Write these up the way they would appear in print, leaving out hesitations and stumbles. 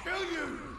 Kill you!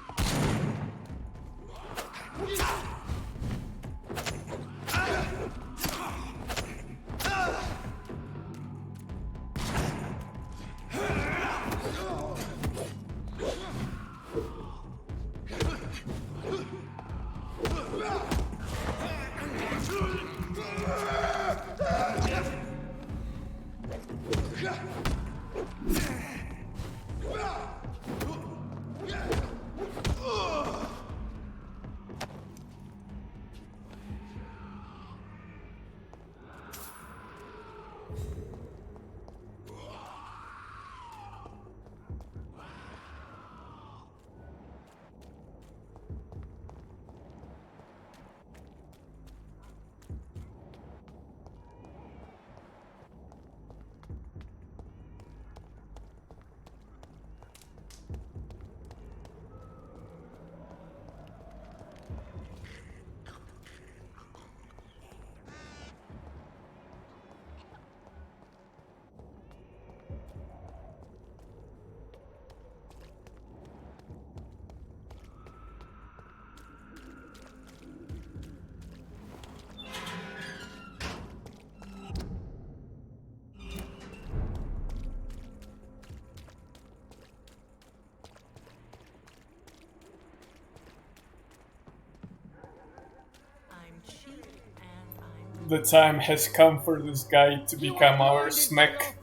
the time has come for this guy to become our snack.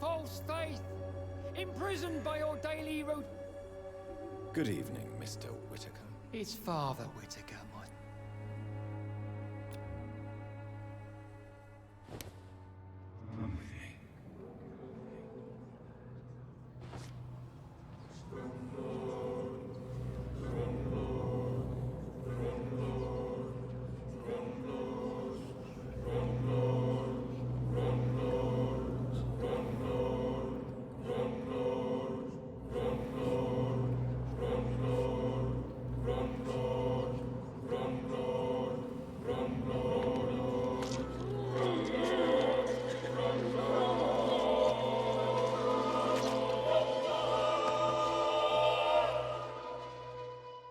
Imprisoned by your daily route. Good evening, Mr. Whitaker. It's Father Whitaker, my...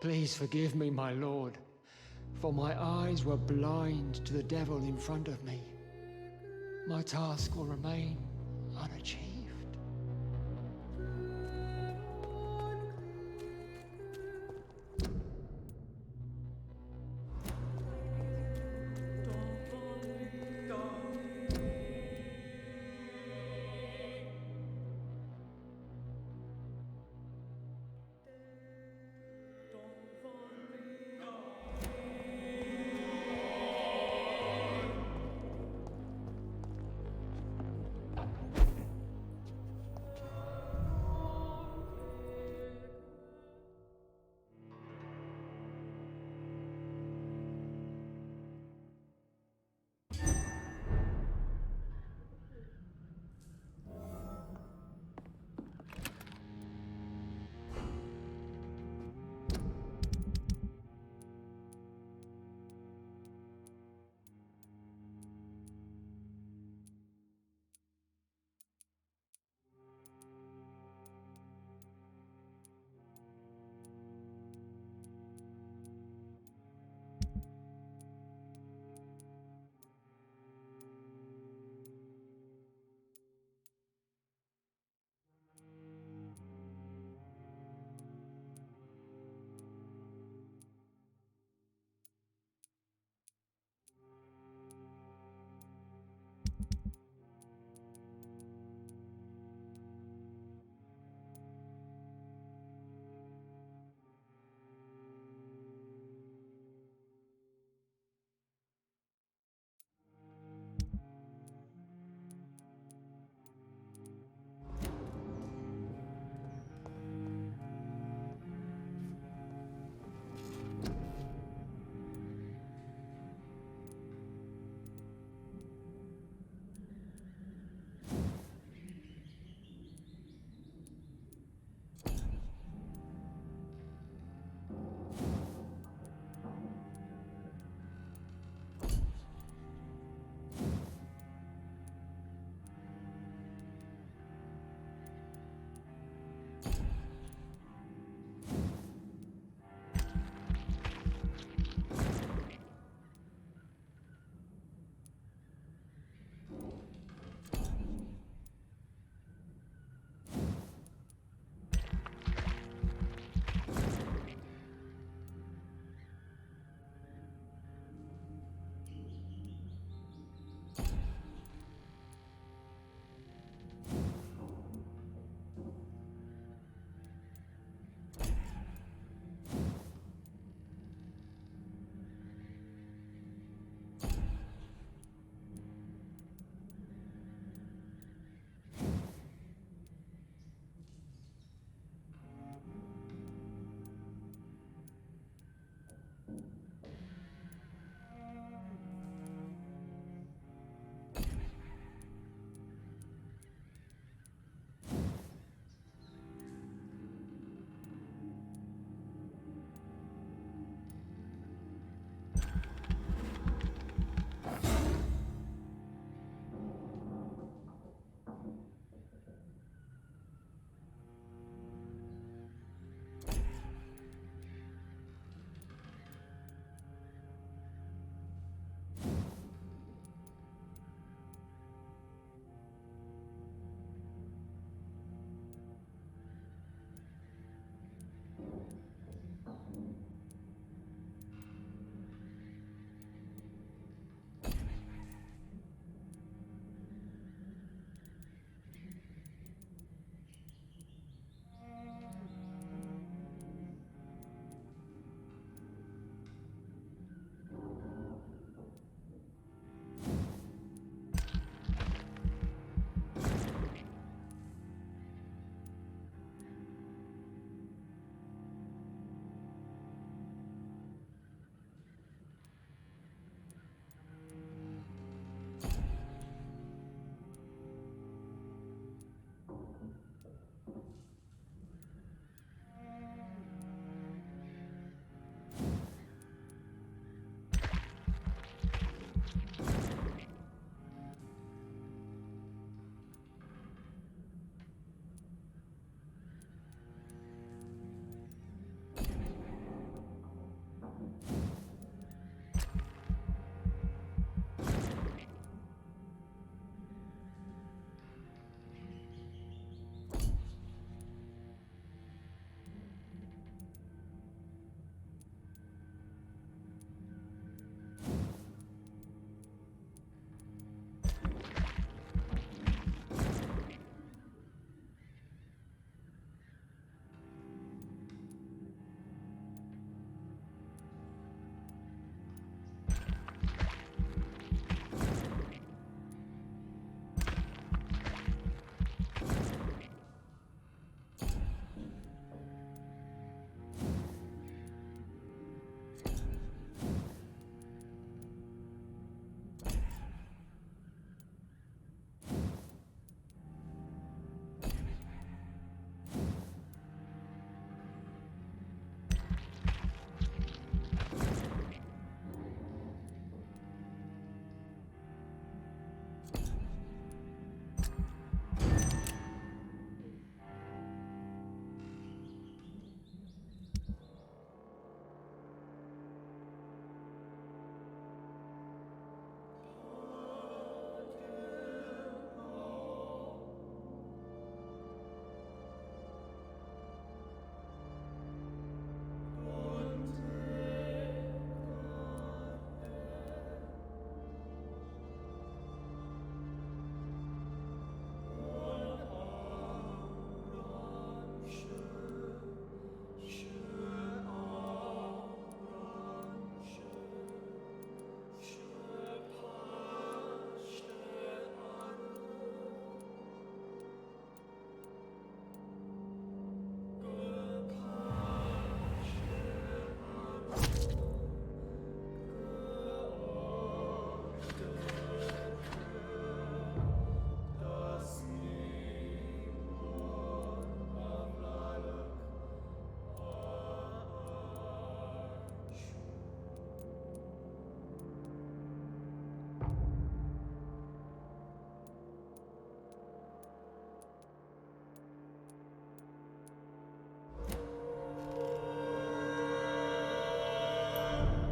Please forgive me, my lord, for my eyes were blind to the devil in front of me. My task will remain unachieved.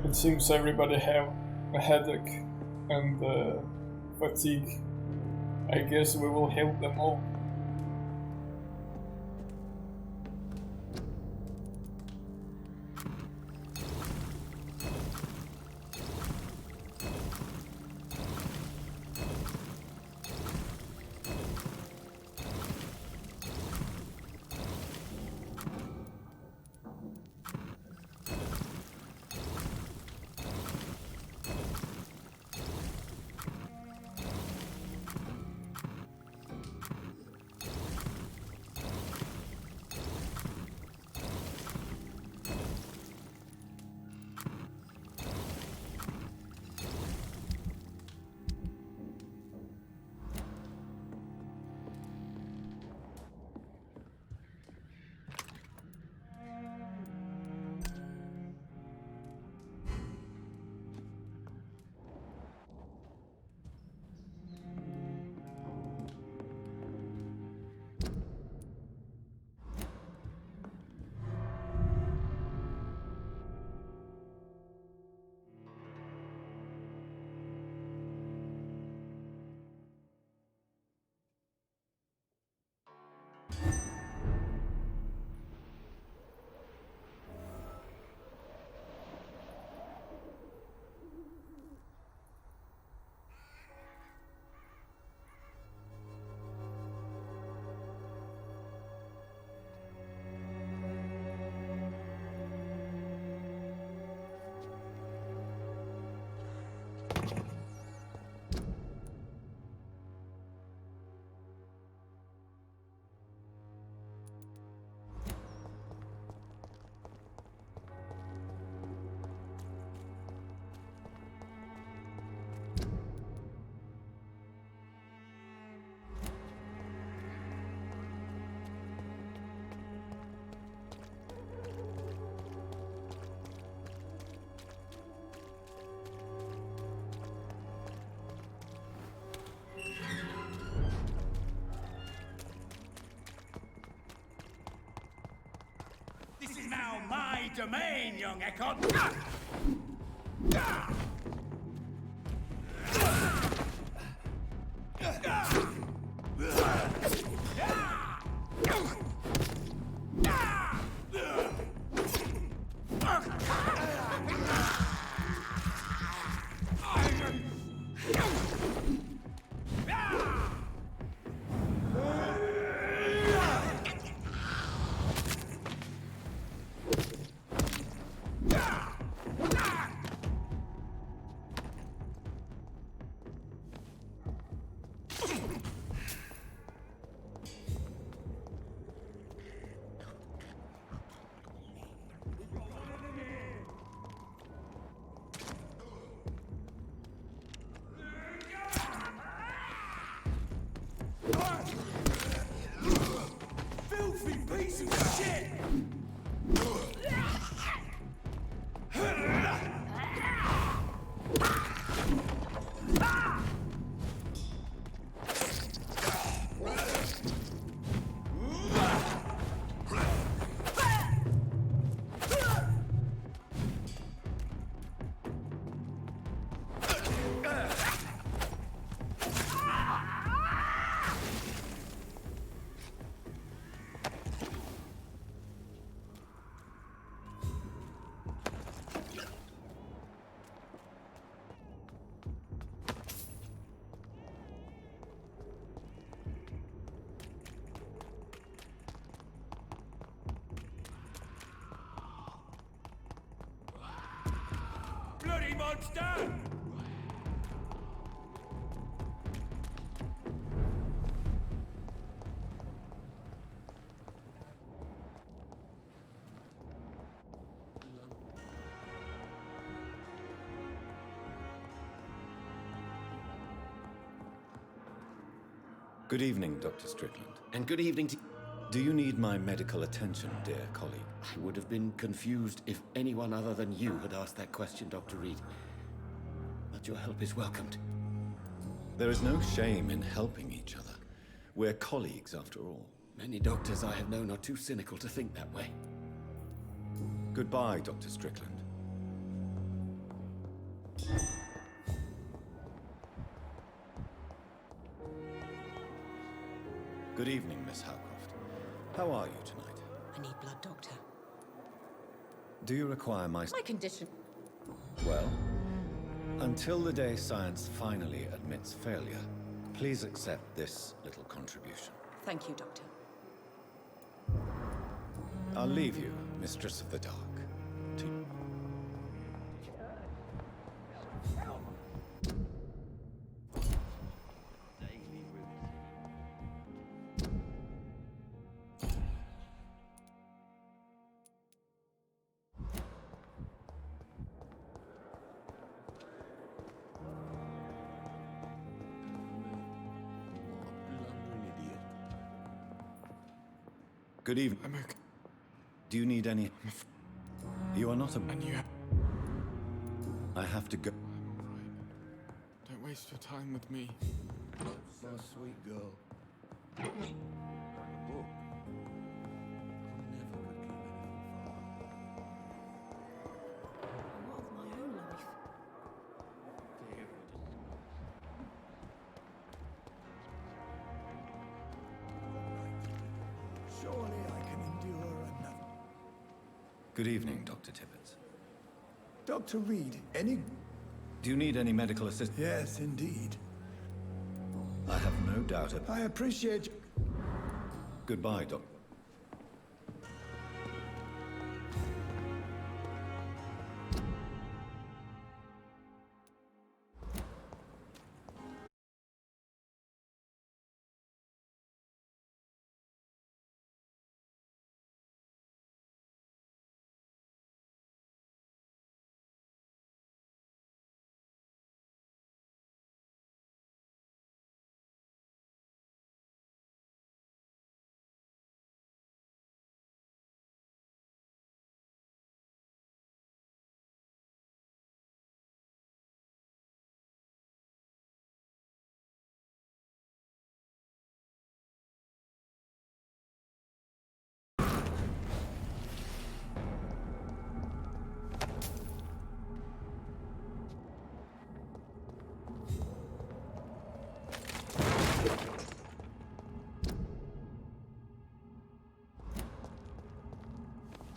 It seems everybody have a headache and fatigue. I guess we will help them all. This is now my domain, young Ekon. Filthy piece of shit! Bloody monster! Good evening, Dr. Strickland. And good evening to... Do you need my medical attention, dear colleague? I would have been confused if anyone other than you had asked that question, Dr. Reed. But your help is welcomed. There is no shame in helping each other. We're colleagues, after all. Many doctors I have known are too cynical to think that way. Goodbye, Dr. Strickland. Good evening, Miss Howcroft. How are you tonight? I need blood, Doctor. Do you require my... My condition. Well, until the day science finally admits failure, please accept this little contribution. Thank you, Doctor. I'll leave you, Mistress of the Dark. To... Good evening. I'm okay. Do you need any... You are not a... And you have... I have to go... I'm all right. Don't waste your time with me. So sweet girl. Book. Never could keep anything What of my own life? Surely I can endure another. Good evening, Dr. Tibbets. Dr. Reed, any... Do you need any medical assistance? Yes, indeed. I have no doubt about... I appreciate... Goodbye, Doc.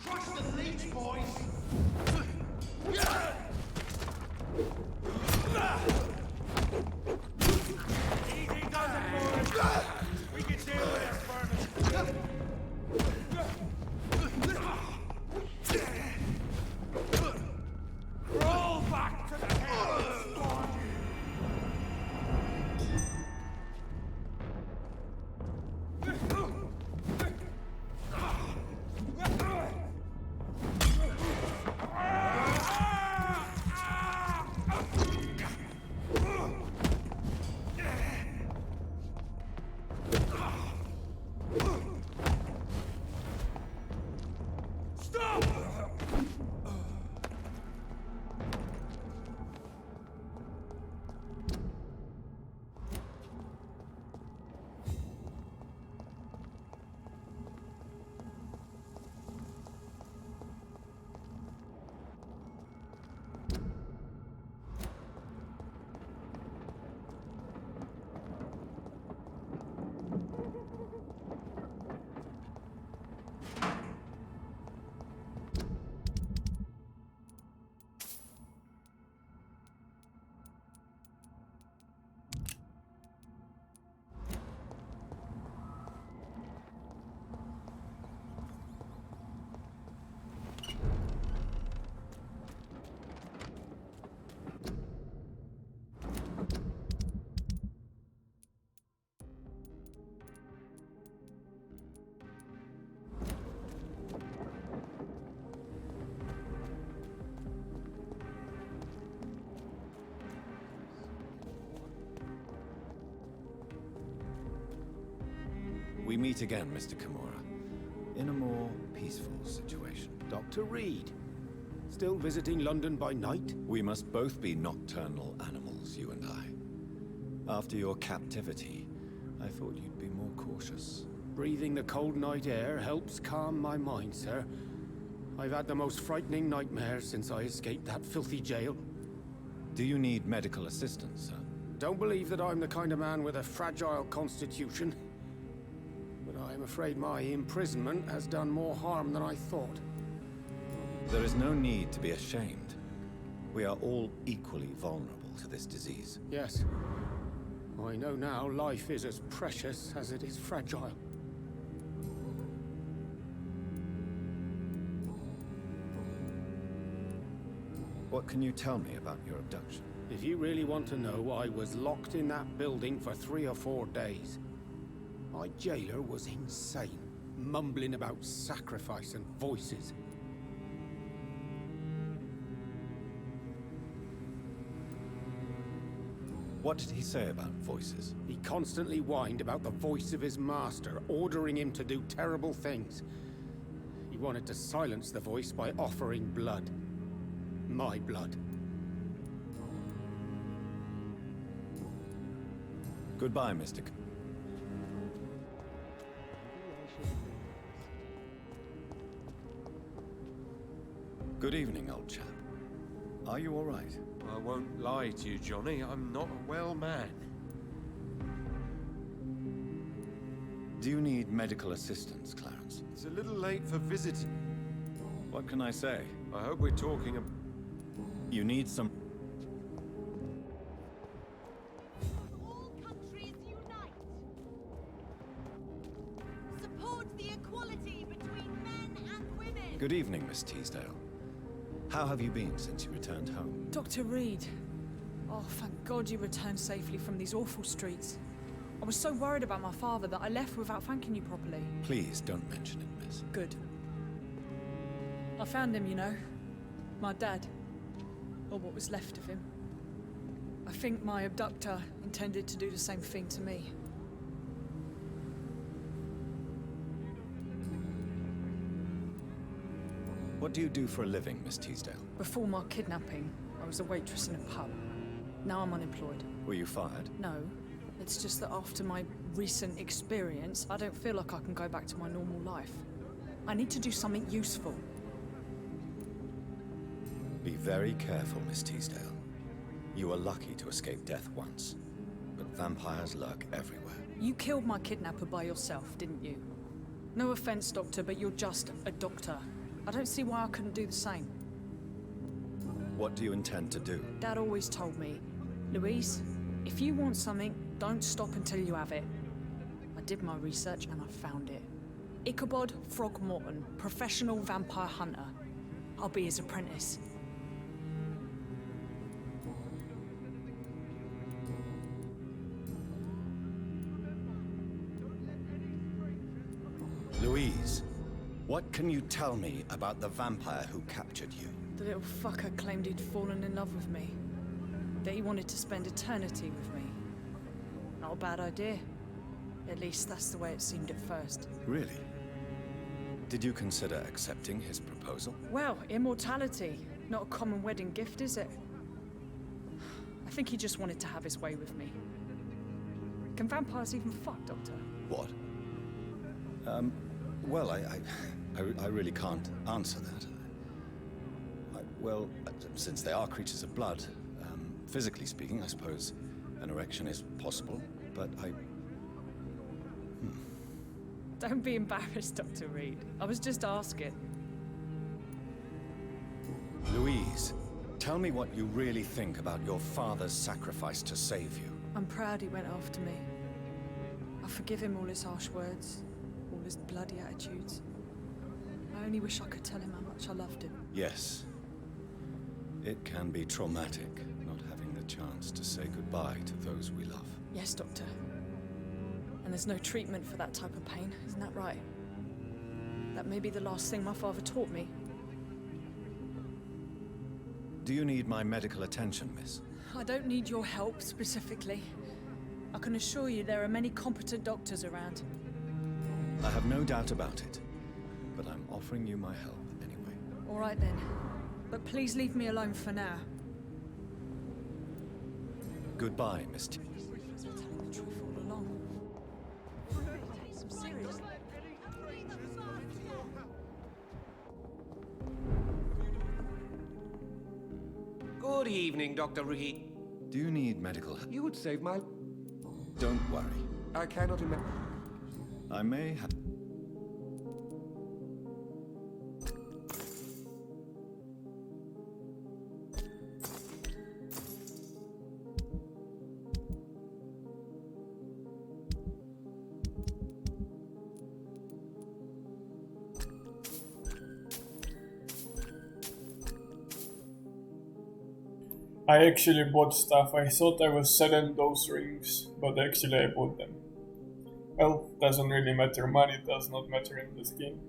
Crush the leech, boys! Easy does it, boys! We can deal with this, vermin! Roll back to the head, spawn! Stop! We meet again, Mr. Kimura, in a more peaceful situation. Dr. Reed, still visiting London by night? We must both be nocturnal animals, you and I. After your captivity, I thought you'd be more cautious. Breathing the cold night air helps calm my mind, sir. I've had the most frightening nightmares since I escaped that filthy jail. Do you need medical assistance, sir? Don't believe that I'm the kind of man with a fragile constitution. But I am afraid my imprisonment has done more harm than I thought. There is no need to be ashamed. We are all equally vulnerable to this disease. Yes. I know now life is as precious as it is fragile. What can you tell me about your abduction? If you really want to know, I was locked in that building for 3 or 4 days. My jailer was insane, mumbling about sacrifice and voices. What did he say about voices? He constantly whined about the voice of his master, ordering him to do terrible things. He wanted to silence the voice by offering blood. My blood. Goodbye, Mr. Good evening, old chap. Are you all right? I won't lie to you, Johnny. I'm not a well man. Do you need medical assistance, Clarence? It's a little late for visiting. What can I say? I hope we're talking about... You need some... All countries unite! Support the equality between men and women! Good evening, Miss Teasdale. How have you been since you returned home? Dr. Reed. Oh, thank God you returned safely from these awful streets. I was so worried about my father that I left without thanking you properly. Please don't mention it, miss. Good. I found him, you know. My dad. Or what was left of him. I think my abductor intended to do the same thing to me. What do you do for a living, Miss Teasdale? Before my kidnapping, I was a waitress in a pub. Now I'm unemployed. Were you fired? No. It's just that after my recent experience, I don't feel like I can go back to my normal life. I need to do something useful. Be very careful, Miss Teasdale. You were lucky to escape death once, but vampires lurk everywhere. You killed my kidnapper by yourself, didn't you? No offense, Doctor, but you're just a doctor. I don't see why I couldn't do the same. What do you intend to do? Dad always told me, Louise, if you want something, don't stop until you have it. I did my research and I found it. Ichabod Throgmorton, professional vampire hunter. I'll be his apprentice. Louise, what can you tell me about the vampire who captured you? The little fucker claimed he'd fallen in love with me. That he wanted to spend eternity with me. Not a bad idea. At least that's the way it seemed at first. Really? Did you consider accepting his proposal? Well, immortality. Not a common wedding gift, is it? I think he just wanted to have his way with me. Can vampires even fuck, Doctor? What? Well, I really can't answer that. Well, since they are creatures of blood, physically speaking, I suppose an erection is possible, but Don't be embarrassed, Dr. Reed. I was just asking. Louise, tell me what you really think about your father's sacrifice to save you. I'm proud he went after me. I forgive him all his harsh words, all his bloody attitudes. I only wish I could tell him how much I loved him. Yes. It can be traumatic, not having the chance to say goodbye to those we love. Yes, Doctor. And there's no treatment for that type of pain, isn't that right? That may be the last thing my father taught me. Do you need my medical attention, miss? I don't need your help, specifically. I can assure you there are many competent doctors around. I have no doubt about it, but I'm offering you my help anyway. All right then. But please leave me alone for now. Goodbye, Miss T. You're telling the truth all along. Seriously. Good evening, Dr. Reed. Do you need medical help? You would save my... Don't worry. I cannot imagine... I may have... I actually bought stuff. I thought I was selling those rings, but actually I bought them. Well, doesn't really matter. Money does not matter in this game.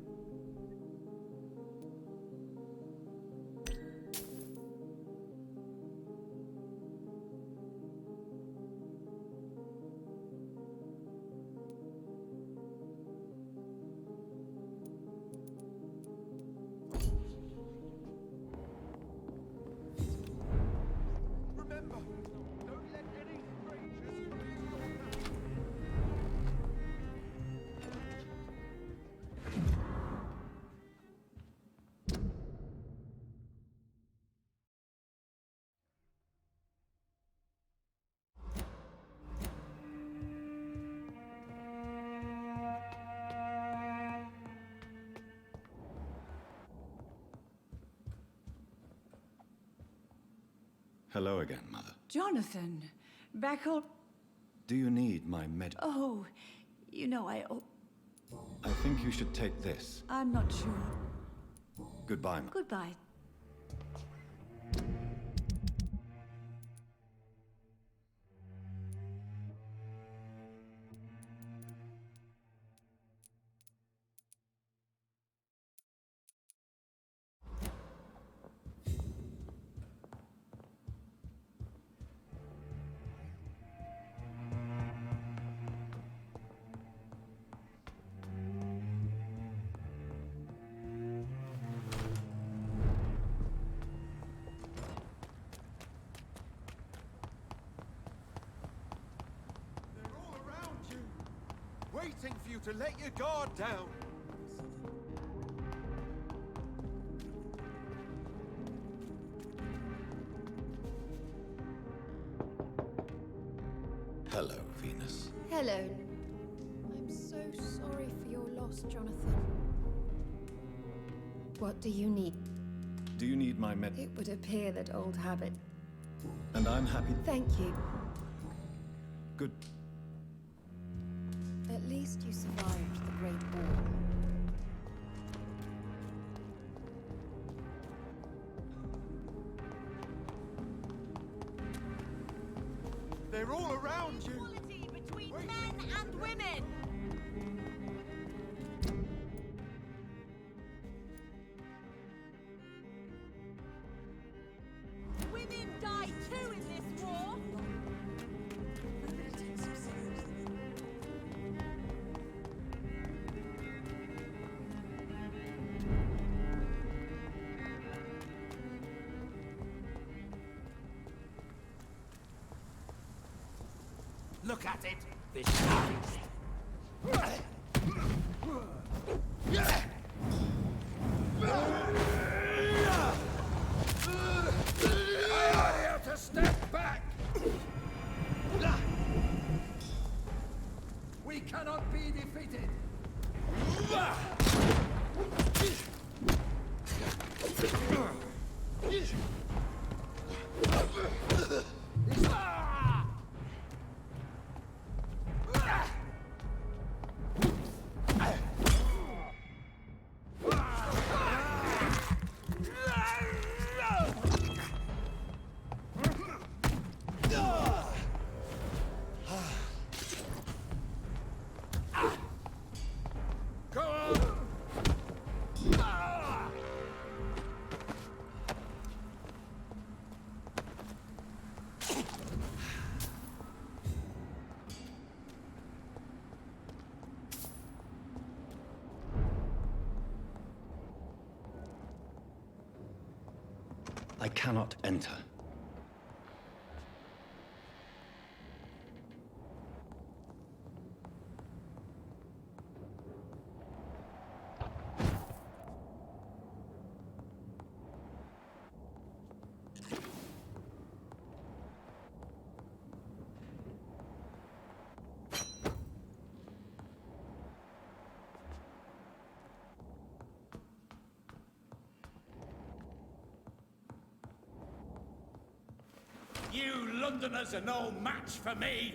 Hello again, Mother. Jonathan, back home. Do you need my Oh, you know, I think you should take this. I'm not sure. Goodbye, Mother. Goodbye. Waiting for you to let your guard down. Hello, Venus. Hello. I'm so sorry for your loss, Jonathan. What do you need? Do you need my It would appear that old habit. And I'm happy. Thank you. Good. At least you survived the Great War. They're all around you. Equality between men and women. Women die too in this war. Look at it. This is I have to step back! We cannot be defeated. I cannot enter. You Londoners are no match for me!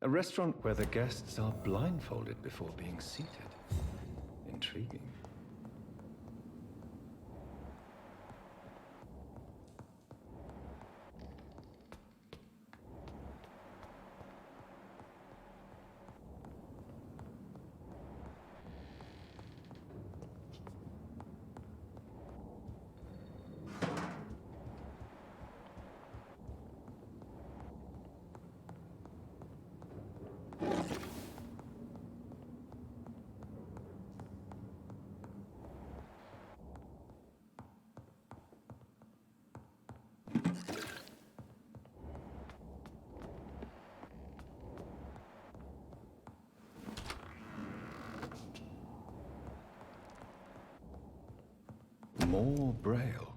A restaurant where the guests are blindfolded before being seated. Intriguing. More Braille.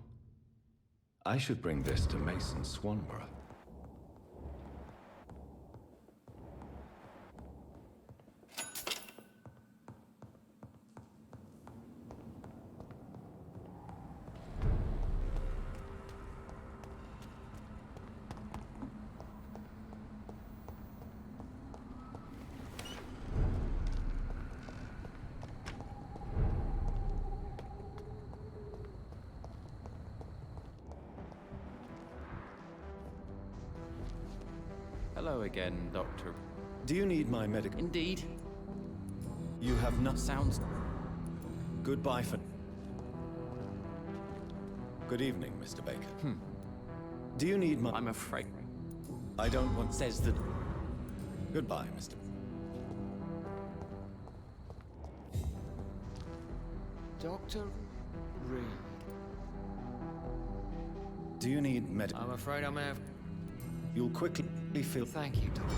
I should bring this to Mason Swanborough. Hello again, Doctor. Do you need my medical? Indeed. You have not. Sounds. Goodbye for. Good evening, Mr. Baker. Do you need my. I'm afraid. I don't want. Says that. Goodbye, Mr. Dr. Reed. Do you need medical? I'm afraid I may have. You'll quickly feel. Thank you, Doctor.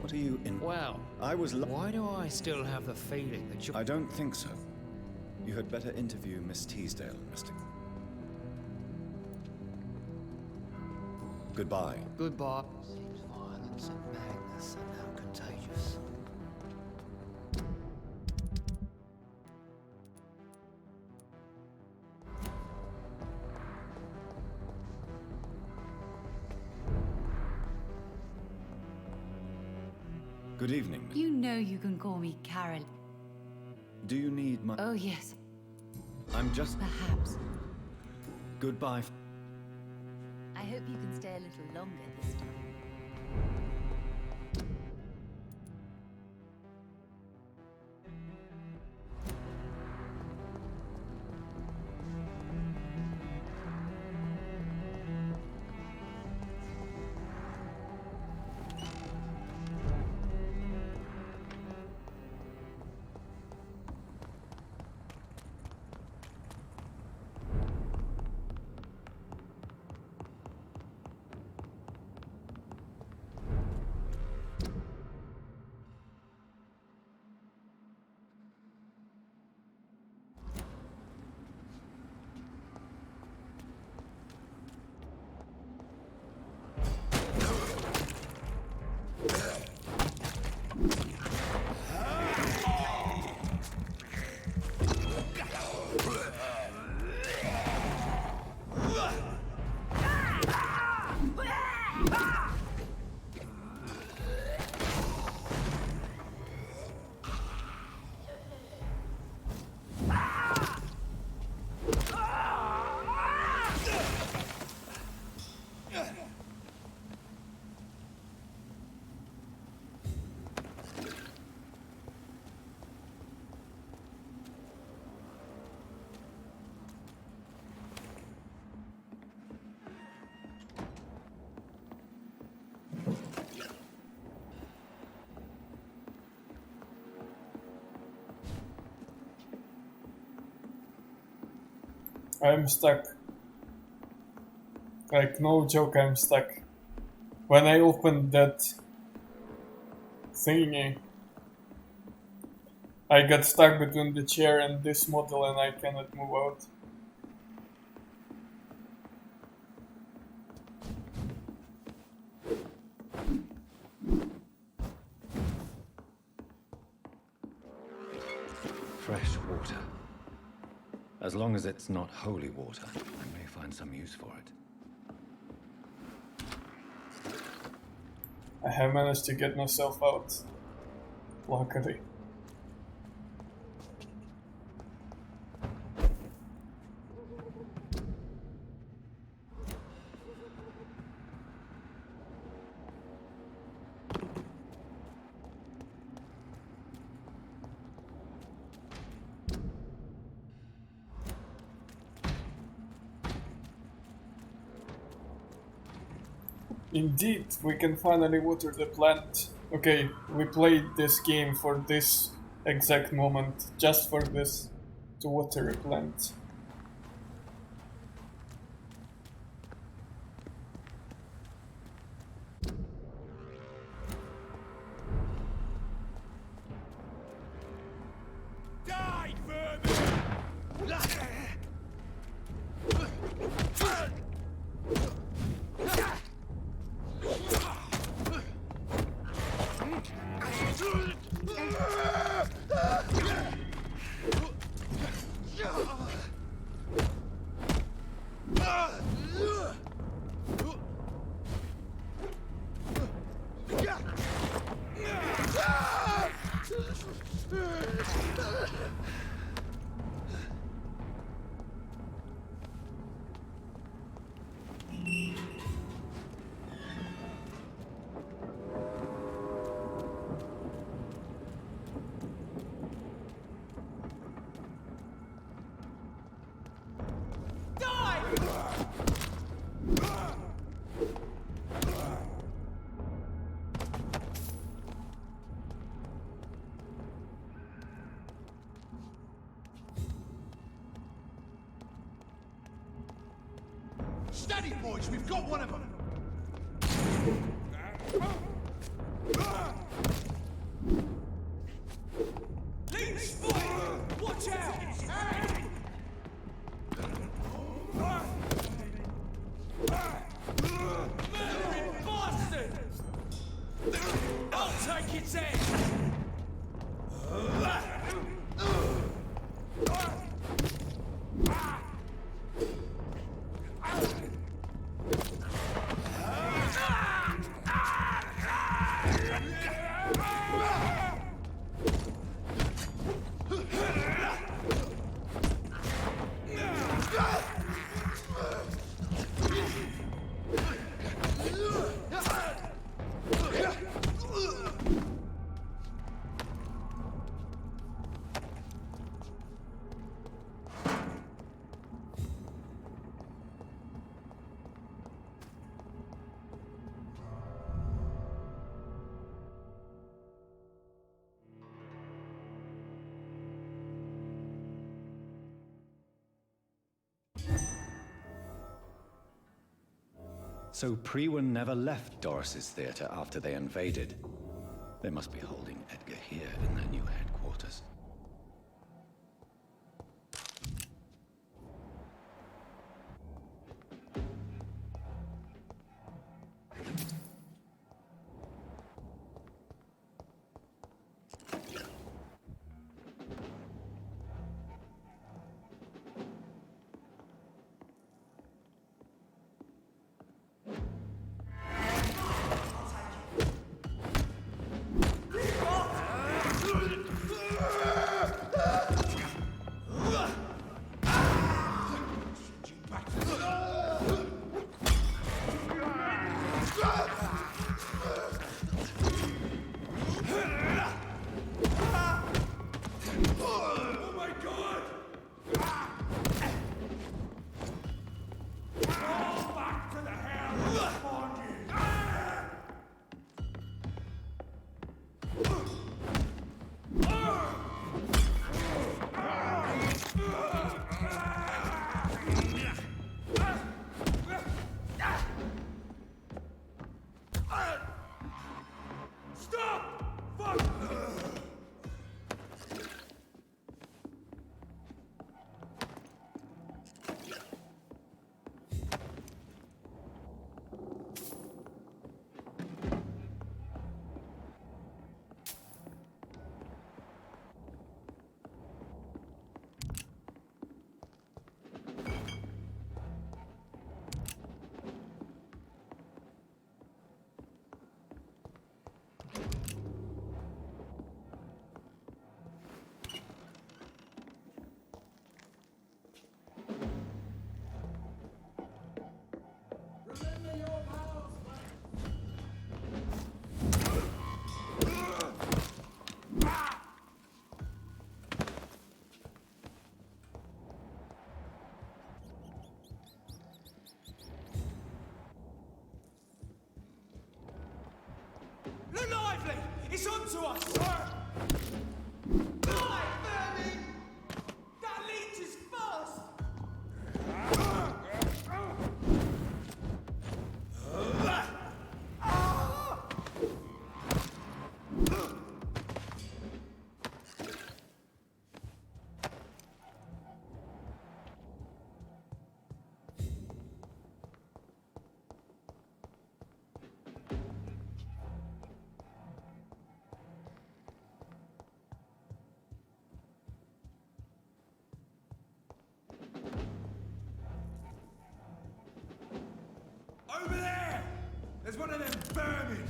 What are you in? Well, I was. why do I still have the feeling that you're. I don't think so. You had better interview Miss Teasdale, Mr. Goodbye. Goodbye. Seems violence and madness are now contagious. Good evening. You know you can call me Carol. Do you need my... Oh, yes. I'm just... Perhaps. Goodbye. I hope you can stay a little longer this time. I'm stuck. Like, no joke, I'm stuck. When I opened that thingy, I got stuck between the chair and this model and I cannot move out. Fresh water. As long as it's not holy water, I may find some use for it. I have managed to get myself out. Luckily. Indeed, we can finally water the plant. Okay, we played this game for this exact moment, just for this, to water a plant. Die, vermin! Steady, boys, we've got one of them! Lean spot! Watch out! Murdering bastard! I'll take its head! So Priwen never left Doris's theater after they invaded. They must be holding Edgar here in their new headquarters. Look lively! It's on to us, sir! Die, vermin! That leech is fast! Over there! There's one of them vermin!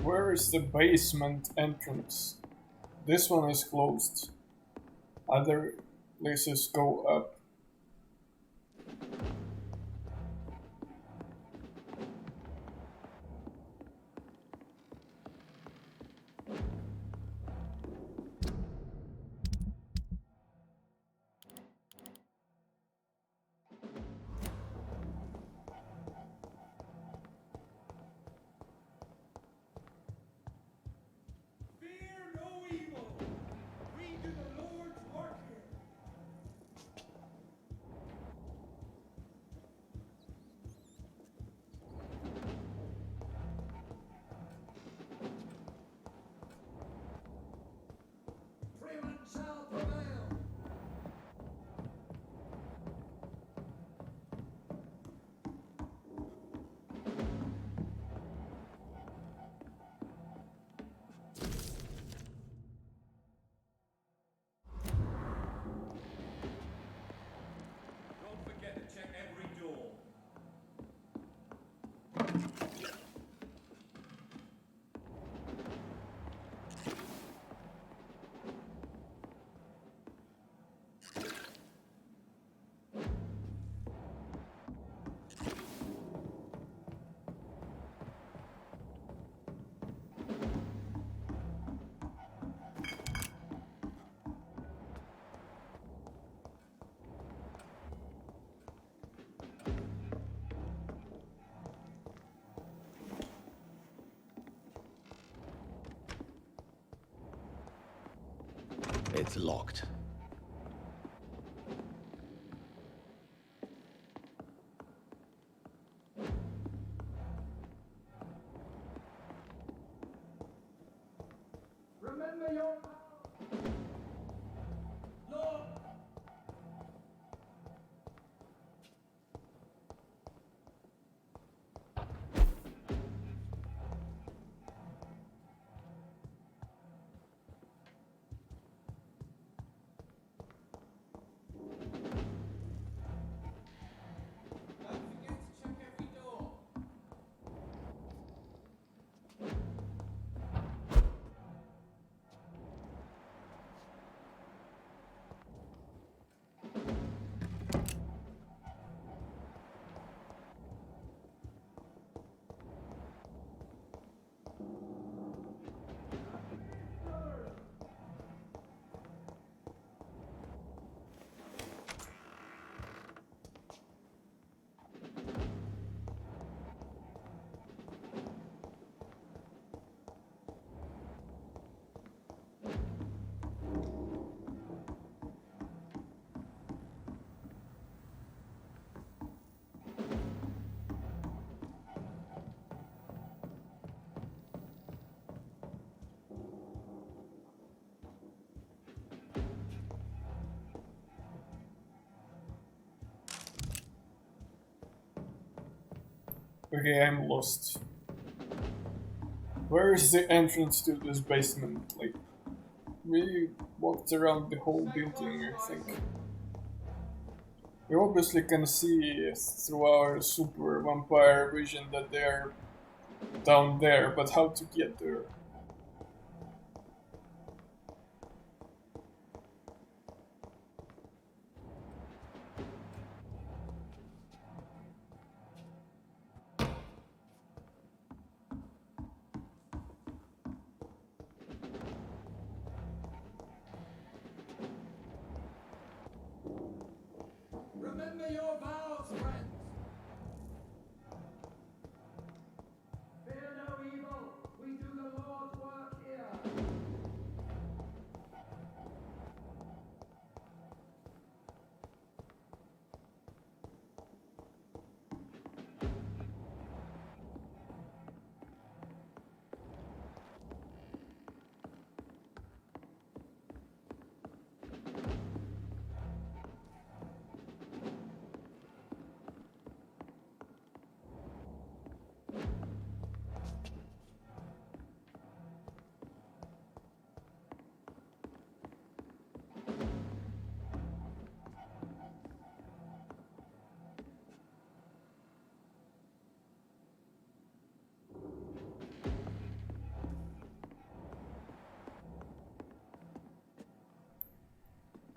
Where is the basement entrance? This one is closed. Other places go up. Fear no evil! We do the Lord's work here! Freeman shall prevail! Don't forget to check every door. It's locked. Remember your Lord. Don't forget to check every door. Okay, I'm lost. Where is the entrance to this basement? Like, we walked around the whole building, I think. We obviously can see through our super vampire vision that they are down there, but how to get there? Remember your vows, friends! Fear no evil, we do the Lord's work here!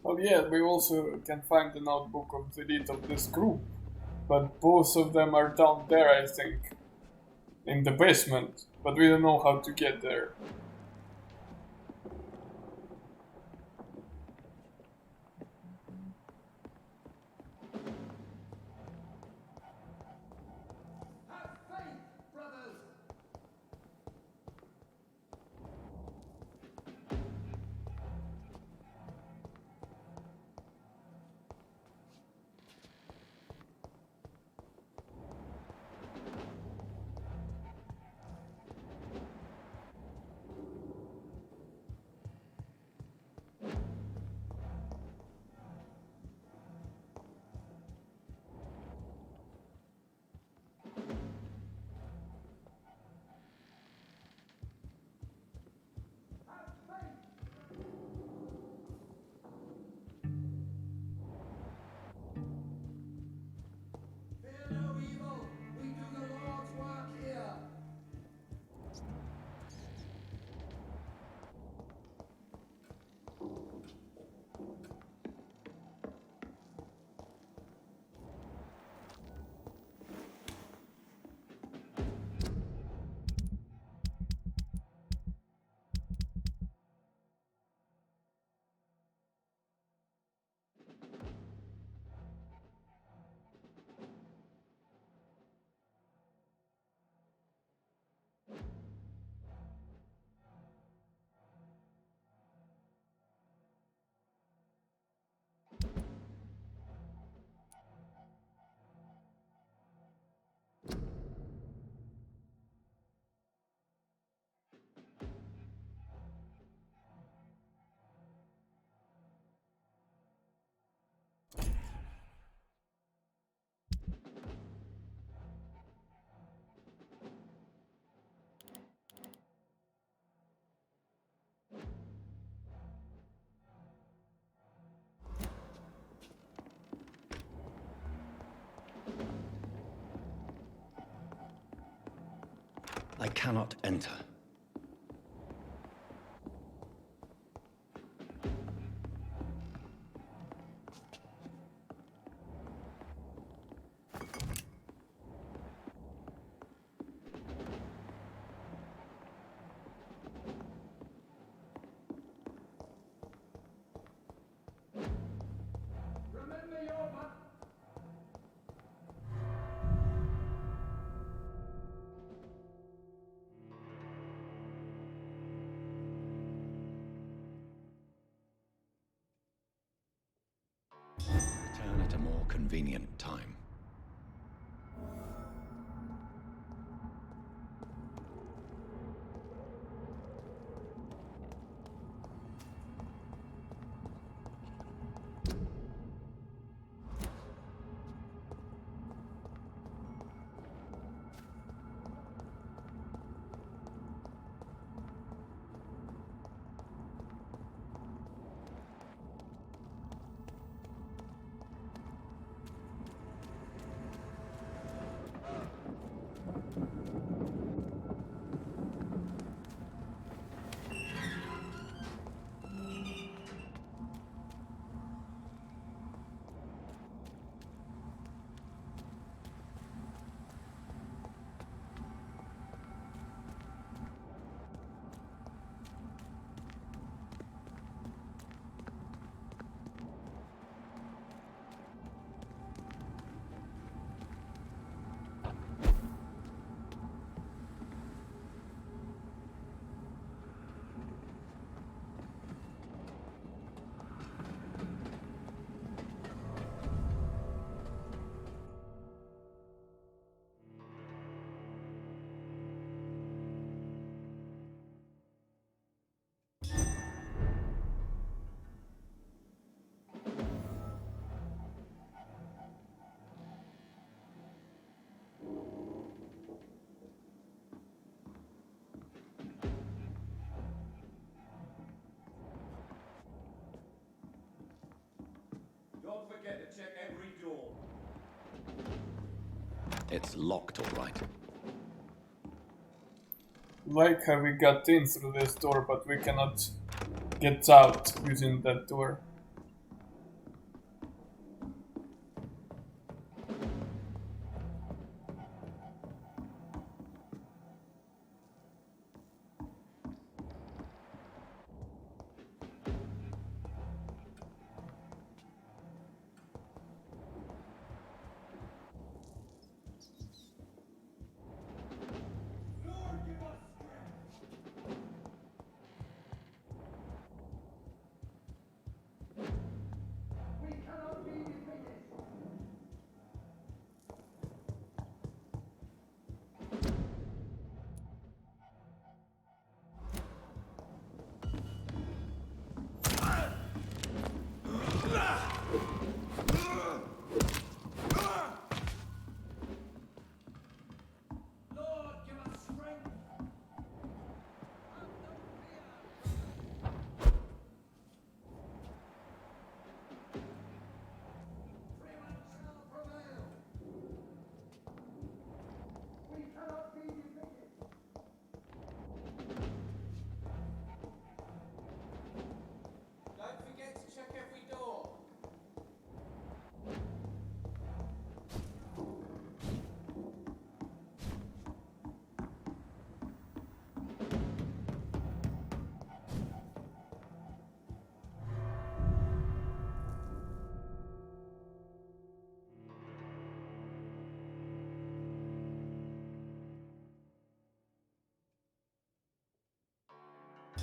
Oh yeah, we also can find the notebook of the lead of this group. But both of them are down there, I think. In the basement. But we don't know how to get there. Have faith, brothers! Fear no evil, we do the Lord's work here! I cannot enter. Remember your vows! Return at a more convenient time. forget to check every door. It's locked, all right. Like how we got in through this door, but we cannot get out using that door. Don't forget to check every door.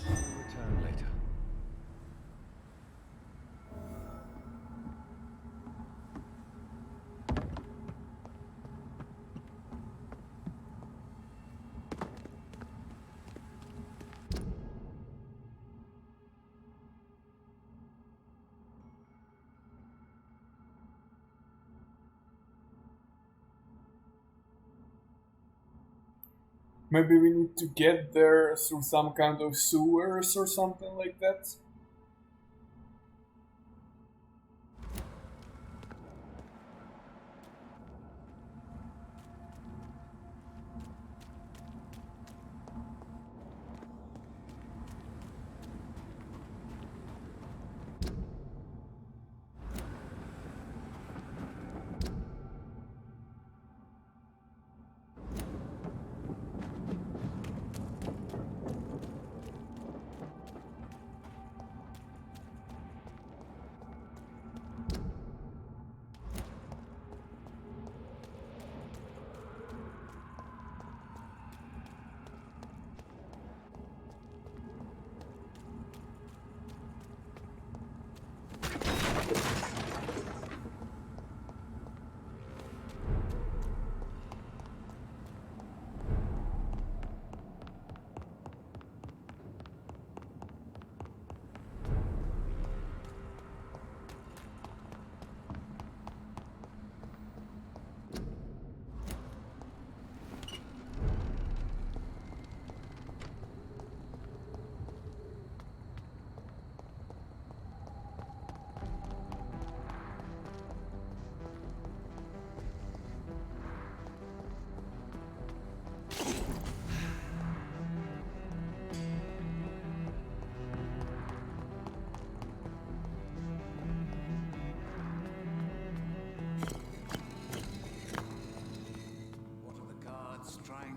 Return later. Maybe we need to get there through some kind of sewers or something like that.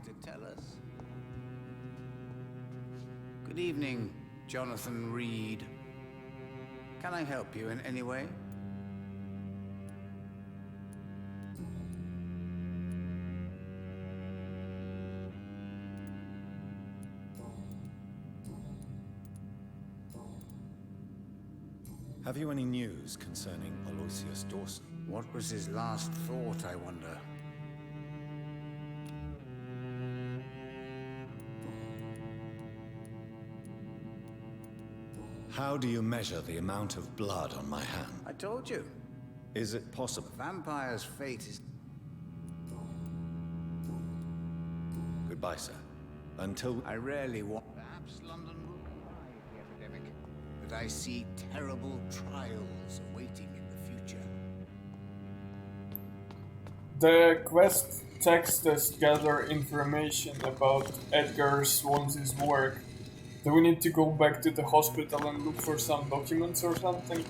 to tell us. Good evening, Jonathan Reed. Can I help you in any way? Have you any news concerning Aloysius Dawson? What was his last thought, I wonder? How do you measure the amount of blood on my hand? I told you. Is it possible? A vampire's fate is... Goodbye, sir. Until... I rarely want... Perhaps London will revive the epidemic, but I see terrible trials awaiting in the future. The quest text us gather information about Edgar Swansea's work. Do we need to go back to the hospital and look for some documents or something?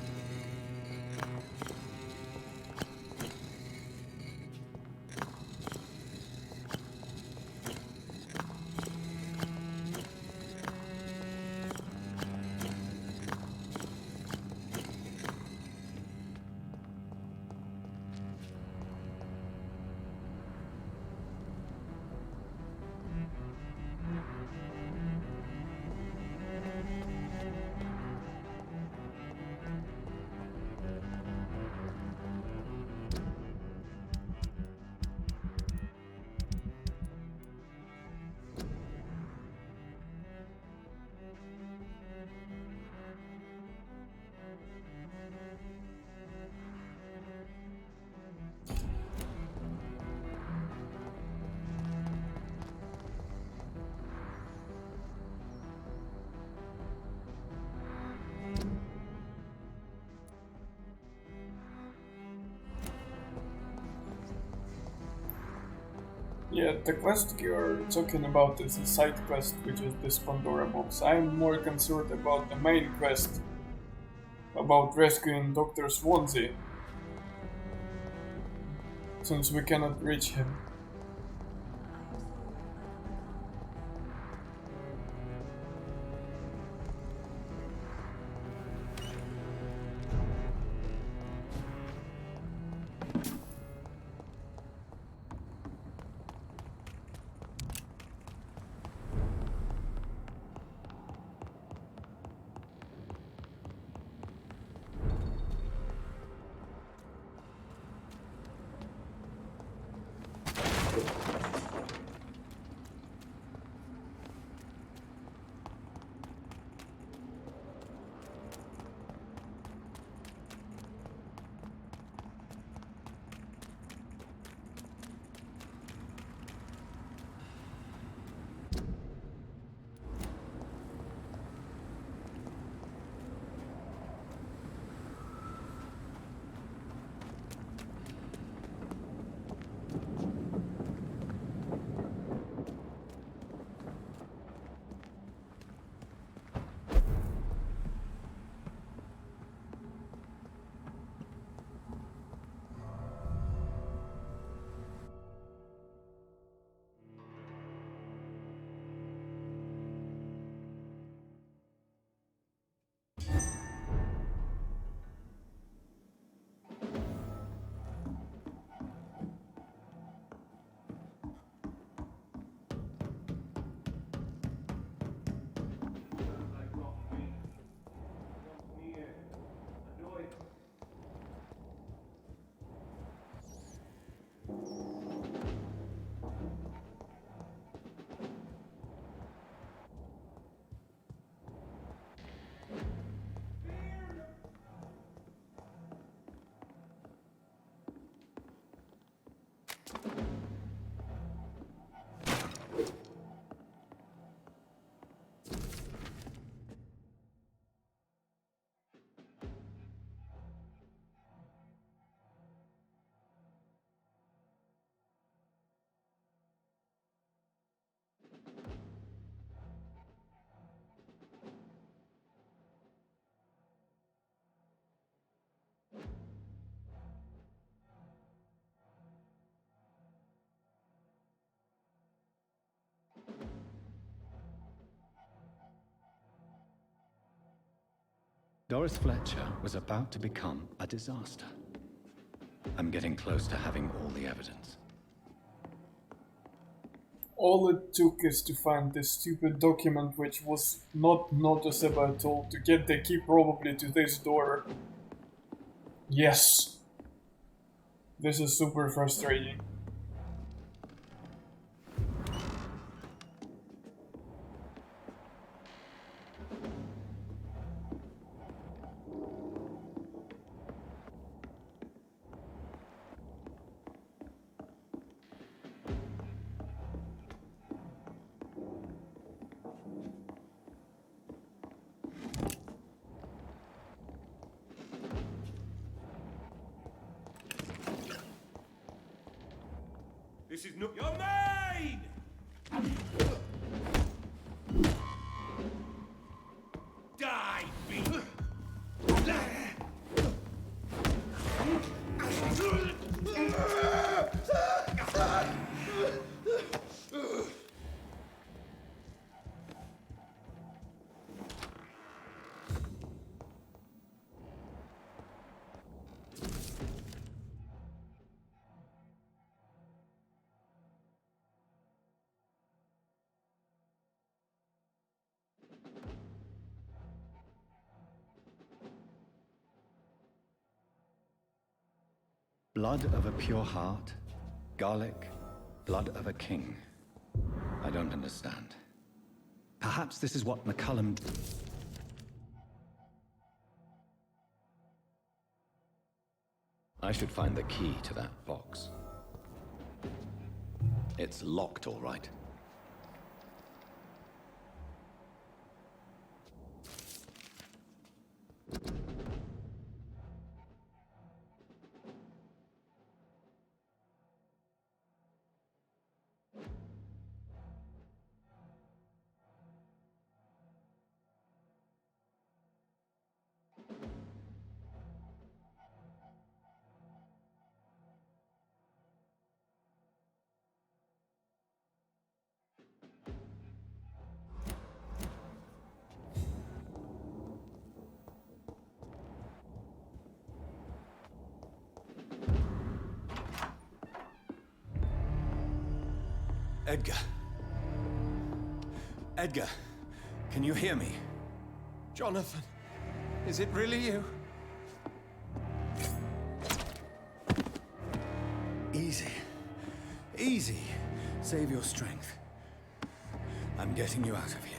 Yeah, the quest you're talking about is a side quest, which is this Pandora box. I'm more concerned about the main quest, about rescuing Dr. Swansea, since we cannot reach him. Doris Fletcher was about to become a disaster. I'm getting close to having all the evidence. All it took is to find this stupid document which was not noticeable at all to get the key probably to this door. Yes. This is super frustrating. This is not your main! Die, beast! Blood of a pure heart, garlic, blood of a king. I don't understand. Perhaps this is what McCullum... I should find the key to that box. It's locked, all right. Edgar. Edgar, can you hear me? Jonathan, is it really you? Easy. Easy. Save your strength. I'm getting you out of here.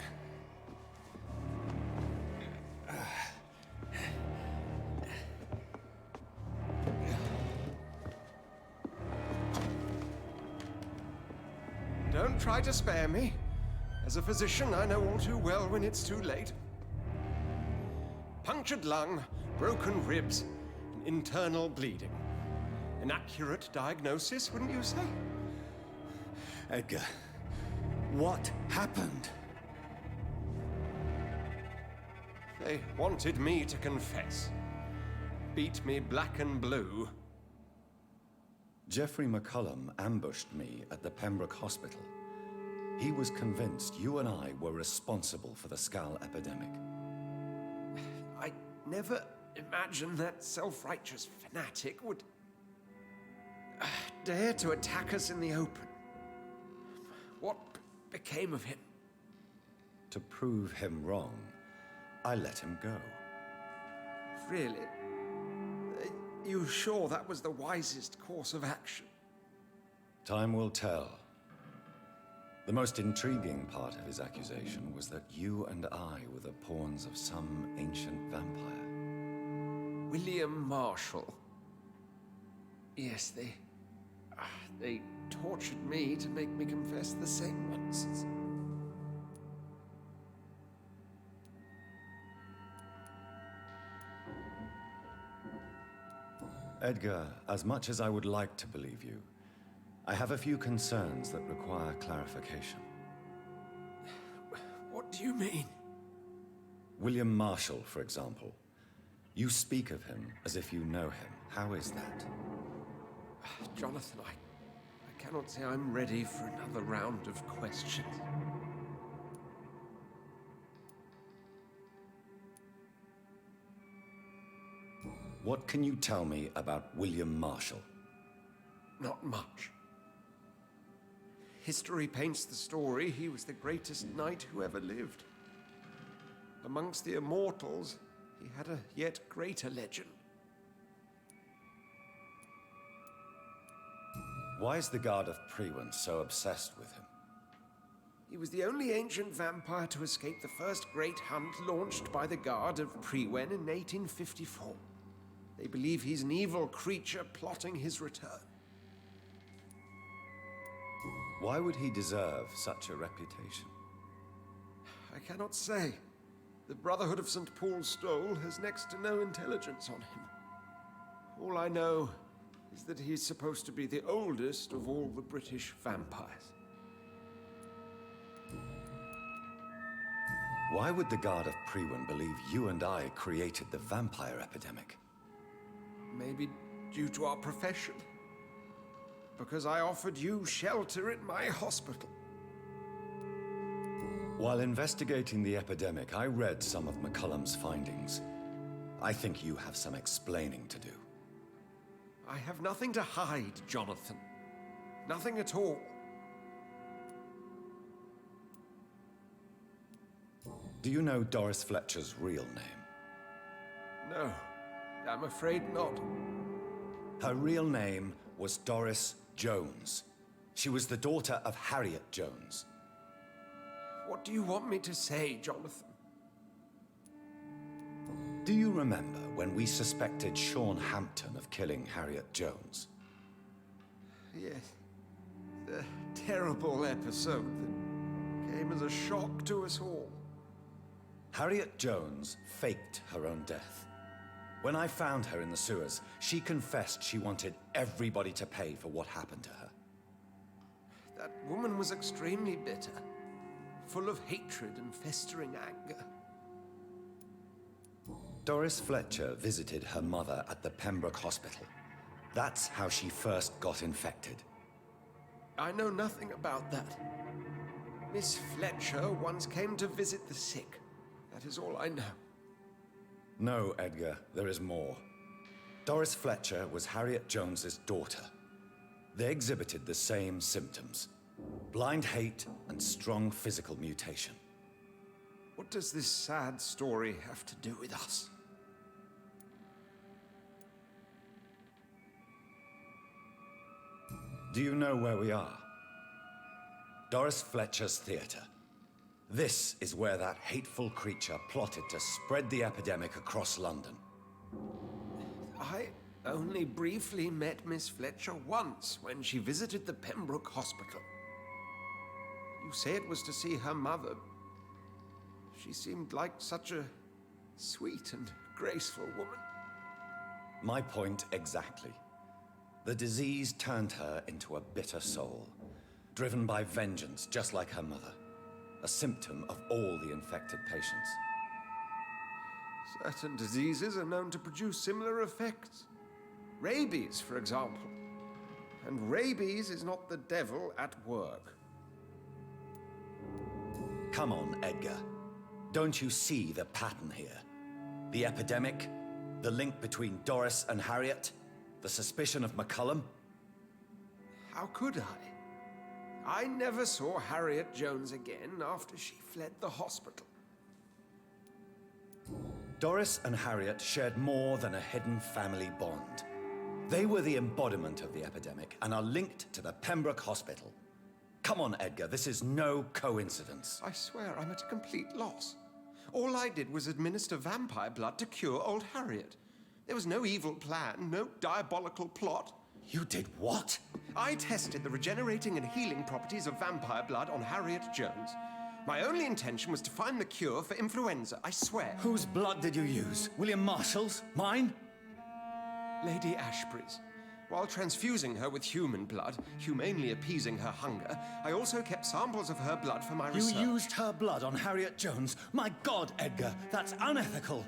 Don't try to spare me. As a physician, I know all too well when it's too late. Punctured lung, broken ribs, and internal bleeding. An accurate diagnosis, wouldn't you say? Edgar, what happened? They wanted me to confess. Beat me black and blue. Jeffrey McCullum ambushed me at the Pembroke Hospital. He was convinced you and I were responsible for the Skal epidemic. I never imagined that self-righteous fanatic would dare to attack us in the open. What became of him? To prove him wrong, I let him go. Really? Are you sure that was the wisest course of action? Time will tell. The most intriguing part of his accusation was that you and I were the pawns of some ancient vampire. William Marshall. Yes, they tortured me to make me confess the same nonsense. Edgar, as much as I would like to believe you, I have a few concerns that require clarification. What do you mean? William Marshall, for example. You speak of him as if you know him. How is that? Jonathan, I cannot say I'm ready for another round of questions. What can you tell me about William Marshall? Not much. History paints the story he was the greatest knight who ever lived. Amongst the immortals, he had a yet greater legend. Why is the Guard of Priwen so obsessed with him? He was the only ancient vampire to escape the first great hunt launched by the Guard of Priwen in 1854. They believe he's an evil creature plotting his return. Why would he deserve such a reputation? I cannot say. The Brotherhood of St. Paul's Stole has next to no intelligence on him. All I know is that he's supposed to be the oldest of all the British vampires. Why would the Guard of Priwen believe you and I created the vampire epidemic? Maybe due to our profession. Because I offered you shelter in my hospital. While investigating the epidemic, I read some of McCullum's findings. I think you have some explaining to do. I have nothing to hide, Jonathan. Nothing at all. Do you know Doris Fletcher's real name? No, I'm afraid not. Her real name was Doris Jones. She was the daughter of Harriet Jones. What do you want me to say, Jonathan? Do you remember when we suspected Sean Hampton of killing Harriet Jones? Yes. The terrible episode that came as a shock to us all. Harriet Jones faked her own death. When I found her in the sewers, she confessed she wanted everybody to pay for what happened to her. That woman was extremely bitter, full of hatred and festering anger. Doris Fletcher visited her mother at the Pembroke Hospital. That's how she first got infected. I know nothing about that. Miss Fletcher once came to visit the sick. That is all I know. No, Edgar, there is more. Doris Fletcher was Harriet Jones's daughter. They exhibited the same symptoms: blind hate and strong physical mutation. What does this sad story have to do with us? Do you know where we are? Doris Fletcher's theater. This is where that hateful creature plotted to spread the epidemic across London. I only briefly met Miss Fletcher once when she visited the Pembroke Hospital. You say it was to see her mother. She seemed like such a sweet and graceful woman. My point exactly. The disease turned her into a bitter soul, driven by vengeance just like her mother. A symptom of all the infected patients. Certain diseases are known to produce similar effects. Rabies, for example. And rabies is not the devil at work. Come on, Edgar. Don't you see the pattern here? The epidemic, the link between Doris and Harriet, the suspicion of McCullum? How could I? I never saw Harriet Jones again after she fled the hospital. Doris and Harriet shared more than a hidden family bond. They were the embodiment of the epidemic and are linked to the Pembroke Hospital. Come on, Edgar, this is no coincidence. I swear I'm at a complete loss. All I did was administer vampire blood to cure old Harriet. There was no evil plan, no diabolical plot. You did what? I tested the regenerating and healing properties of vampire blood on Harriet Jones. My only intention was to find the cure for influenza, I swear. Whose blood did you use? William Marshall's? Mine? Lady Ashbury's. While transfusing her with human blood, humanely appeasing her hunger, I also kept samples of her blood for my research. You used her blood on Harriet Jones? My God, Edgar, that's unethical.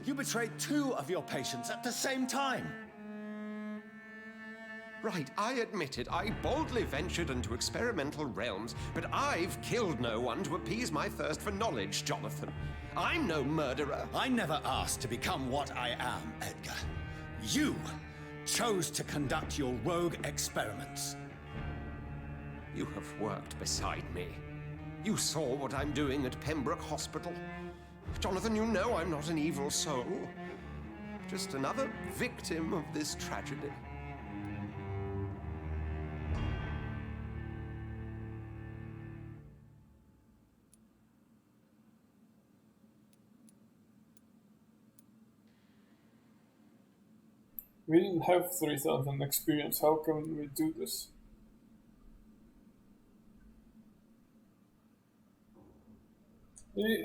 You betrayed 2 of your patients at the same time. Right, I admit it. I boldly ventured into experimental realms, but I've killed no one to appease my thirst for knowledge, Jonathan. I'm no murderer. I never asked to become what I am, Edgar. You chose to conduct your rogue experiments. You have worked beside me. You saw what I'm doing at Pembroke Hospital. Jonathan, you know I'm not an evil soul. Just another victim of this tragedy. We didn't have 3,000 experience. How can we do this?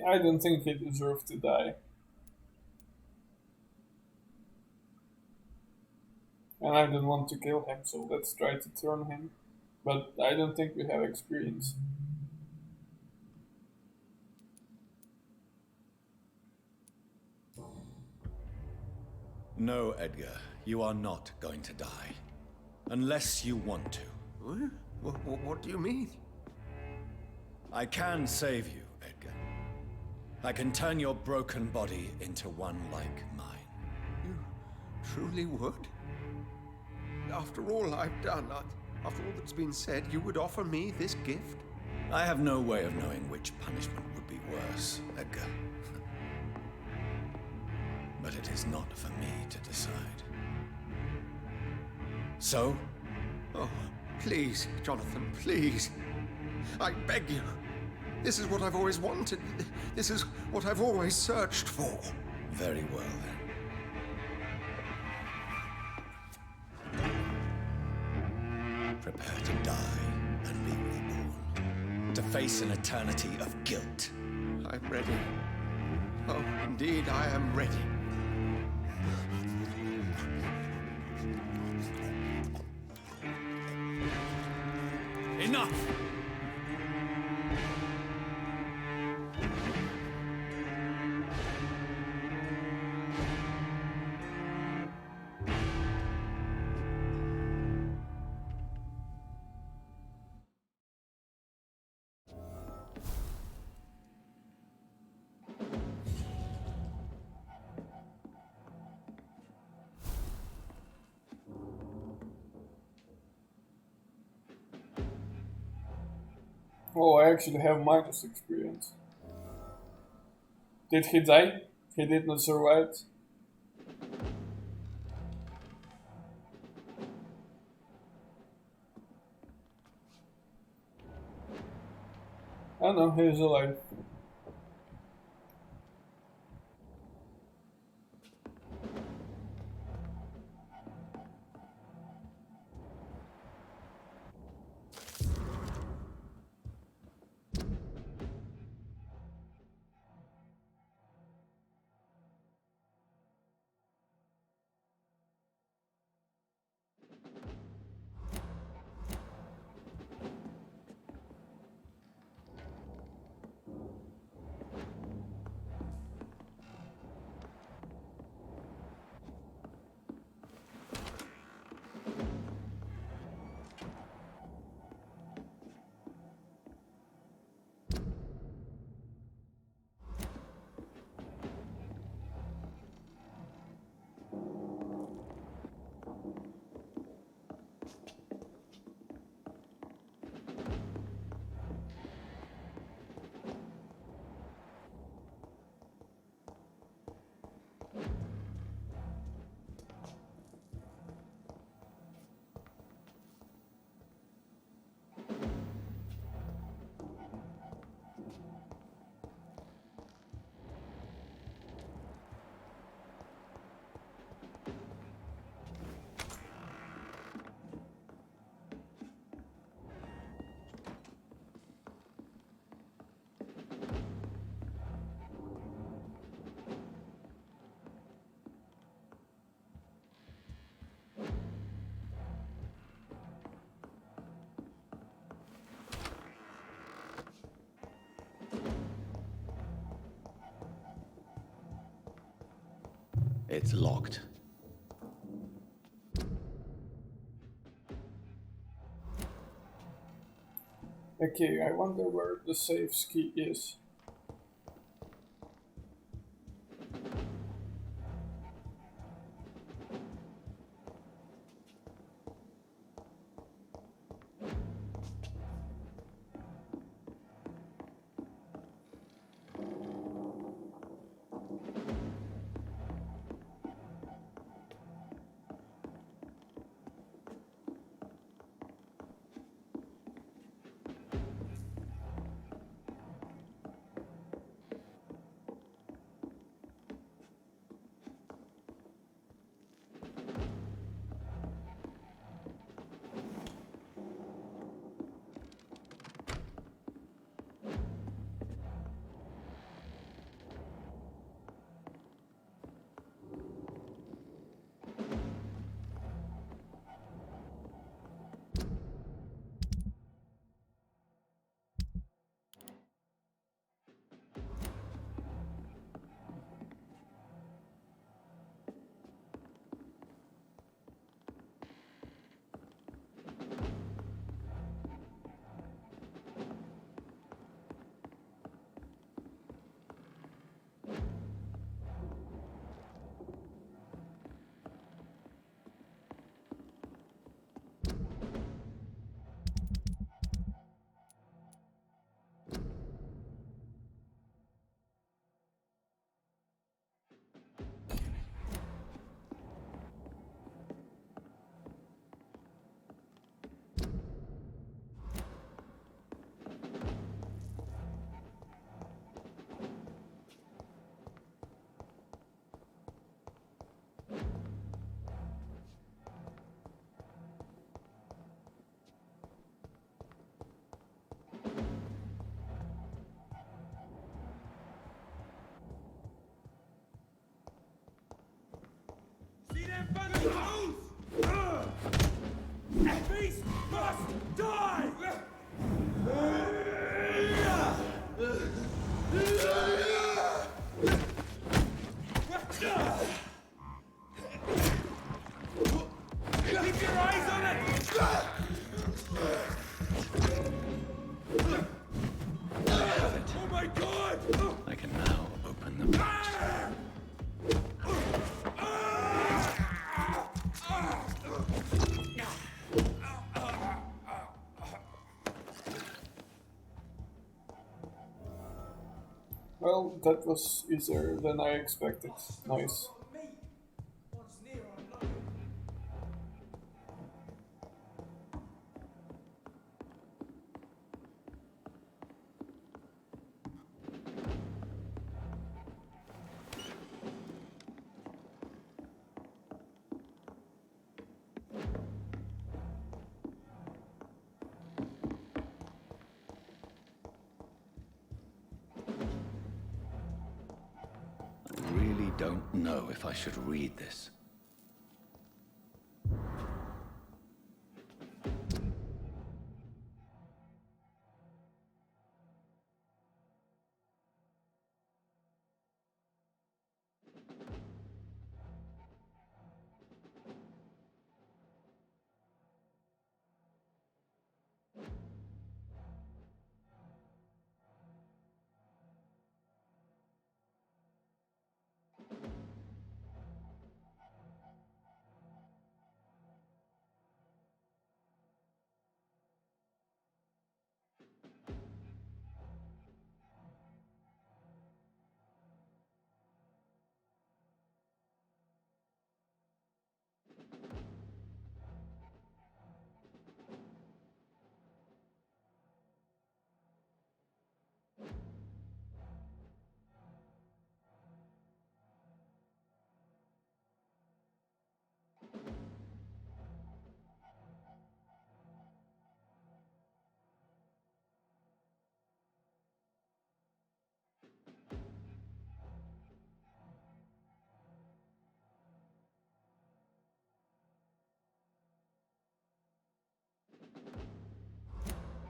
I don't think he deserved to die. And I don't want to kill him, so let's try to turn him. But I don't think we have experience. No, Edgar, you are not going to die. Unless you want to. What do you mean? I can save you, Edgar. I can turn your broken body into one like mine. You truly would? After all I've done, after all that's been said, you would offer me this gift? I have no way of knowing which punishment would be worse, Edgar. But it is not for me to decide. So? Oh, please, Jonathan, please. I beg you. This is what I've always wanted. This is what I've always searched for. Very well, then. Prepare to die and be reborn. To face an eternity of guilt. I'm ready. Oh, indeed, I am ready. Enough! Oh, I actually have minus experience. Did he die? He did not survive. Oh no, he's alive. It's locked. Okay, I wonder where the safe key is. Beast must die! Keep your eyes on it! I have it. Oh my god! I can now open the pouch. Well, that was easier than I expected. Nice. I really don't know if I should read this.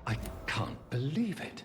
I can't believe it.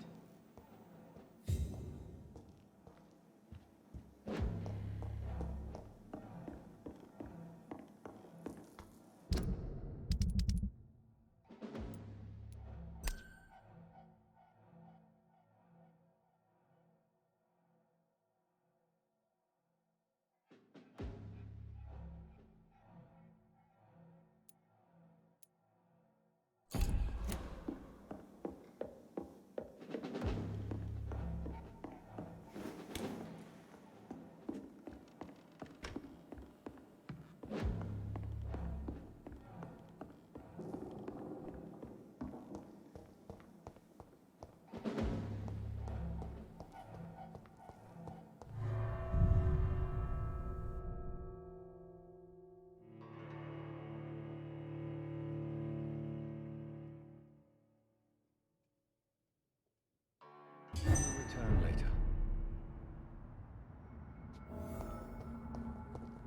Return later.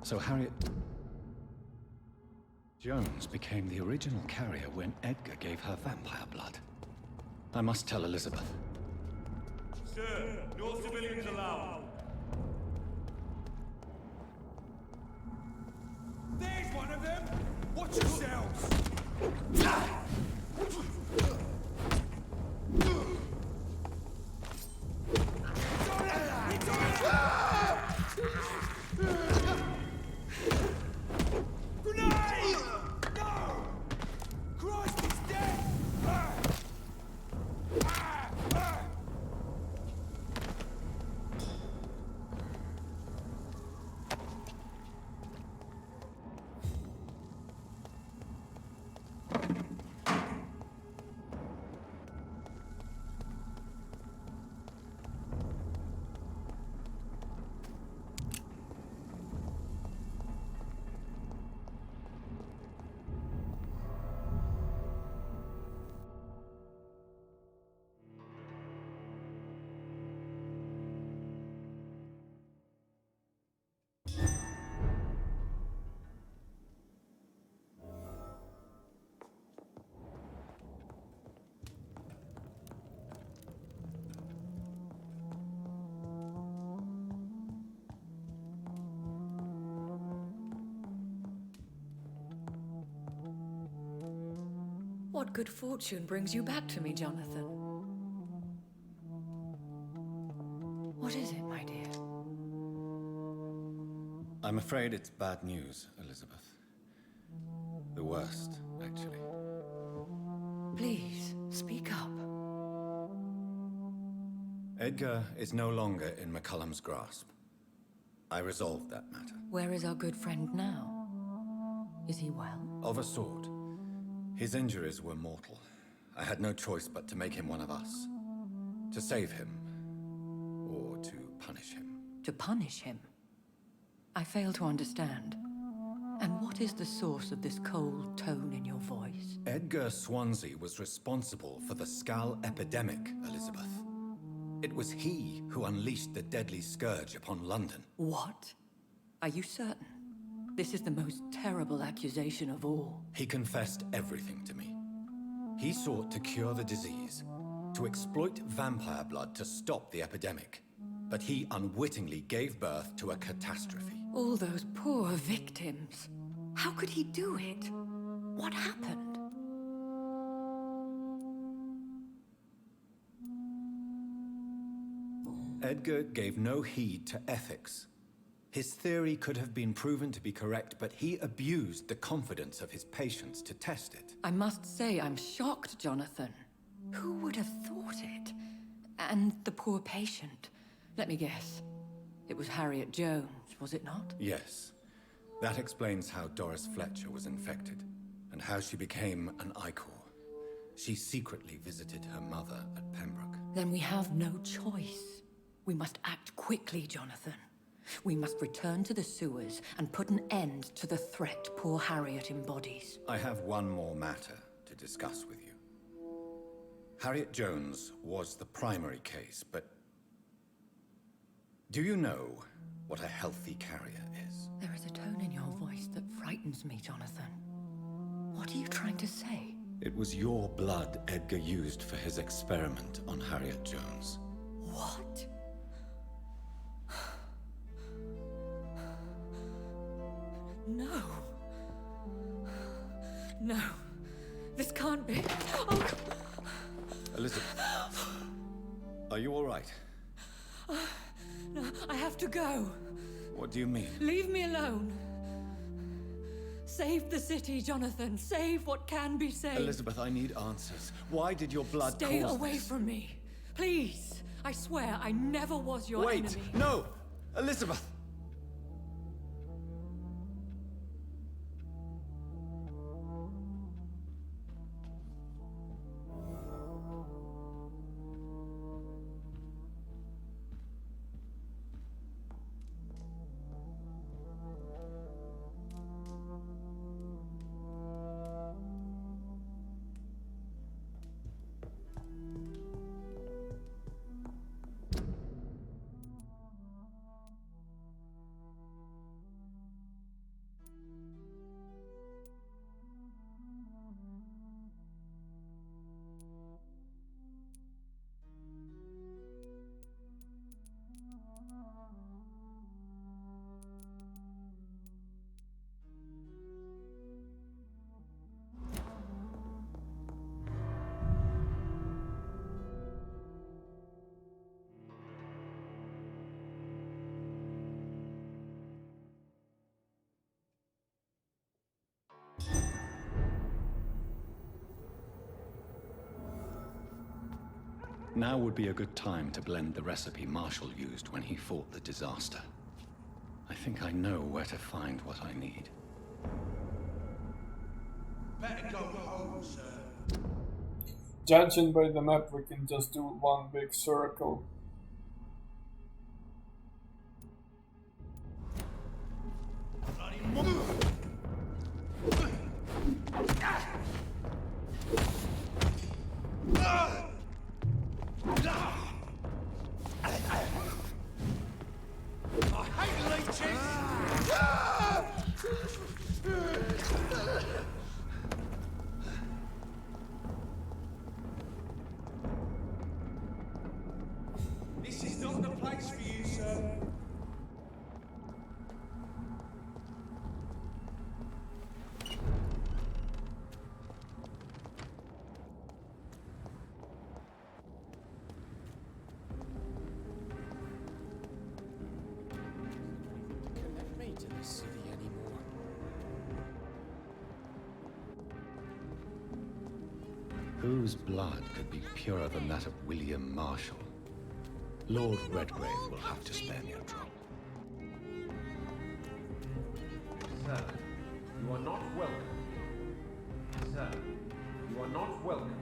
So Harriet Jones became the original carrier when Edgar gave her vampire blood. I must tell Elizabeth. Sir, no civilians allowed. There's one of them! Watch yourselves! Grenade! No! Christ, he's dead! What good fortune brings you back to me, Jonathan? What is it, my dear? I'm afraid it's bad news, Elizabeth. The worst, actually. Please, speak up. Edgar is no longer in McCullum's grasp. I resolved that matter. Where is our good friend now? Is he well? Of a sort. His injuries were mortal. I had no choice but to make him one of us. To save him, or to punish him. To punish him? I fail to understand. And what is the source of this cold tone in your voice? Edgar Swansea was responsible for the Skal epidemic, Elizabeth. It was he who unleashed the deadly scourge upon London. What? Are you certain? This is the most terrible accusation of all. He confessed everything to me. He sought to cure the disease, to exploit vampire blood to stop the epidemic. But he unwittingly gave birth to a catastrophe. All those poor victims. How could he do it? What happened? Edgar gave no heed to ethics. His theory could have been proven to be correct, but he abused the confidence of his patients to test it. I must say I'm shocked, Jonathan. Who would have thought it? And the poor patient. Let me guess. It was Harriet Jones, was it not? Yes. That explains how Doris Fletcher was infected, and how she became an Icor. She secretly visited her mother at Pembroke. Then we have no choice. We must act quickly, Jonathan. We must return to the sewers and put an end to the threat poor Harriet embodies. I have one more matter to discuss with you. Harriet Jones was the primary case, but do you know what a healthy carrier is? There is a tone in your voice that frightens me, Jonathan. What are you trying to say? It was your blood Edgar used for his experiment on Harriet Jones. What? No. No. This can't be. Oh. Elizabeth, are you all right? No, I have to go. What do you mean? Leave me alone. Save the city, Jonathan. Save what can be saved. Elizabeth, I need answers. Why did your blood Stay cause away this? from me. Please. I swear I never was your Wait! enemy. No! Elizabeth! Now would be a good time to blend the recipe Marshall used when he fought the disaster. I think I know where to find what I need. Better go home, sir. Judging by the map, we can just do one big circle. This is not the place for you, sir. Whose blood could be purer than that of William Marshall? Lord Redgrave will have to spare me a drop. Sir, you are not welcome. Sir, you are not welcome.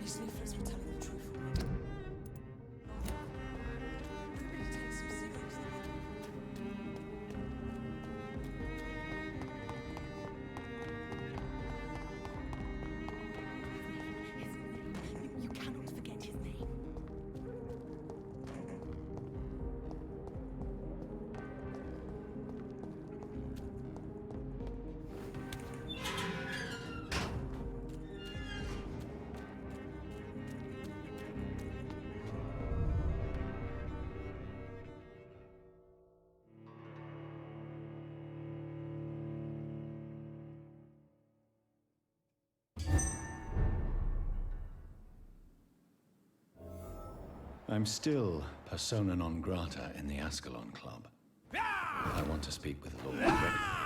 These leaflets were telling the truth. Everybody takes them seriously. You cannot forget his name. I'm still persona non grata in the Ascalon Club. I want to speak with Lord Redgrave.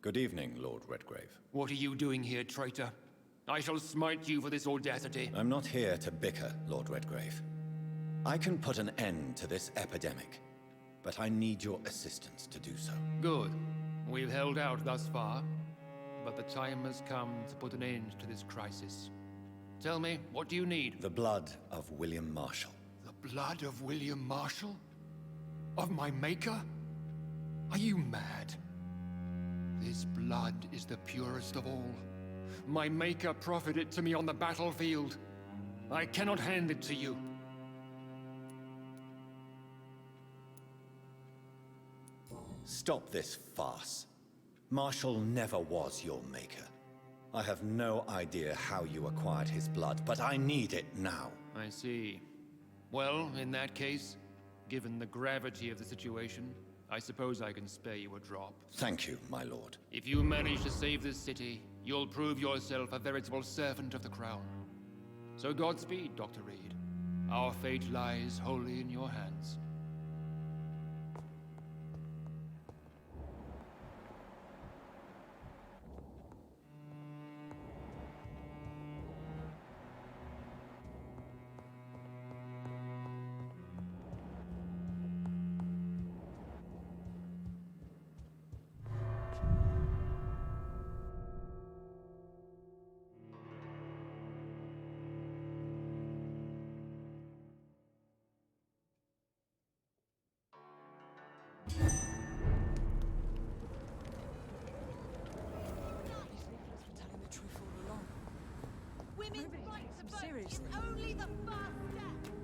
Good evening, Lord Redgrave. What are you doing here, traitor? I shall smite you for this audacity. I'm not here to bicker, Lord Redgrave. I can put an end to this epidemic, but I need your assistance to do so. Good. We've held out thus far, but the time has come to put an end to this crisis. Tell me, what do you need? The blood of William Marshall. The blood of William Marshall? Of my maker? Are you mad? This blood is the purest of all. My maker proffered it to me on the battlefield. I cannot hand it to you. Stop this farce. Marshall never was your maker. I have no idea how you acquired his blood, but I need it now. I see. Well, in that case, given the gravity of the situation, I suppose I can spare you a drop. Thank you, my lord. If you manage to save this city, you'll prove yourself a veritable servant of the crown. So Godspeed, Dr. Reed. Our fate lies wholly in your hands. women's right to vote seriously. is only the first step.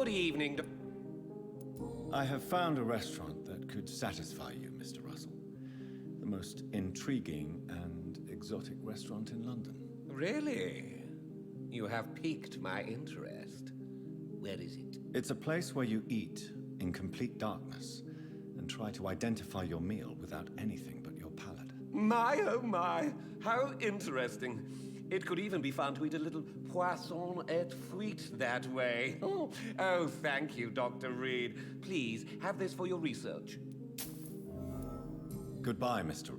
Good evening. I have found a restaurant that could satisfy you, Mr. Russell. The most intriguing and exotic restaurant in London. Really? You have piqued my interest. Where is it? It's a place where you eat in complete darkness and try to identify your meal without anything but your palate. My, oh my, how interesting. It could even be fun to eat a little poisson et frites that way. Oh, thank you, Dr. Reed. Please, have this for your research. Goodbye, Mr.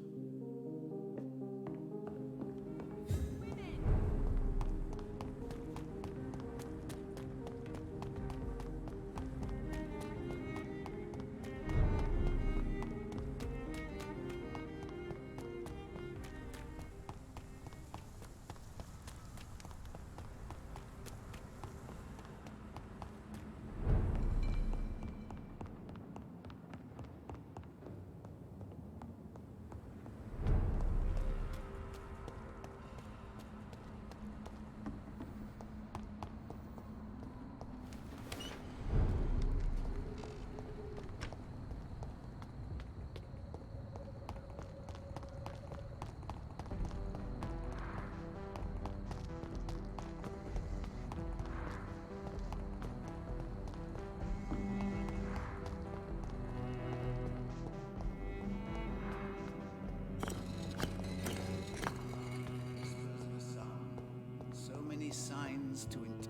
So many signs to it.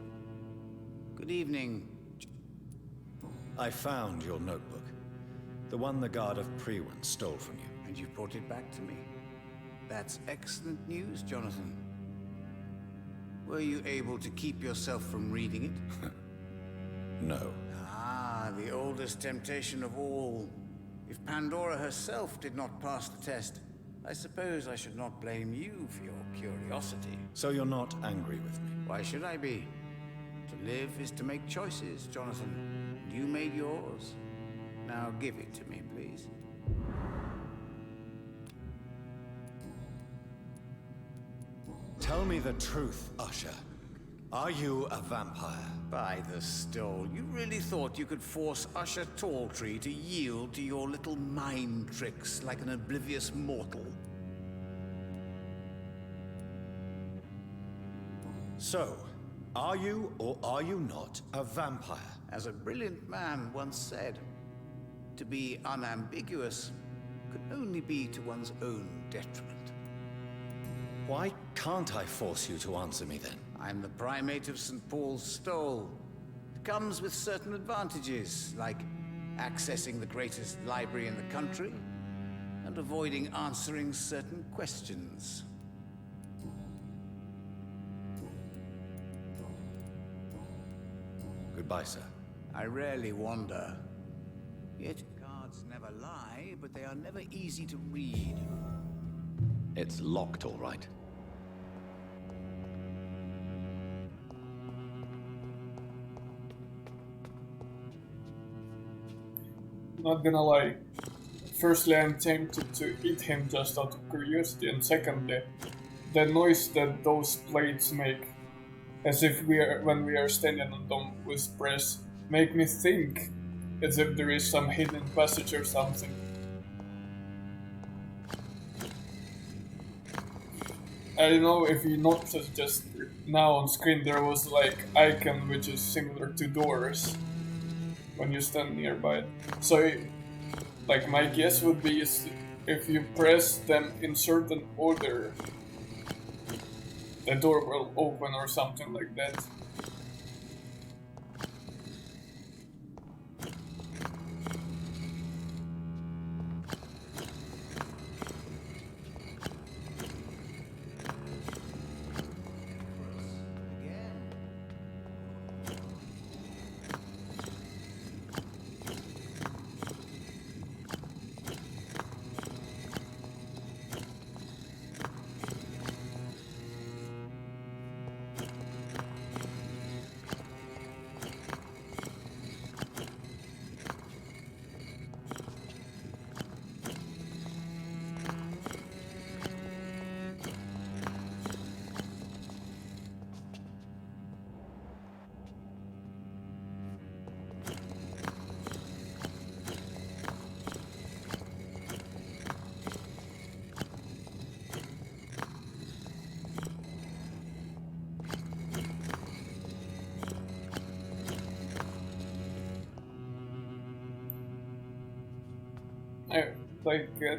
Good evening. I found your notebook. The one the guard of Prewen stole from you. And you brought it back to me. That's excellent news, Jonathan. Were you able to keep yourself from reading it? No. Ah, the oldest temptation of all. If Pandora herself did not pass the test, I suppose I should not blame you for your curiosity. So you're not angry with me? Why should I be? To live is to make choices, Jonathan. You made yours. Now give it to me, please. Tell me the truth, Usher. Are you a vampire? By the stole, you really thought you could force Usher Talltree to yield to your little mind tricks like an oblivious mortal? So, are you or are you not a vampire? As a brilliant man once said, to be unambiguous could only be to one's own detriment. Why can't I force you to answer me then? I'm the primate of St. Paul's Stole. It comes with certain advantages, like accessing the greatest library in the country and avoiding answering certain questions. Goodbye, sir. I rarely wander. Yet cards never lie, but they are never easy to read. It's locked, all right. Not gonna lie. Firstly, I'm tempted to eat him just out of curiosity, and secondly, the noise that those plates make, as if when we are standing on them with press, make me think as if there is some hidden passage or something. I don't know if you noticed just now on screen there was like icon which is similar to doors when you stand nearby. So, like my guess would be is if you press them in certain order, the door will open or something like that.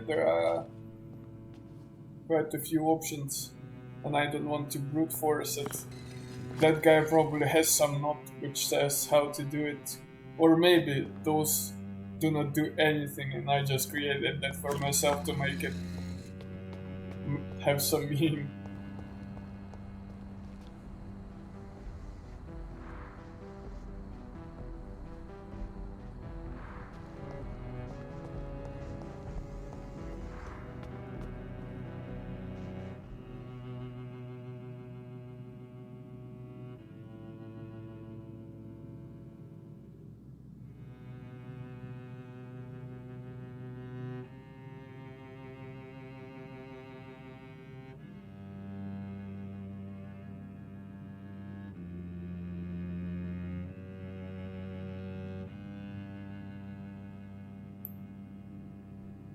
There are quite a few options, and I don't want to brute force it. That guy probably has some note which says how to do it, or maybe those do not do anything, and I just created that for myself to make it have some meaning.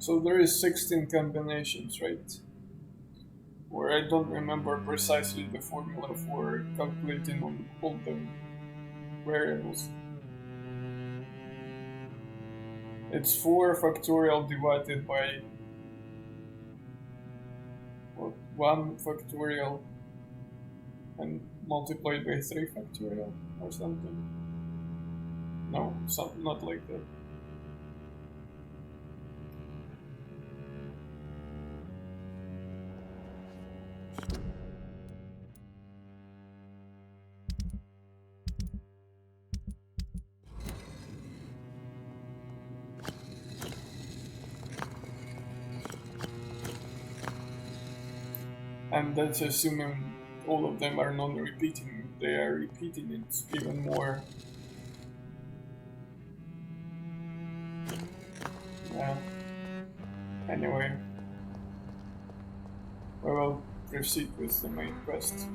So there is 16 combinations, right? Where I don't remember precisely the formula for calculating on all the variables. It's 4 factorial divided by 1 factorial and multiplied by 3 factorial or something. No, not like that. And that's assuming all of them are non-repeating. They are repeating it even more. Yeah. Anyway, we will proceed with the main quest.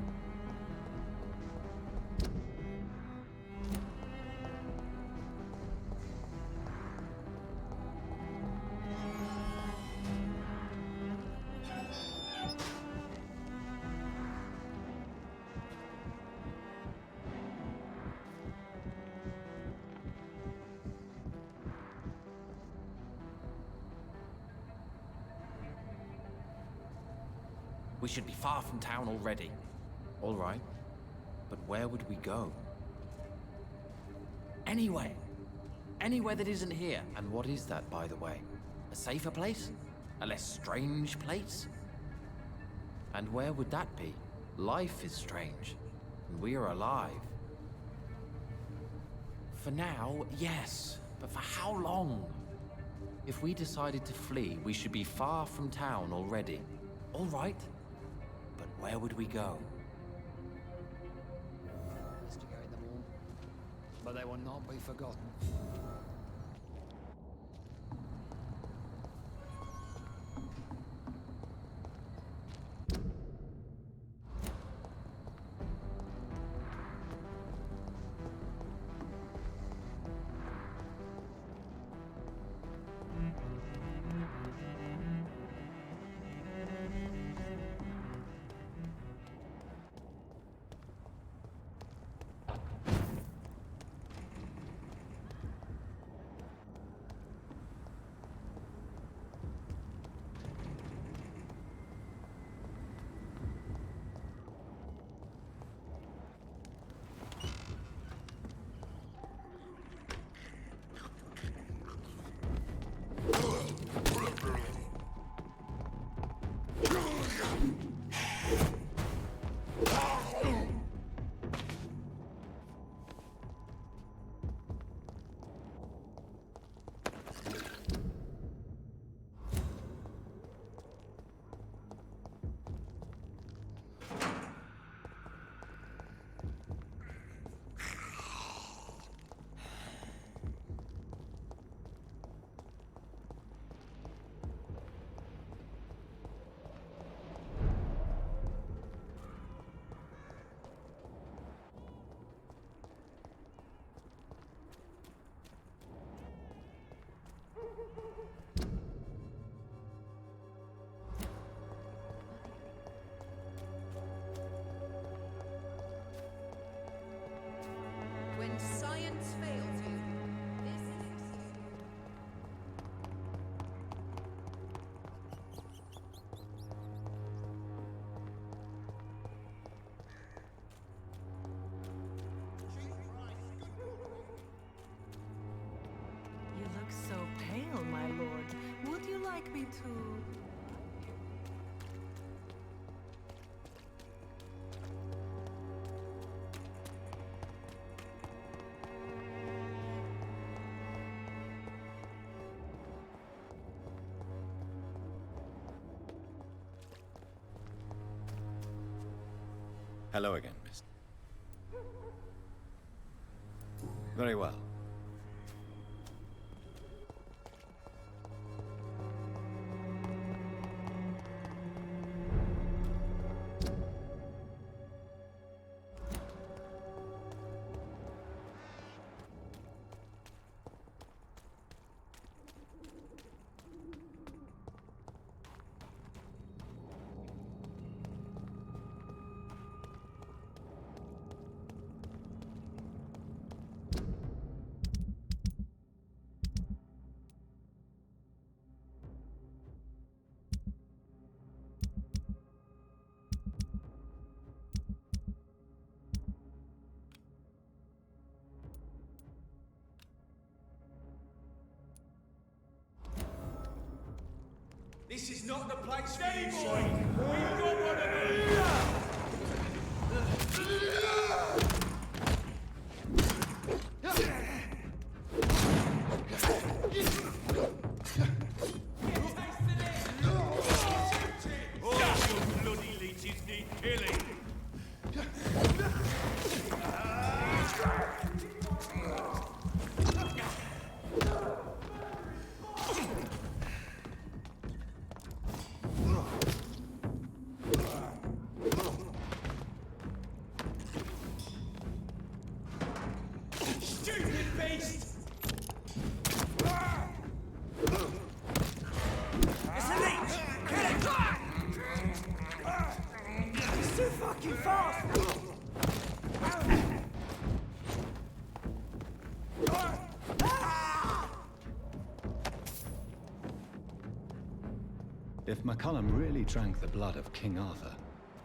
We should be far from town already. All right. But where would we go? Anywhere. Anywhere that isn't here. And what is that, by the way? A safer place? A less strange place? And where would that be? Life is strange. And we are alive. For now, yes. But for how long? If we decided to flee, we should be far from town already. All right. But where would we go? Investigate them all, but they will not be forgotten. and science fails you. This makes you. You look so pale, my lord. Would you like me to... Hello again, miss. Very well. This is not the place for you, boy. We've got one of these. Oh, your bloody leeches need killing. Stupid beast! It's a leech! Kill it! It's too fucking fast! If McCullum really drank the blood of King Arthur,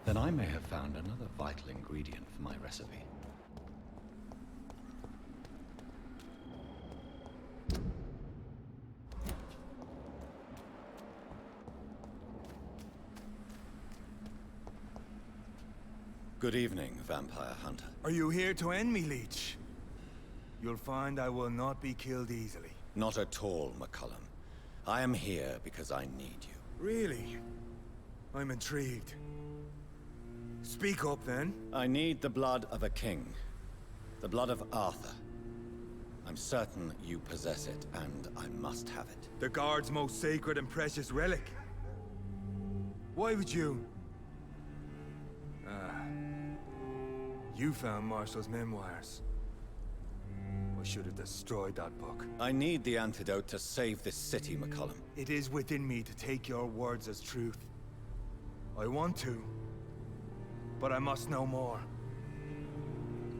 then I may have found another vital ingredient for my recipe. Good evening, vampire hunter. Are you here to end me, Leech? You'll find I will not be killed easily. Not at all, McCullum. I am here because I need you. Really? I'm intrigued. Speak up, then. I need the blood of a king. The blood of Arthur. I'm certain you possess it, and I must have it. The Guard's most sacred and precious relic. Why would you? You found Marshall's memoirs. I should have destroyed that book. I need the antidote to save this city, McCullum. It is within me to take your words as truth. I want to, but I must know more.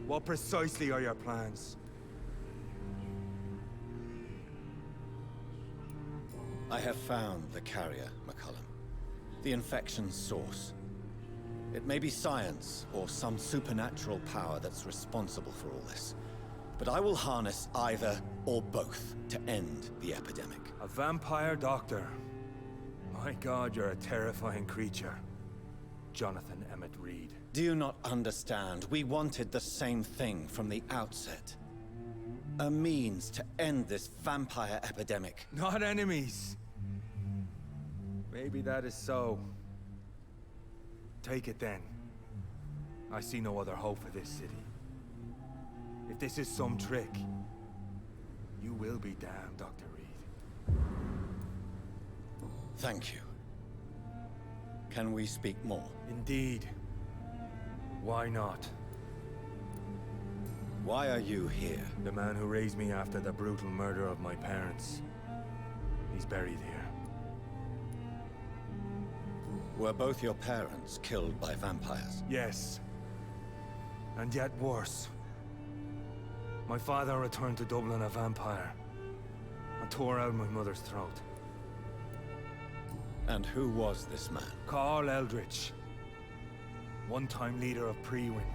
What precisely are your plans? I have found the carrier, McCullum. The infection's source. It may be science or some supernatural power that's responsible for all this. But I will harness either or both to end the epidemic. A vampire doctor. My God, you're a terrifying creature. Jonathan Emmett Reed. Do you not understand? We wanted the same thing from the outset. A means to end this vampire epidemic. Not enemies. Maybe that is so. Take it then. I see no other hope for this city. If this is some trick, you will be damned, Dr. Reed. Thank you. Can we speak more? Indeed. Why not? Why are you here? The man who raised me after the brutal murder of my parents. He's buried here. Were both your parents killed by vampires? Yes. And yet worse. My father returned to Dublin a vampire and tore out my mother's throat. And who was this man? Carl Eldritch, one-time leader of Prewin.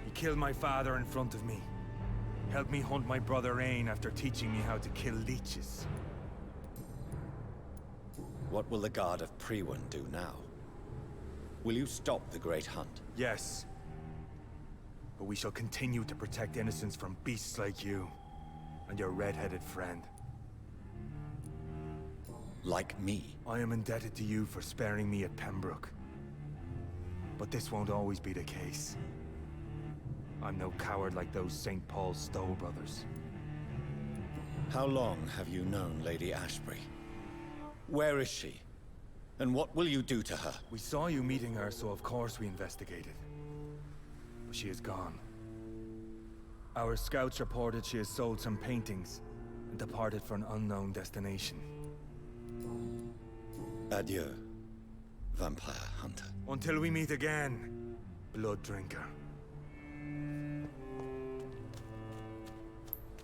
He killed my father in front of me. Helped me hunt my brother Ain after teaching me how to kill leeches. What will the Guard of Prewin do now? Will you stop the Great Hunt? Yes. But we shall continue to protect innocents from beasts like you and your red-headed friend. Like me? I am indebted to you for sparing me at Pembroke. But this won't always be the case. I'm no coward like those St. Paul Stowe brothers. How long have you known Lady Ashbury? Where is she? And what will you do to her? We saw you meeting her, so of course we investigated. But she is gone. Our scouts reported she has sold some paintings and departed for an unknown destination. Adieu, vampire hunter. Until we meet again, blood drinker.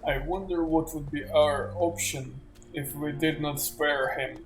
I wonder what would be our option if we did not spare him.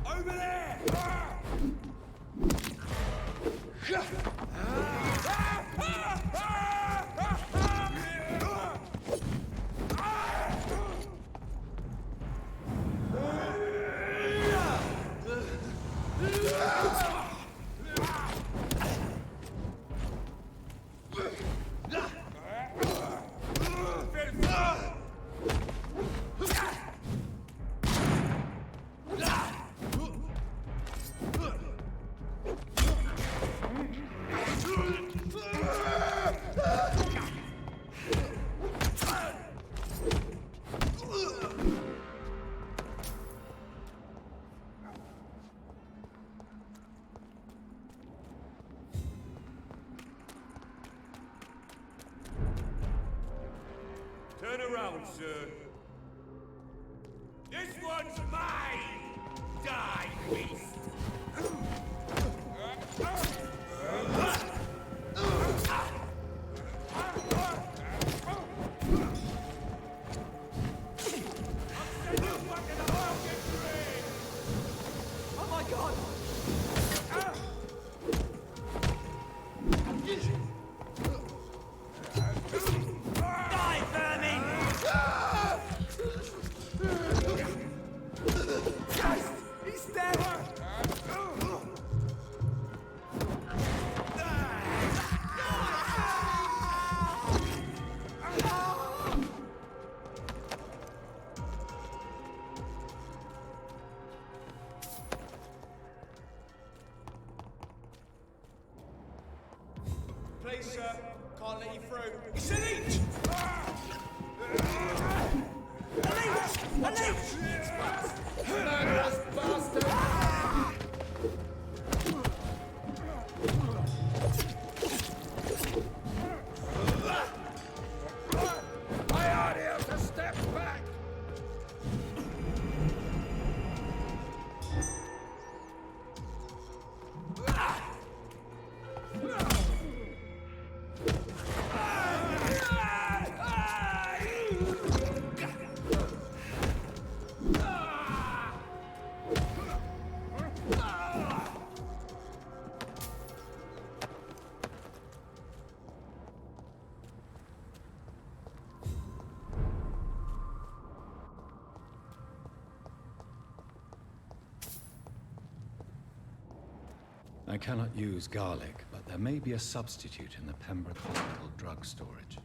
Over there! Turn around, sir. This one's mine! Die, beast! Oh my god! Die, vermin! He's dead! Please, sir. Can't let you through. It's a leech! A leech! A leech! Murderous bastard! I cannot use garlic, but there may be a substitute in the Pembroke Hospital drug storage.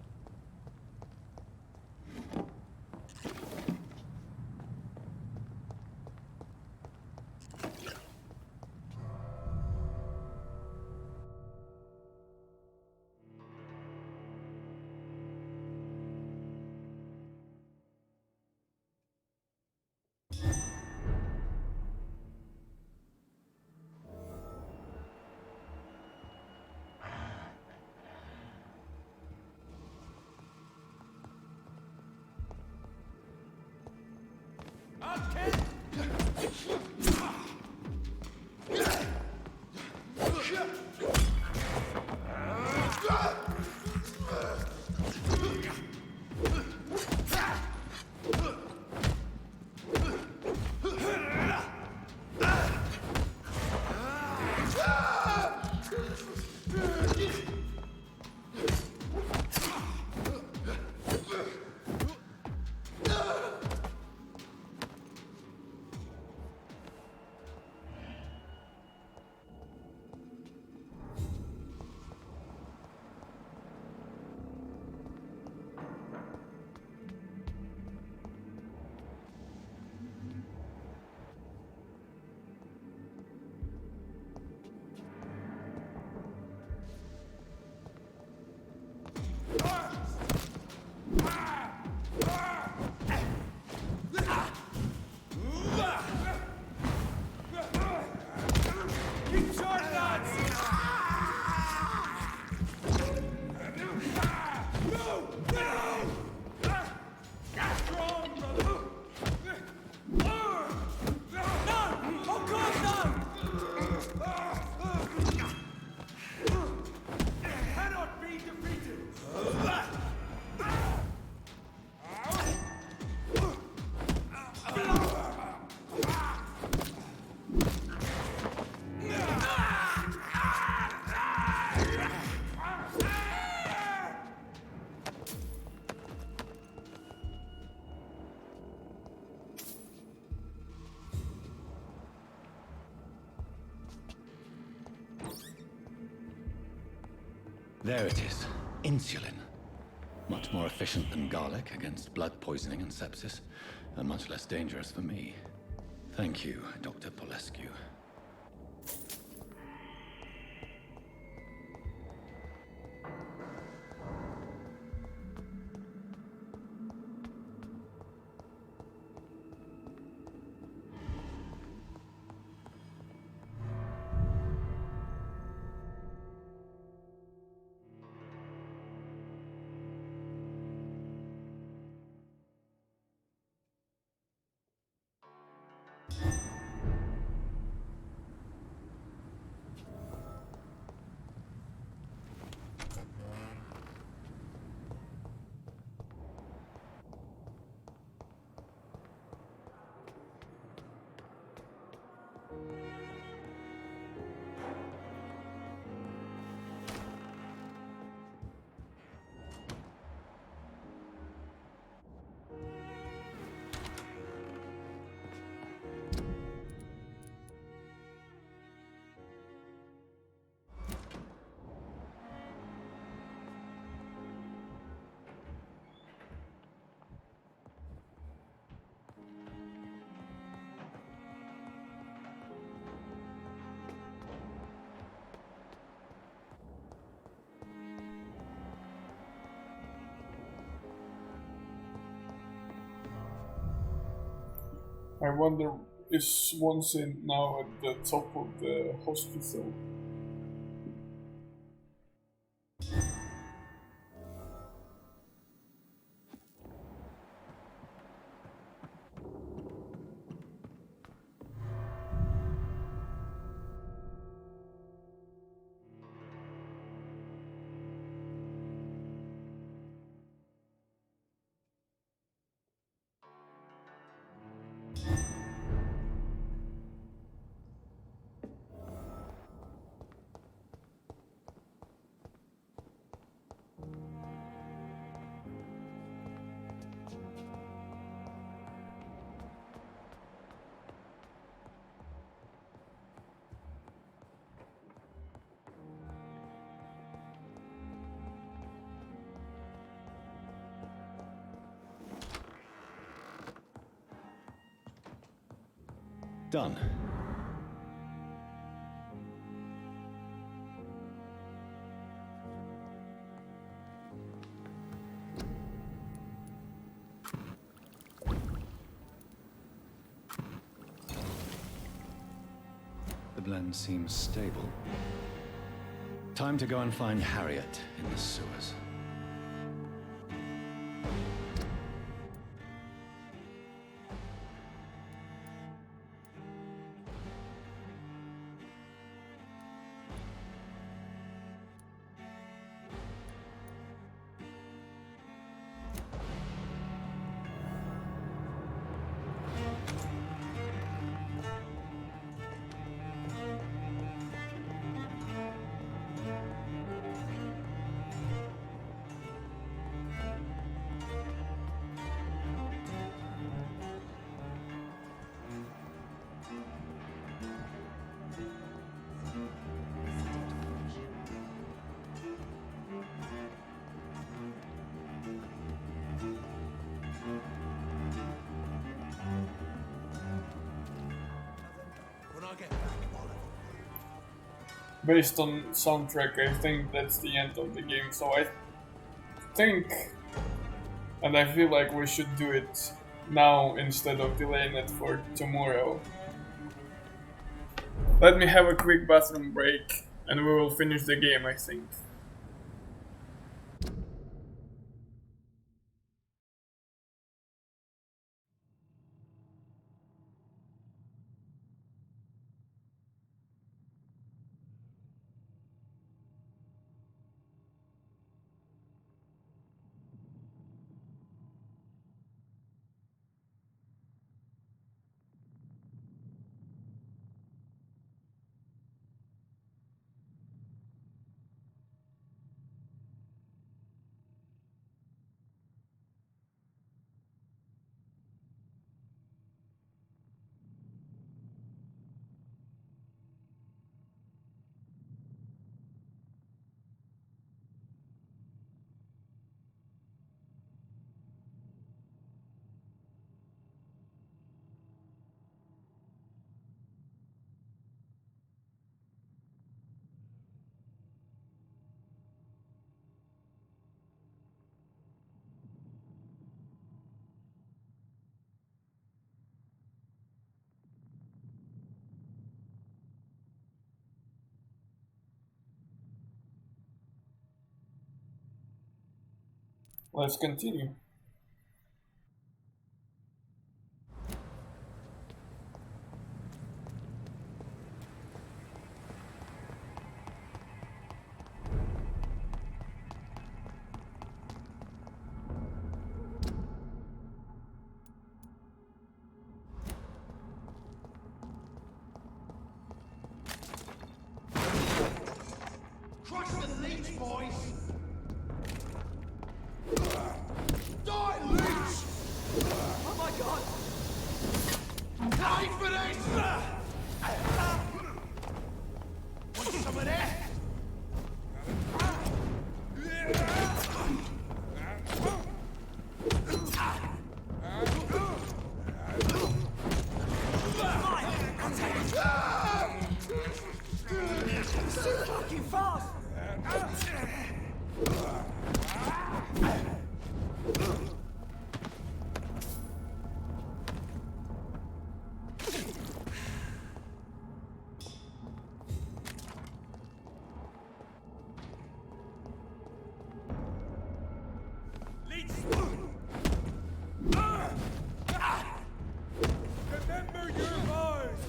There it is. Insulin. Much more efficient than garlic against blood poisoning and sepsis, and much less dangerous for me. Thank you, Dr. Polescu. I wonder, is Swansea now at the top of the hospital? done. The blend seems stable. Time to go and find Harriet in the sewers. Based on soundtrack, I think that's the end of the game, so I think, and I feel like we should do it now instead of delaying it for tomorrow. Let me have a quick bathroom break and we will finish the game, I think. Let's continue. Crush the leech, boys! Die, leech! Oh my god! Die for this! Want some of that? So fucking fast! Remember your vows!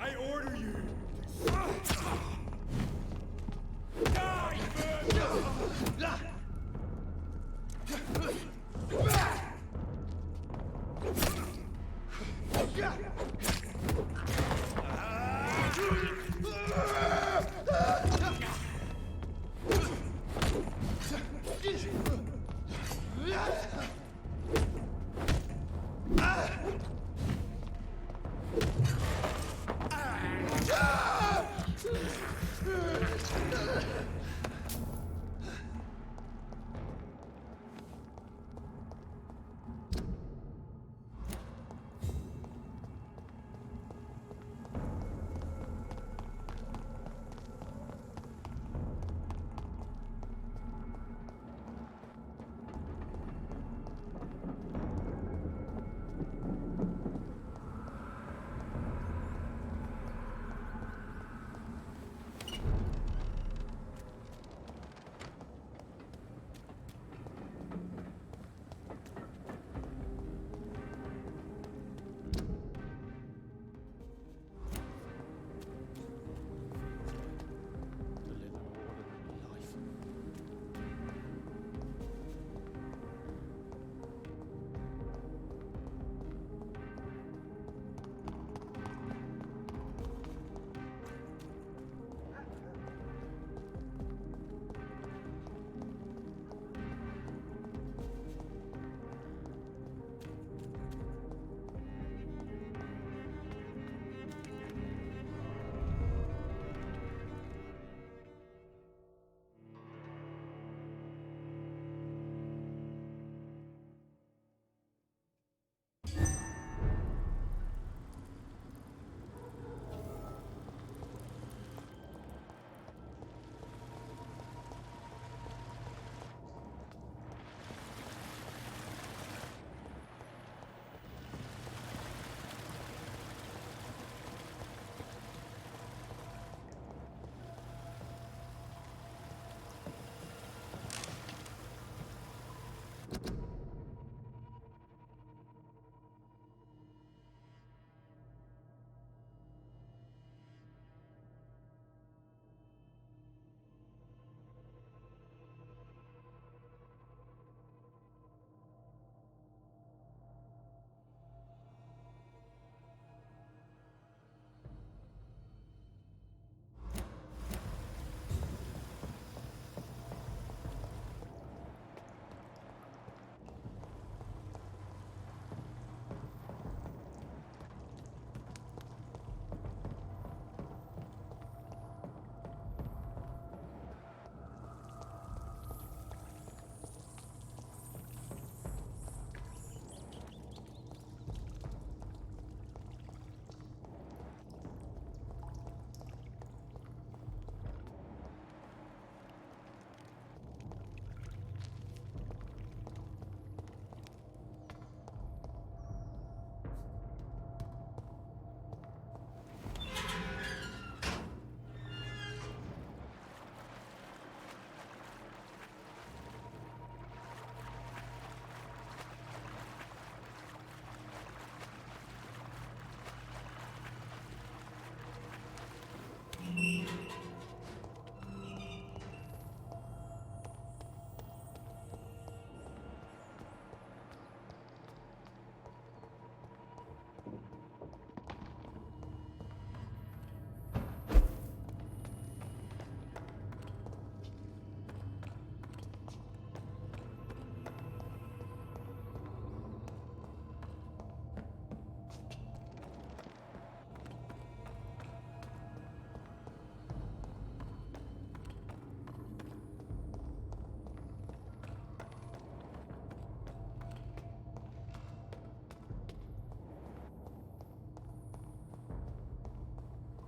I order you to die,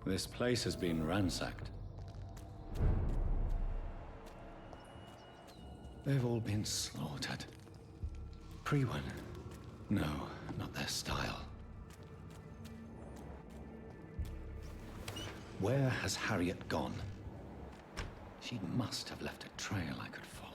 This place has been ransacked. They've all been slaughtered. Prewin? No, not their style. Where has Harriet gone? She must have left a trail I could follow.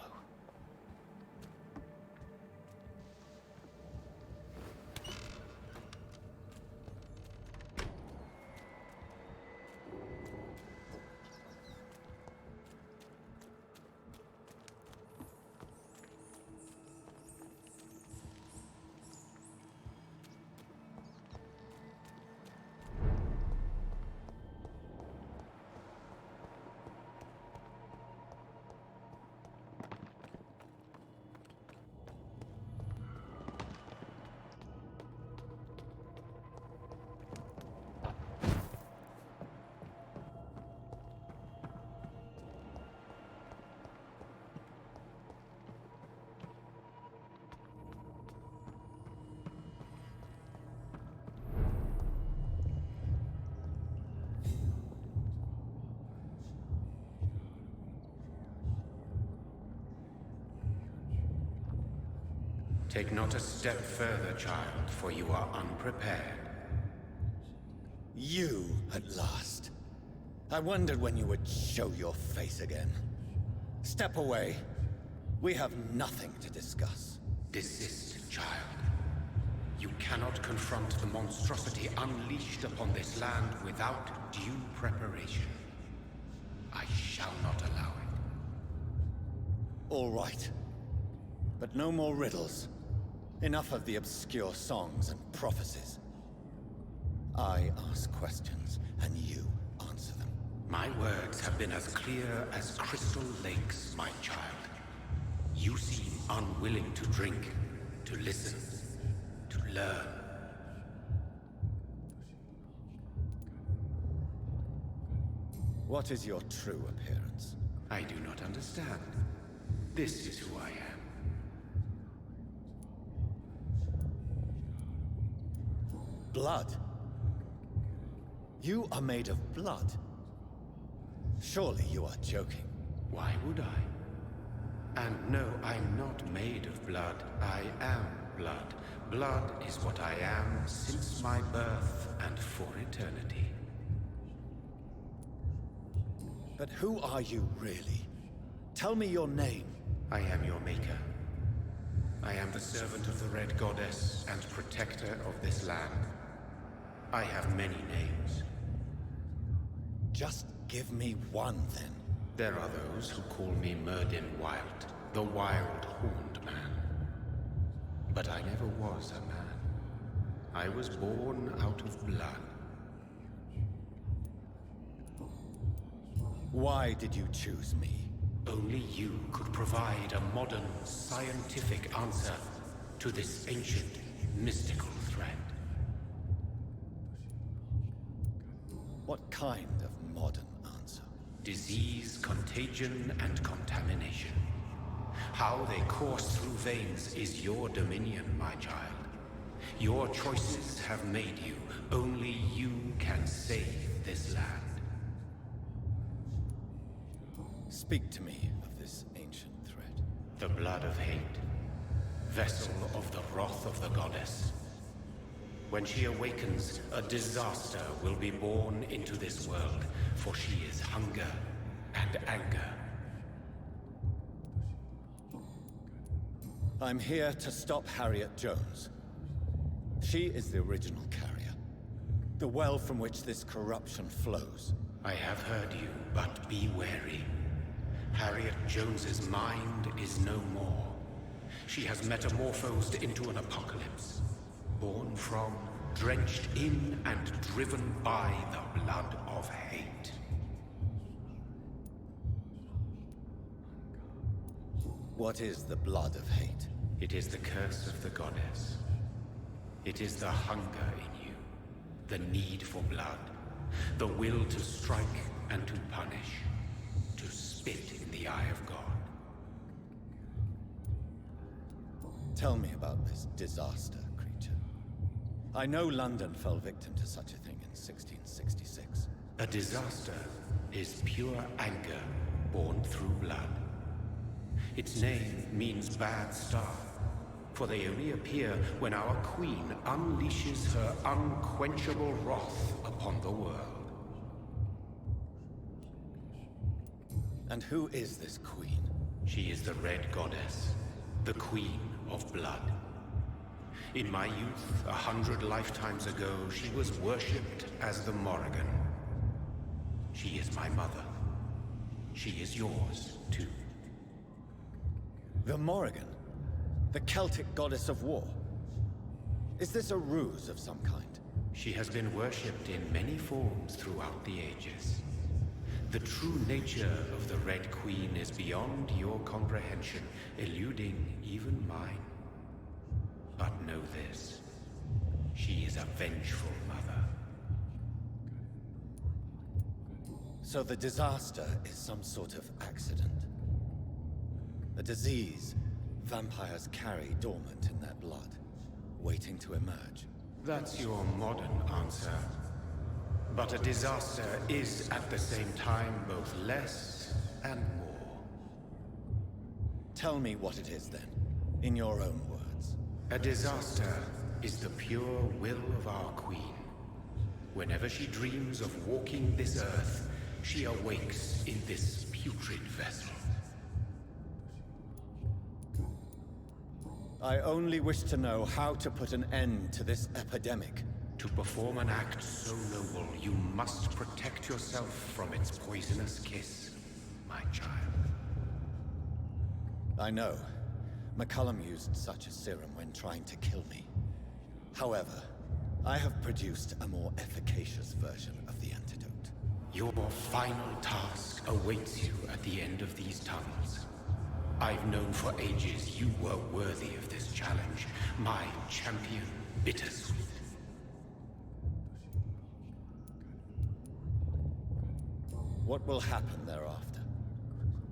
Take not a step further, child, for you are unprepared. You, at last. I wondered when you would show your face again. Step away. We have nothing to discuss. Desist, child. You cannot confront the monstrosity unleashed upon this land without due preparation. I shall not allow it. All right. But no more riddles. Enough of the obscure songs and prophecies. I ask questions, and you answer them. My words have been as clear as crystal lakes, my child. You seem unwilling to drink, to listen, to learn. What is your true appearance? I do not understand. This is who I am. Blood? You are made of blood. Surely you are joking. Why would I? And no, I'm not made of blood. I am blood. Blood is what I am since my birth and for eternity. But who are you really? Tell me your name. I am your maker. I am the servant of the Red Goddess and protector of this land. I have many names. Just give me one, then. There are those who call me Myrddin Wild, the Wild Horned Man. But I never was a man. I was born out of blood. Why did you choose me? Only you could provide a modern, scientific answer to this ancient, mystical threat. What kind of modern answer? Disease, contagion, and contamination. How they course through veins is your dominion, my child. Your choices have made you. Only you can save this land. Speak to me of this ancient threat. The blood of hate. Vessel of the wrath of the goddess. When she awakens, a disaster will be born into this world, for she is hunger and anger. I'm here to stop Harriet Jones. She is the original carrier. The well from which this corruption flows. I have heard you, but be wary. Harriet Jones's mind is no more. She has metamorphosed into an apocalypse. Born from, drenched in, and driven by the blood of hate. What is the blood of hate? It is the curse of the goddess. It is the hunger in you, the need for blood, the will to strike and to punish, to spit in the eye of God. Tell me about this disaster, creature. I know London fell victim to such a thing in 1666. A disaster is pure anger born through blood. Its name means bad star, for they only appear when our queen unleashes her unquenchable wrath upon the world. And who is this queen? She is the Red Goddess, the Queen of Blood. In my youth, 100 lifetimes ago, she was worshipped as the Morrigan. She is my mother. She is yours, too. The Morrigan? The Celtic goddess of war? Is this a ruse of some kind? She has been worshipped in many forms throughout the ages. The true nature of the Red Queen is beyond your comprehension, eluding even mine. But know this, she is a vengeful mother. So the disaster is some sort of accident. A disease vampires carry dormant in their blood, waiting to emerge. That's your modern answer. But a disaster is at the same time both less and more. Tell me what it is then, in your own words. A disaster is the pure will of our queen. Whenever she dreams of walking this earth, she awakes in this putrid vessel. I only wish to know how to put an end to this epidemic. To perform an act so noble, you must protect yourself from its poisonous kiss, my child. I know. McCullum used such a serum when trying to kill me. However, I have produced a more efficacious version of the antidote. Your final task awaits you at the end of these tunnels. I've known for ages you were worthy of this challenge, my champion, Bittersweet. What will happen thereafter?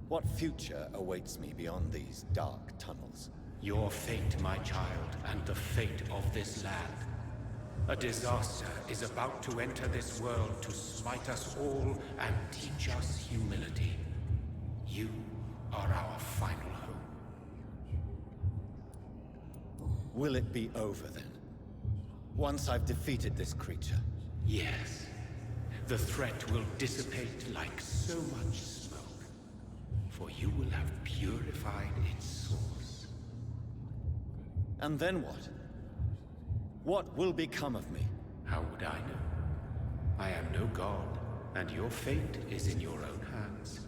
What future awaits me beyond these dark tunnels? Your fate, my child, and the fate of this land. A disaster is about to enter this world to smite us all and teach us humility. You are our final hope. Will it be over then? Once I've defeated this creature? Yes. The threat will dissipate like so much smoke, for you will have purified its source. And then what? What will become of me? How would I know? I am no god, and your fate is in your own hands.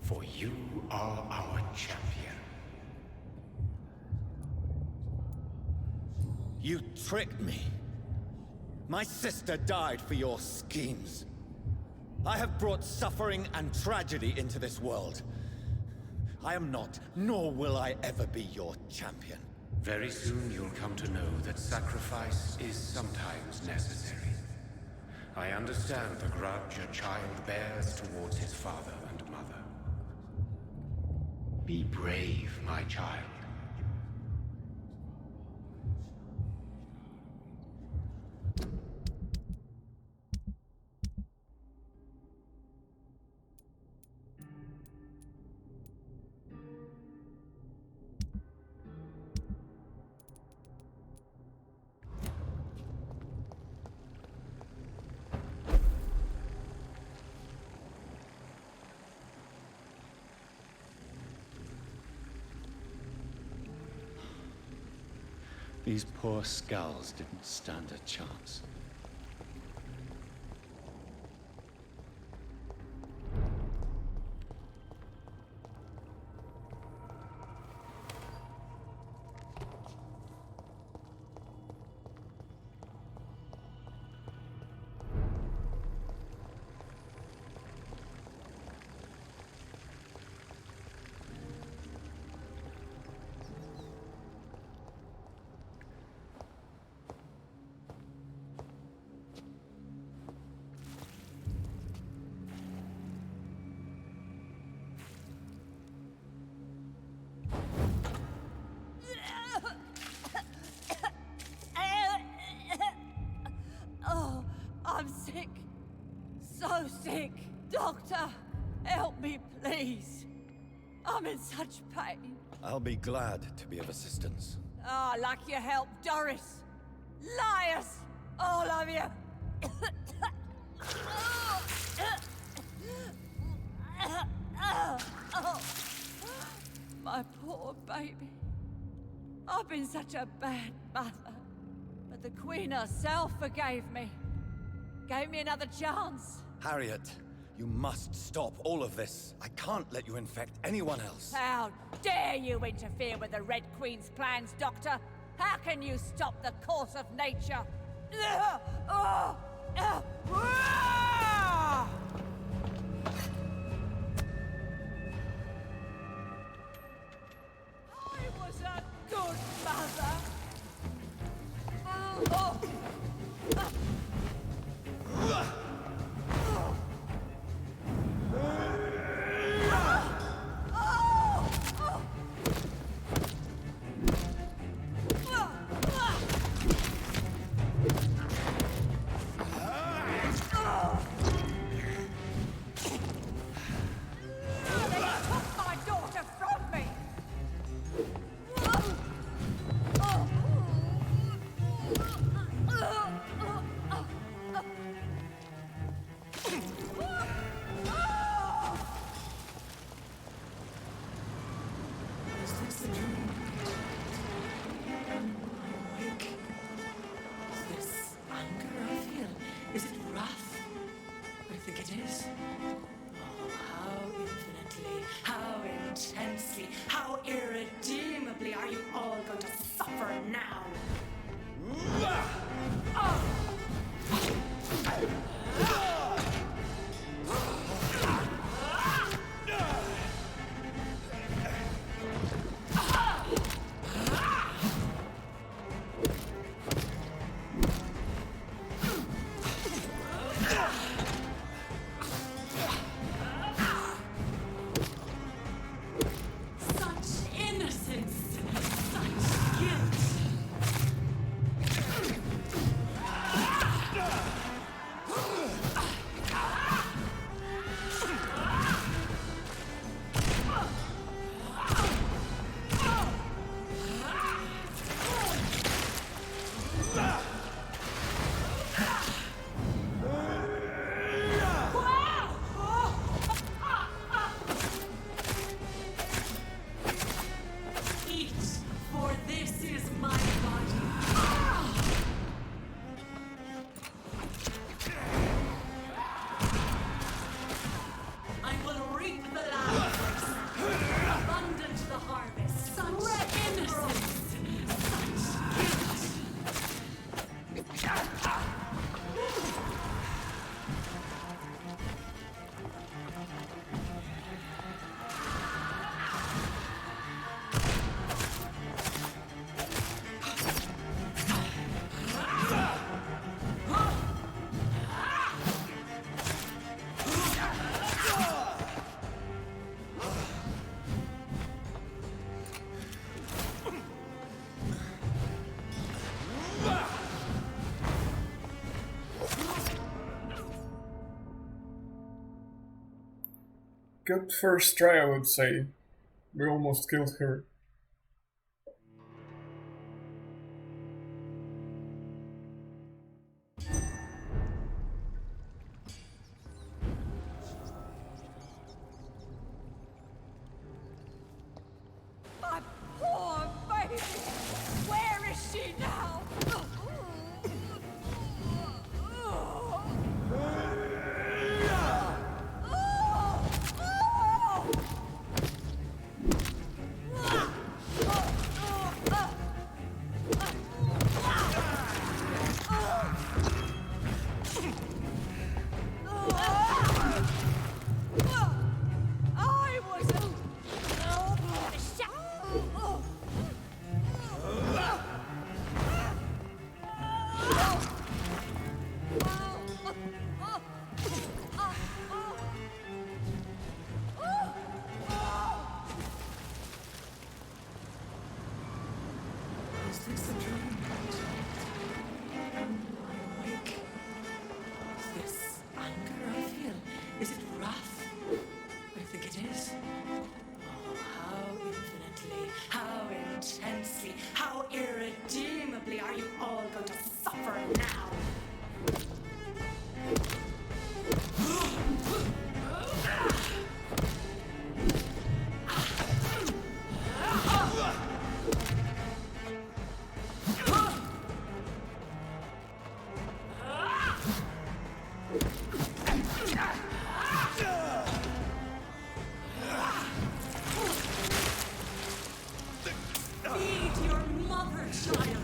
For you are our champion. You tricked me. My sister died for your schemes. I have brought suffering and tragedy into this world. I am not, nor will I ever be your champion. Very soon you'll come to know that sacrifice is sometimes necessary. I understand the grudge a child bears towards his father and mother. Be brave, my child. These poor skulls didn't stand a chance. so sick. Doctor, help me, please. I'm in such pain. I'll be glad to be of assistance. Ah, like your help, Doris. Liars! All of you! My poor baby. I've been such a bad mother. But the Queen herself forgave me. Gave me another chance. Harriet, you must stop all of this. I can't let you infect anyone else. How dare you interfere with the Red Queen's plans, Doctor? How can you stop the course of nature? I was a good mother. How irredeemably are you all going to suffer now? Such innocence, such guilt. Eat, for this is my body. I will reap the land. Abundant the harvest. Such innocence. Such guilt. Good first try, I would say. We almost killed her. My poor baby! Where is she now? I was Is this a dream? Am I awake? Is this anger I feel? Feed your mother, child.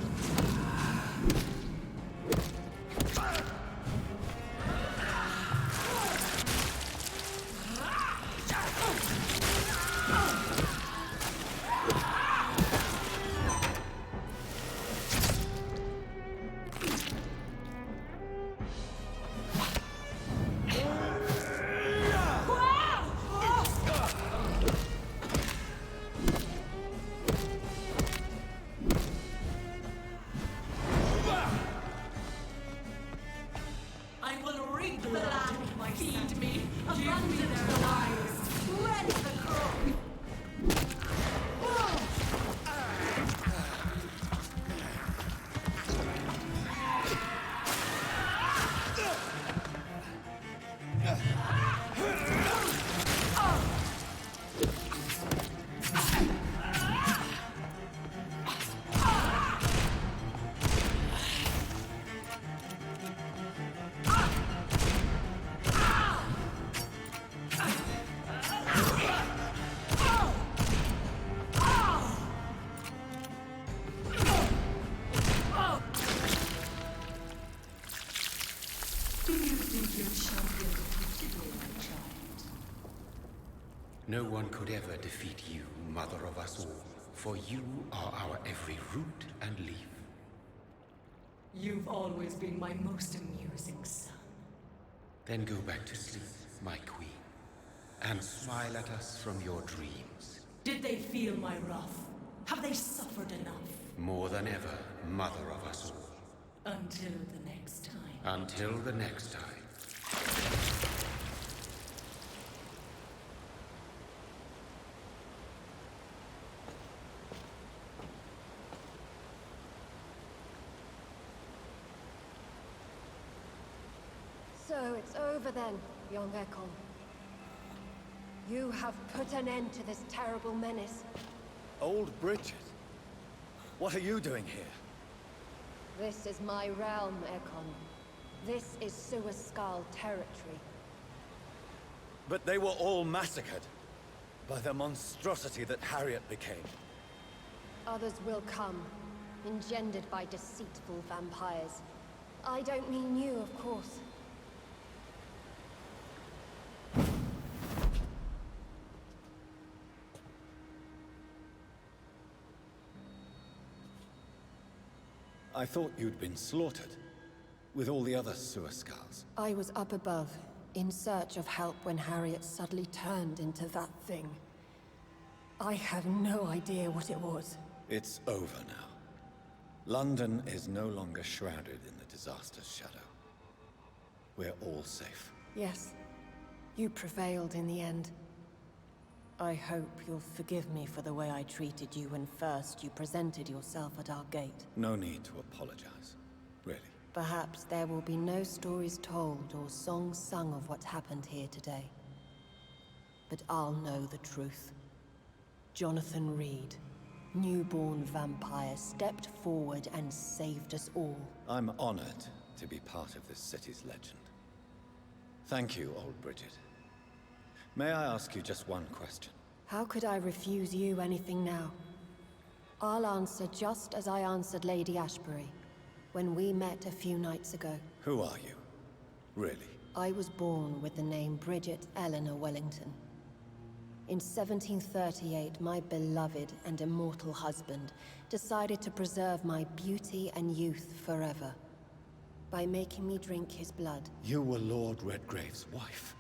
I will reap the land, my feed me, abundant their lives, rend the crook. Do you think your champion defeated me, my child? No one could ever defeat you, mother of us all, for you are our every root and leaf. You've always been my most amusing son. Then go back to sleep, my queen, and smile at us from your dreams. Did they feel my wrath? Have they suffered enough? More than ever, mother of us all. Until the next time. Until the next time. So it's over then, young Ekon. You have put an end to this terrible menace. Old Bridget? What are you doing here? This is my realm, Ekon. This is Suaskal territory. But they were all massacred by the monstrosity that Harriet became. Others will come, engendered by deceitful vampires. I don't mean you, of course. I thought you'd been slaughtered, with all the other Suaskals. I was up above, in search of help when Harriet suddenly turned into that thing. I have no idea what it was. It's over now. London is no longer shrouded in the disaster's shadow. We're all safe. Yes, you prevailed in the end. I hope you'll forgive me for the way I treated you when first you presented yourself at our gate. No need to apologize, really. Perhaps there will be no stories told or songs sung of what happened here today. But I'll know the truth. Jonathan Reed, newborn vampire, stepped forward and saved us all. I'm honored to be part of this city's legend. Thank you, old Bridget. May I ask you just one question? How could I refuse you anything now? I'll answer just as I answered Lady Ashbury when we met a few nights ago. Who are you? Really? I was born with the name Bridget Eleanor Wellington. In 1738, my beloved and immortal husband decided to preserve my beauty and youth forever by making me drink his blood. You were Lord Redgrave's wife.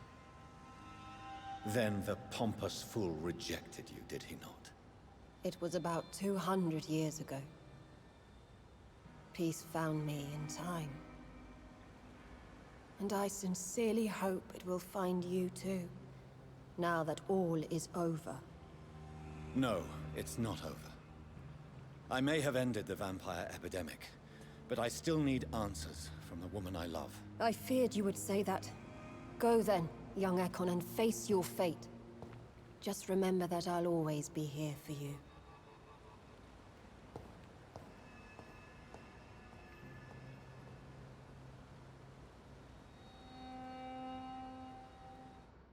Then the pompous fool rejected you, did he not? It was about 200 years ago. Peace found me in time. And I sincerely hope it will find you too, now that all is over. No, it's not over. I may have ended the vampire epidemic, But I still need answers from the woman I love. I feared you would say that. Go then, young Ekon, and face your fate. Just remember that I'll always be here for you.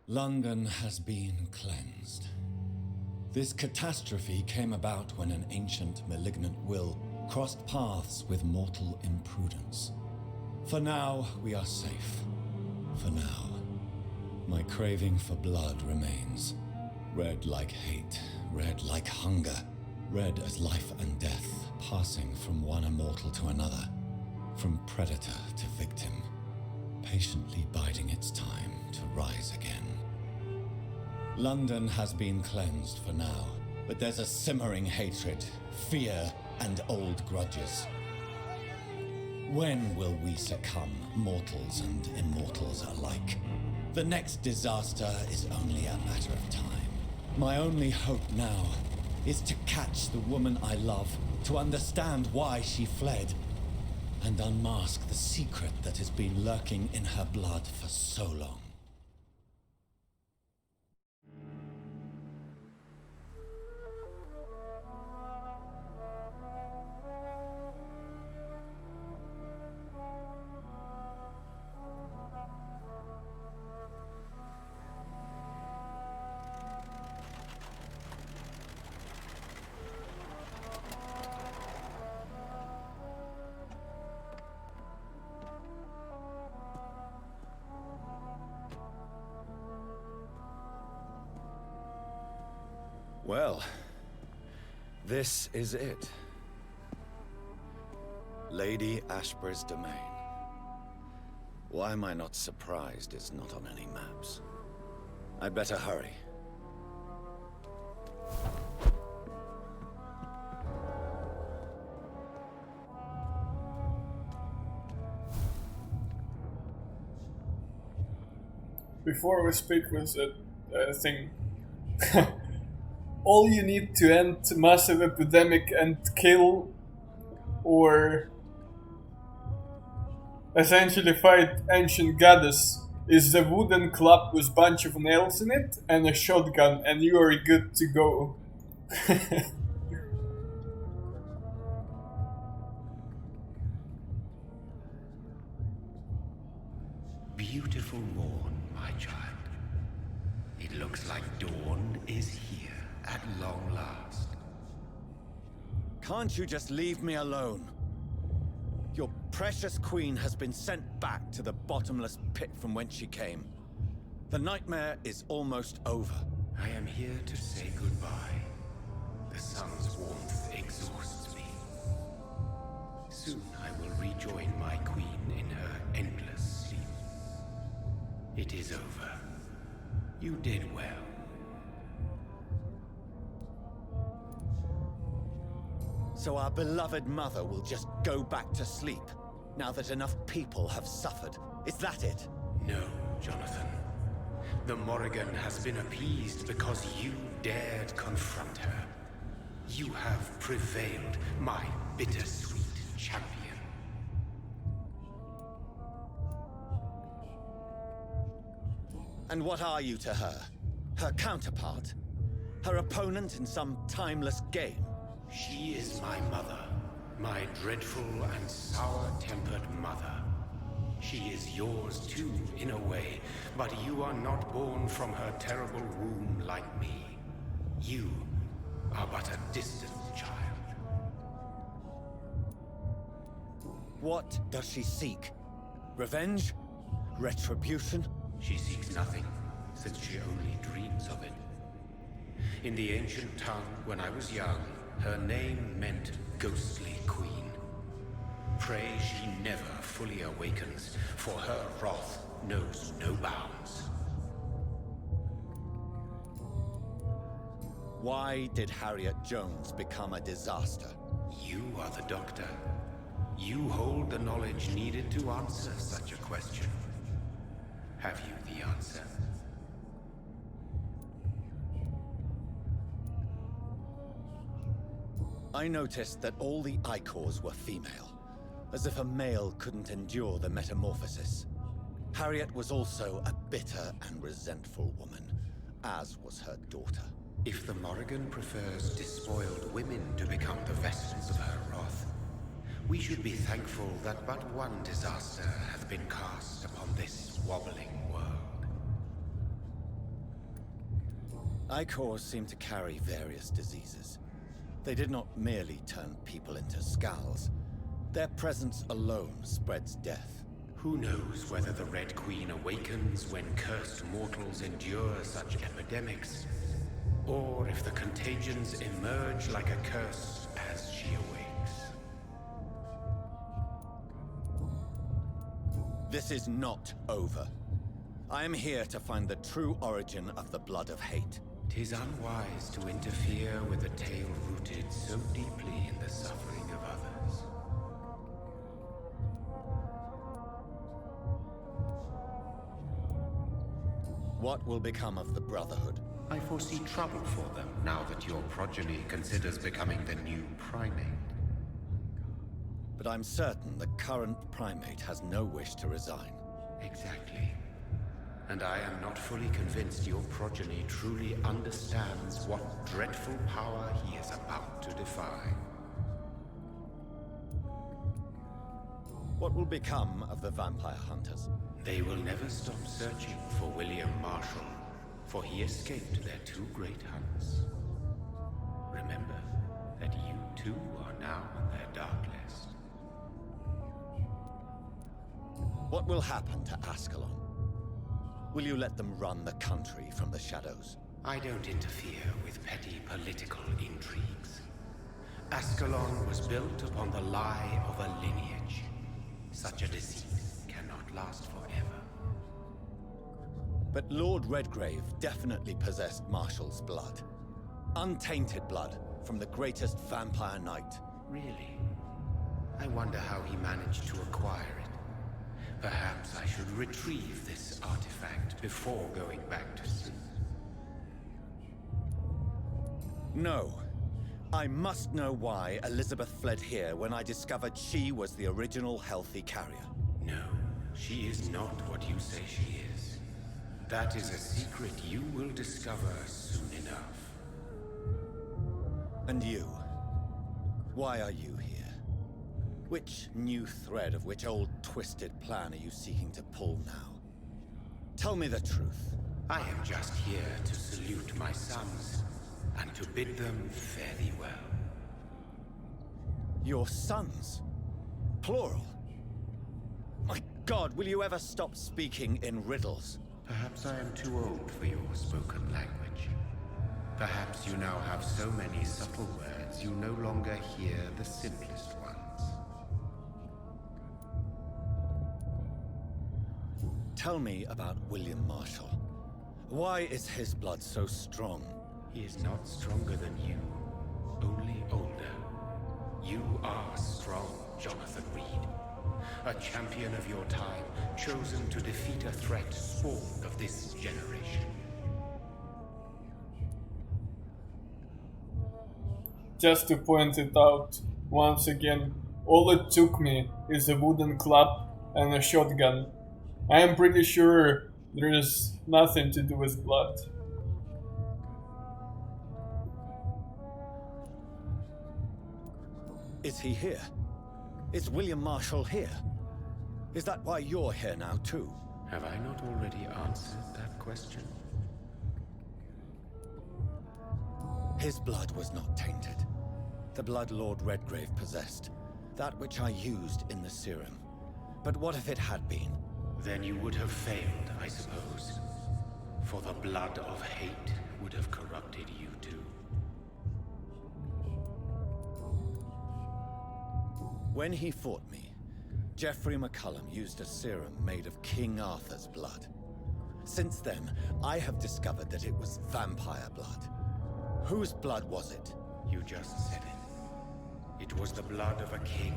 London has been cleansed. This catastrophe came about when an ancient malignant will crossed paths with mortal imprudence. For now, we are safe. For now. My craving for blood remains. Red like hate, red like hunger, red as life and death, passing from one immortal to another, from predator to victim, patiently biding its time to rise again. London has been cleansed for now, but there's a simmering hatred, fear, and old grudges. When will we succumb, mortals and immortals alike? The next disaster is only a matter of time. My only hope now is to catch the woman I love, to understand why she fled, and unmask the secret that has been lurking in her blood for so long. Well, this is it. Lady Ashbur's domain. Why am I not surprised it's not on any maps? I'd better hurry. Before we speak with the thing, all you need to end massive epidemic and kill, or essentially fight ancient goddess, is the wooden club with bunch of nails in it and a shotgun, and you are good to go. Beautiful morn, my child. It looks like dawn is here at long last. Can't you just leave me alone? Your precious queen has been sent back to the bottomless pit from whence she came. The nightmare is almost over. I am here to say goodbye. The sun's warmth exhausts me. Soon I will rejoin my queen in her endless sleep. It is over. You did well. So our beloved mother will just go back to sleep, now that enough people have suffered. Is that it? No, Jonathan. The Morrigan has been appeased because you dared confront her. You have prevailed, my bittersweet champion. And what are you to her? Her counterpart? Her opponent in some timeless game? She is my mother, my dreadful and sour-tempered mother. She is yours too, in a way, but you are not born from her terrible womb like me. You are but a distant child. What does she seek? Revenge? Retribution? She seeks nothing, since she only dreams of it. In the ancient tongue, when I was young, her name meant ghostly queen. Pray she never fully awakens, for her wrath knows no bounds. Why did Harriet Jones become a disaster? You are the doctor. You hold the knowledge needed to answer such a question. Have you the answer? I noticed that all the Icors were female. As if a male couldn't endure the metamorphosis. Harriet was also a bitter and resentful woman, as was her daughter. If the Morrigan prefers despoiled women to become the vessels of her wrath, we should be thankful that but one disaster hath been cast upon this wobbling world. Icors seem to carry various diseases. They did not merely turn people into skulls. Their presence alone spreads death. Who knows whether the Red Queen awakens when cursed mortals endure such epidemics, or if the contagions emerge like a curse as she awakes. This is not over. I am here to find the true origin of the blood of hate. 'Tis unwise to interfere with a tale rooted so deeply in the suffering of others. What will become of the Brotherhood? I foresee trouble for them now that your progeny considers becoming the new primate. But I'm certain the current primate has no wish to resign. Exactly. And I am not fully convinced your progeny truly understands what dreadful power he is about to defy. What will become of the vampire hunters? They will never stop searching for William Marshall, for he escaped their 2 great hunts. Remember that you too are now on their dark list. What will happen to Ascalon? Will you let them run the country from the shadows? I don't interfere with petty political intrigues. Ascalon was built upon the lie of a lineage. Such a deceit cannot last forever. But Lord Redgrave definitely possessed Marshall's blood. Untainted blood from the greatest vampire knight. Really? I wonder how he managed to acquire it. Perhaps I should retrieve this artifact before going back to sea. No. I must know why Elizabeth fled here when I discovered she was the original healthy carrier. No, she is not what you say she is. That is a secret you will discover soon enough. And you? Why are you here? Which new thread of which old twisted plan are you seeking to pull now? Tell me the truth. I am just here to salute my sons, and to bid them fare thee well. Your sons? Plural? My God, will you ever stop speaking in riddles? Perhaps I am too old for your spoken language. Perhaps you now have so many subtle words you no longer hear the simplest ones. Tell me about William Marshall. Why is his blood so strong? He is not stronger than you, only older. You are strong, Jonathan Reed. A champion of your time, chosen to defeat a threat spawned of this generation. Just to point it out once again, all it took me is a wooden club and a shotgun. I am pretty sure there is nothing to do with blood. Is he here? Is William Marshall here? Is that why you're here now, too? Have I not already answered that question? His blood was not tainted. The blood Lord Redgrave possessed. That which I used in the serum. But what if it had been? Then you would have failed, I suppose. For the blood of hate would have corrupted you too. When he fought me, Geoffrey McCullum used a serum made of King Arthur's blood. Since then, I have discovered that it was vampire blood. Whose blood was it? You just said it. It was the blood of a king.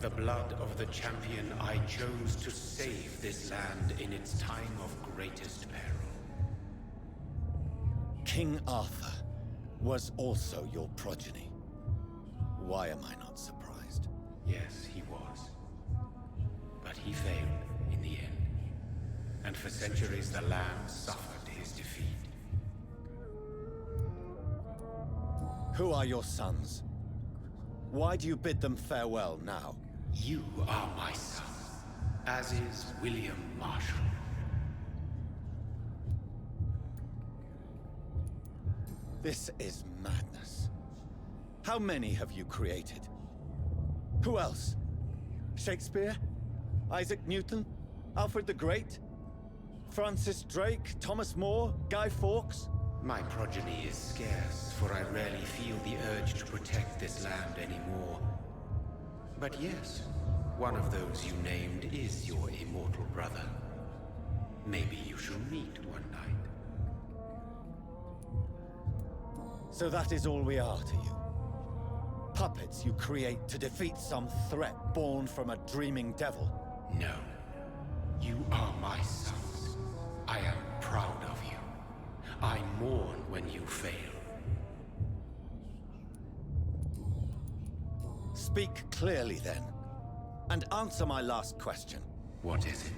The blood of the champion I chose to save this land in its time of greatest peril. King Arthur was also your progeny. Why am I not surprised? Yes, he was. But he failed in the end. And for centuries the land suffered his defeat. Who are your sons? Why do you bid them farewell now? You are my son, as is William Marshall. This is madness. How many have you created? Who else? Shakespeare? Isaac Newton? Alfred the Great? Francis Drake? Thomas More? Guy Fawkes? My progeny is scarce, for I rarely feel the urge to protect this land anymore. But yes, one of those you named is your immortal brother. Maybe you shall meet one night. So that is all we are to you? Puppets you create to defeat some threat born from a dreaming devil? No. You are my sons. I am proud of you. I mourn when you fail. Speak clearly then, and answer my last question. What is it?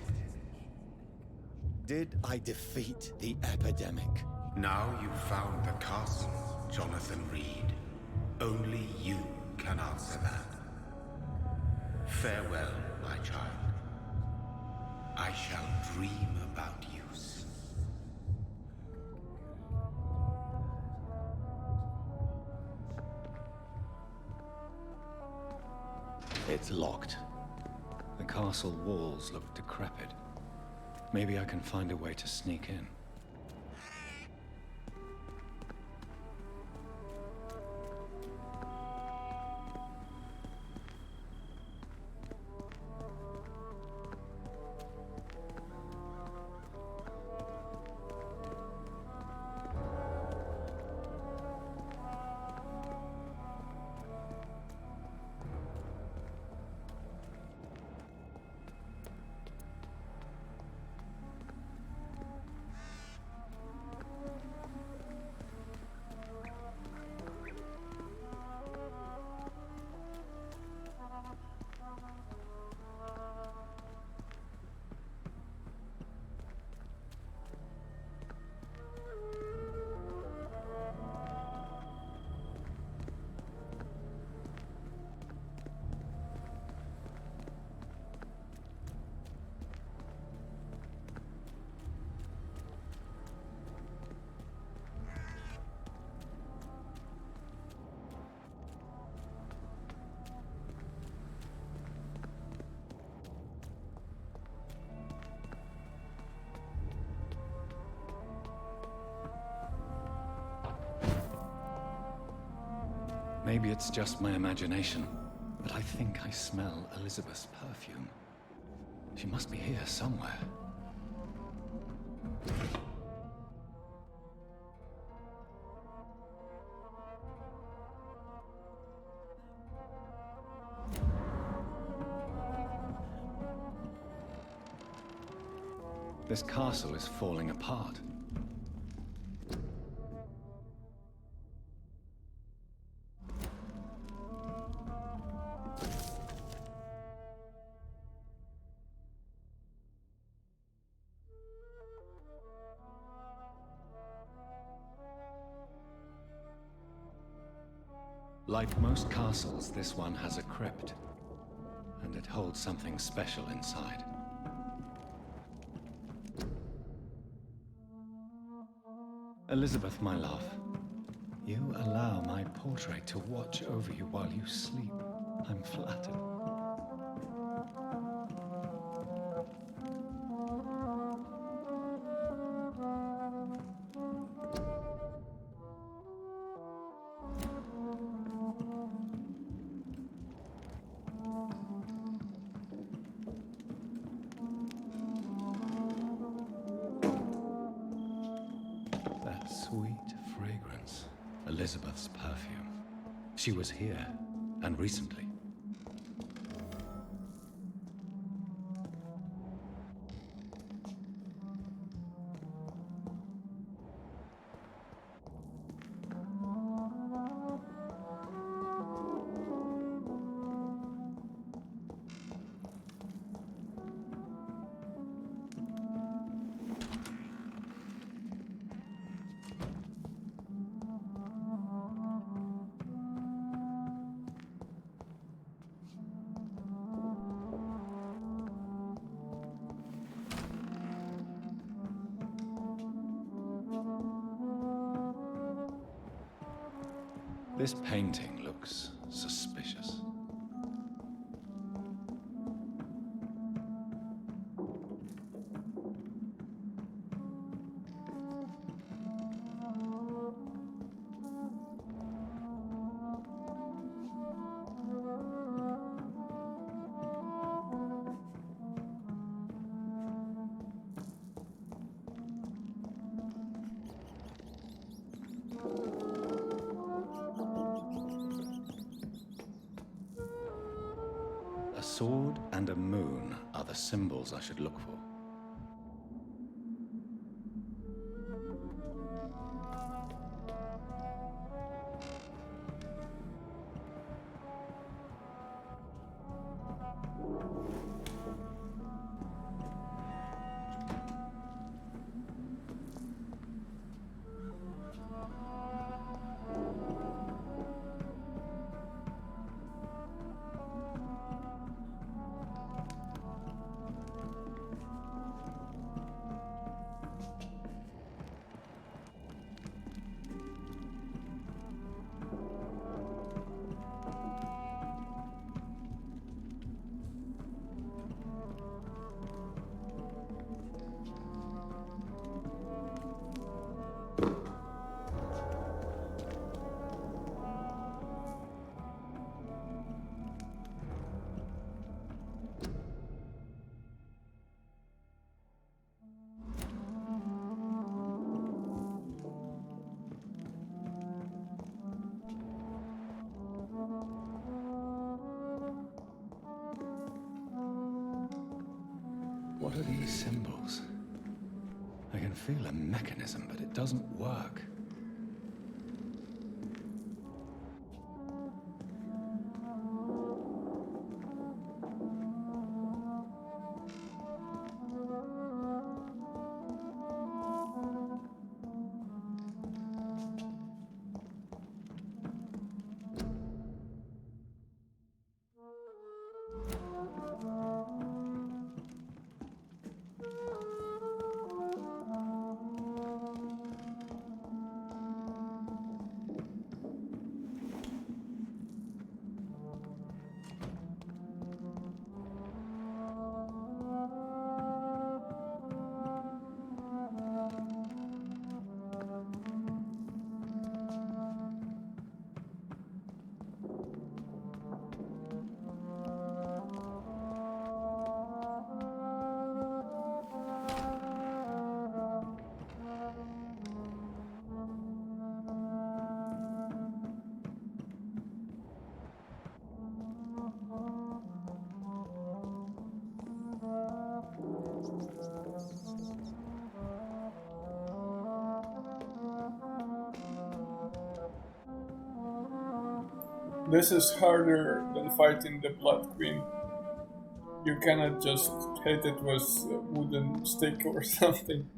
Did I defeat the epidemic? Now you've found the castle, Jonathan Reed. Only you can answer that. Farewell, my child. I shall dream about you soon. It's locked. The castle walls look decrepit. Maybe I can find a way to sneak in. Maybe it's just my imagination, but I think I smell Elizabeth's perfume. She must be here somewhere. This castle is falling apart. Like most castles, this one has a crypt, and it holds something special inside. Elizabeth, my love, you allow my portrait to watch over you while you sleep. I'm flattered. That sweet fragrance. Elizabeth's perfume. She was here, and recently. This painting looks suspicious. A sword and a moon are the symbols I should look for. What are these symbols? I can feel a mechanism, but it doesn't work. This is harder than fighting the Blood Queen. You cannot just hit it with a wooden stick or something.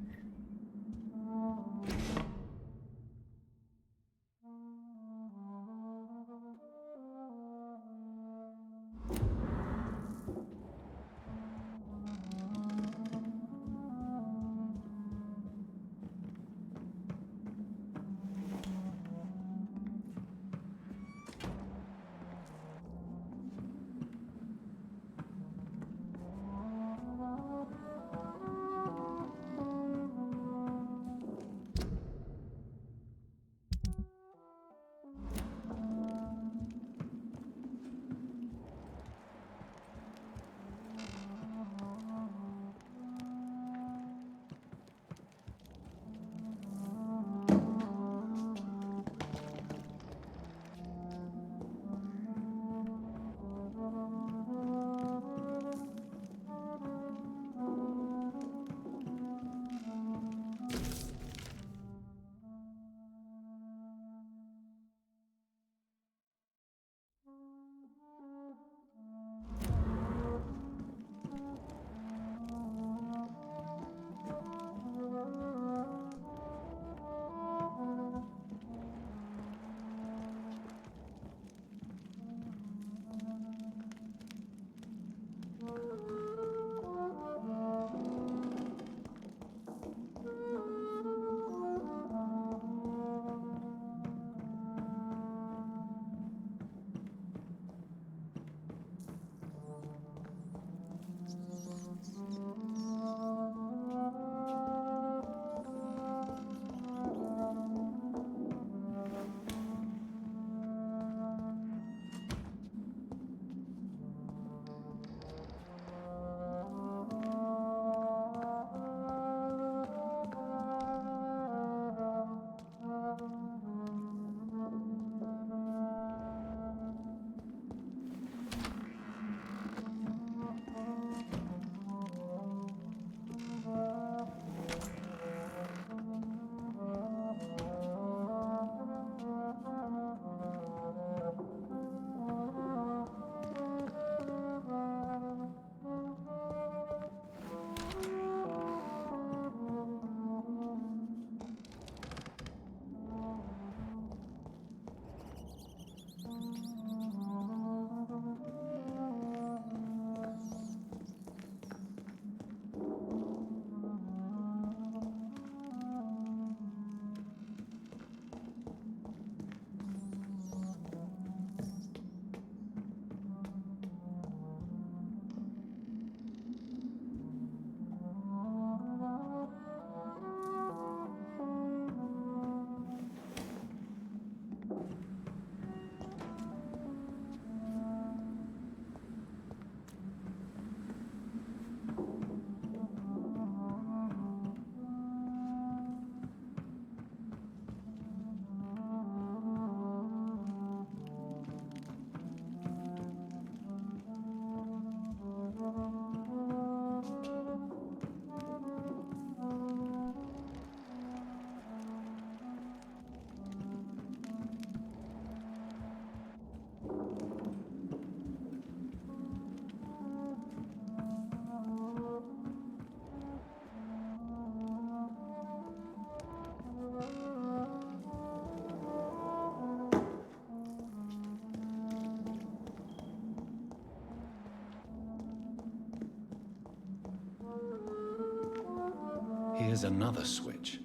Here's another switch.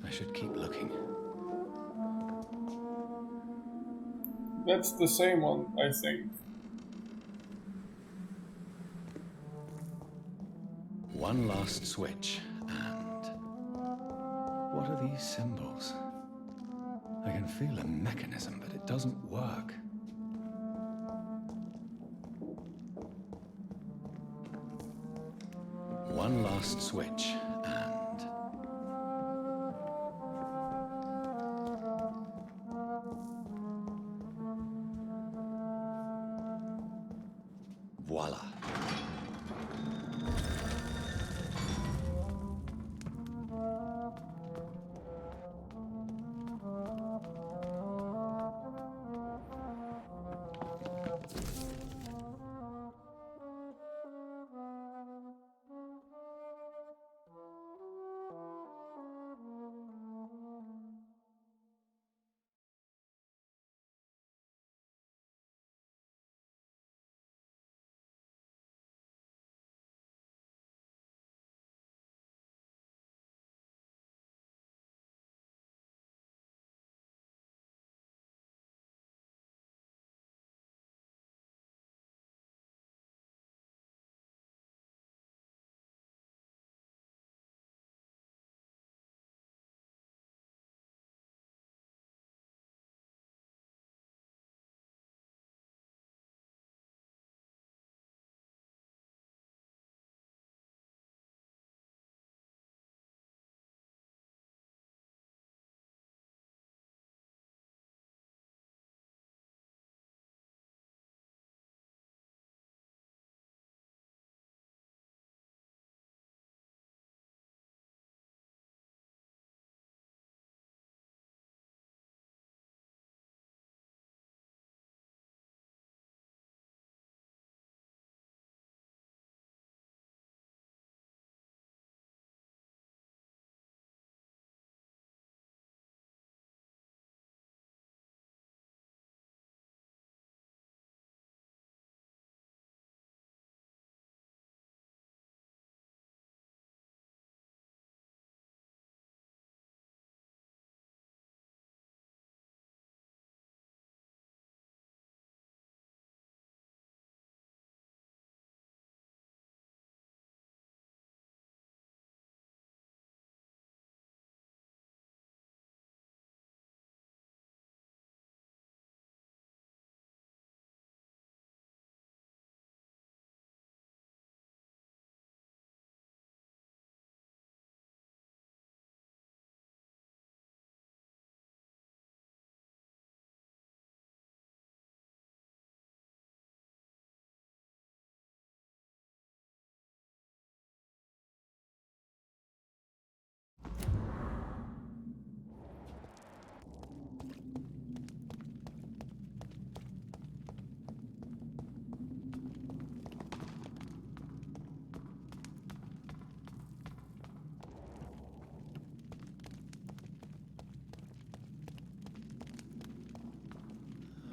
I should keep looking. That's the same one, I think. One last switch, and... what are these symbols? I can feel a mechanism, but it doesn't work. One last switch, and... voila.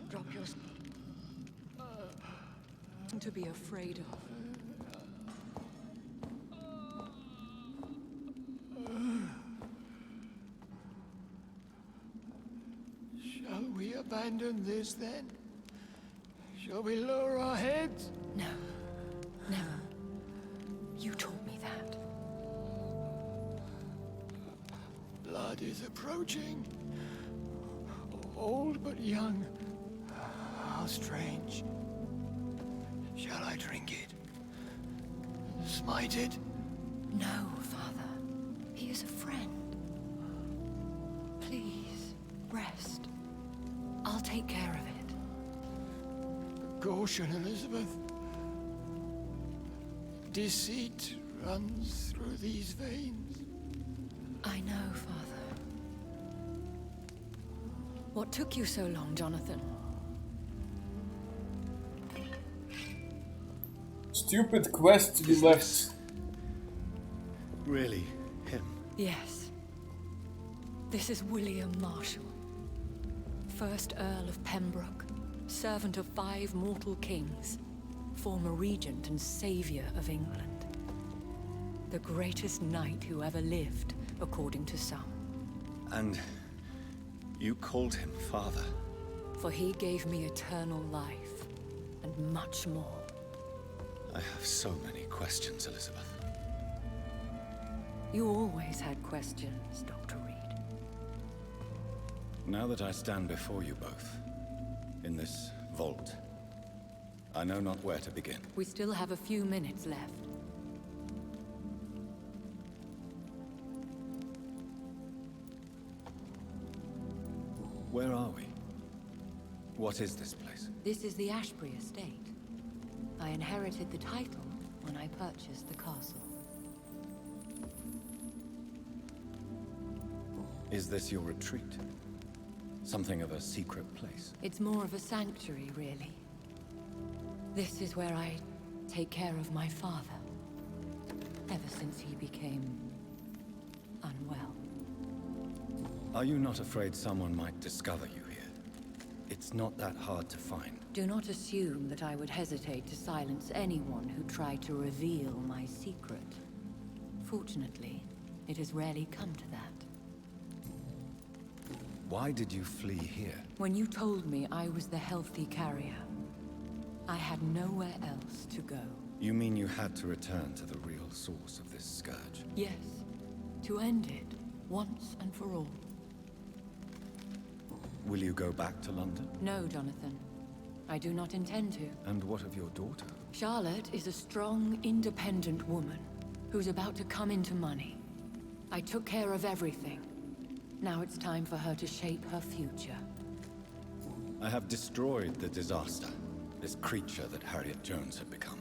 Drop your... to be afraid of. Shall we abandon this then? Shall we lower our heads? No. Never. You taught me that. Blood is approaching. Old but young. How strange. Shall I drink it? Smite it? No, Father. He is a friend. Please, rest. I'll take care of it. Caution, Elizabeth. Deceit runs through these veins. I know, Father. What took you so long, Jonathan? Stupid quest to be left. Really, him? Yes. This is William Marshall, 1st Earl of Pembroke, servant of 5 mortal kings, former regent and savior of England. The greatest knight who ever lived, according to some. And you called him father? For he gave me eternal life, and much more. I have so many questions, Elizabeth. You always had questions, Dr. Reed. Now that I stand before you both, in this vault, I know not where to begin. We still have a few minutes left. Where are we? What is this place? This is the Ashbury estate. I inherited the title when I purchased the castle. Is this your retreat? Something of a secret place? It's more of a sanctuary, really. This is where I take care of my father. Ever since he became unwell. Are you not afraid someone might discover you here? It's not that hard to find. Do not assume that I would hesitate to silence anyone who tried to reveal my secret. Fortunately, it has rarely come to that. Why did you flee here? When you told me I was the healthy carrier, I had nowhere else to go. You mean you had to return to the real source of this scourge? Yes, to end it, once and for all. Will you go back to London? No, Jonathan. I do not intend to. And what of your daughter? Charlotte is a strong, independent woman who's about to come into money. I took care of everything. Now it's time for her to shape her future. I have destroyed the disaster, this creature that Harriet Jones had become.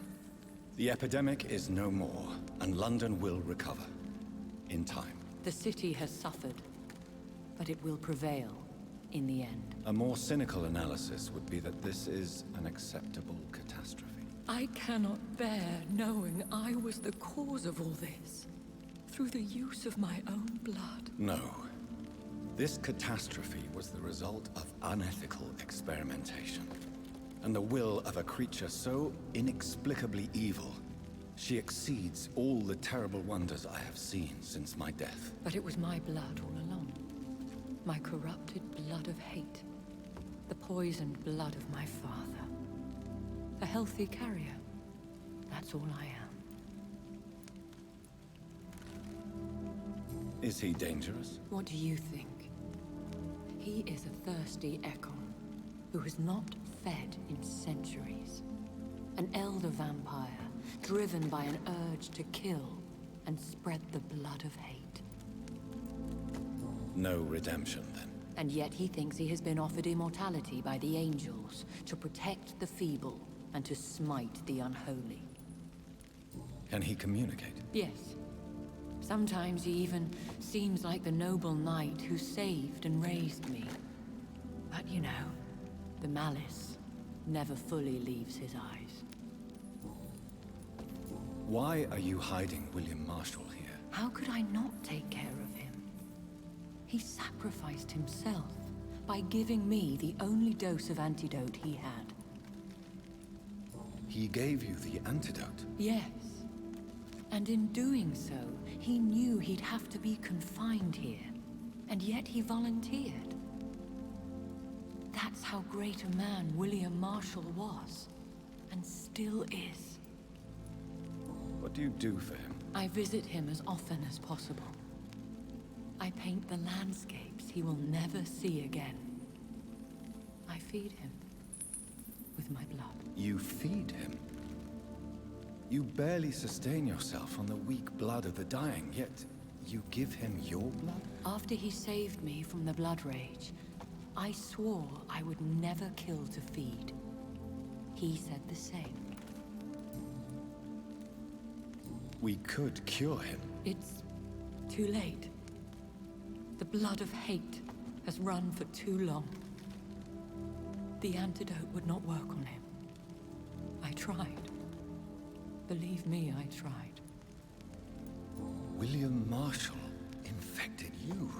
The epidemic is no more, and London will recover. In time. The city has suffered, but it will prevail in the end. A more cynical analysis would be that this is an acceptable catastrophe. I cannot bear knowing I was the cause of all this, through the use of my own blood. No. This catastrophe was the result of unethical experimentation, and the will of a creature so inexplicably evil, she exceeds all the terrible wonders I have seen since my death. But it was my blood all along. My corrupted blood of hate. The poisoned blood of my father. A healthy carrier. That's all I am. Is he dangerous? What do you think? He is a thirsty echo who has not fed in centuries. An elder vampire, driven by an urge to kill and spread the blood of hate. No redemption, then. And yet he thinks he has been offered immortality by the angels to protect the feeble and to smite the unholy. Can he communicate? Yes. Sometimes he even seems like the noble knight who saved and raised me. But you know, the malice never fully leaves his eyes. Why are you hiding William Marshall here? How could I not take care of him? He sacrificed himself by giving me the only dose of antidote he had. He gave you the antidote? Yes. And in doing so, he knew he'd have to be confined here. And yet he volunteered. That's how great a man William Marshall was. And still is. What do you do for him? I visit him as often as possible. I paint the landscapes he will never see again. I feed him with my blood. You feed him? You barely sustain yourself on the weak blood of the dying, yet you give him your blood? After he saved me from the blood rage, I swore I would never kill to feed. He said the same. We could cure him. It's too late. The blood of hate has run for too long. The antidote would not work on him. I tried. Believe me, I tried. William Marshall infected you.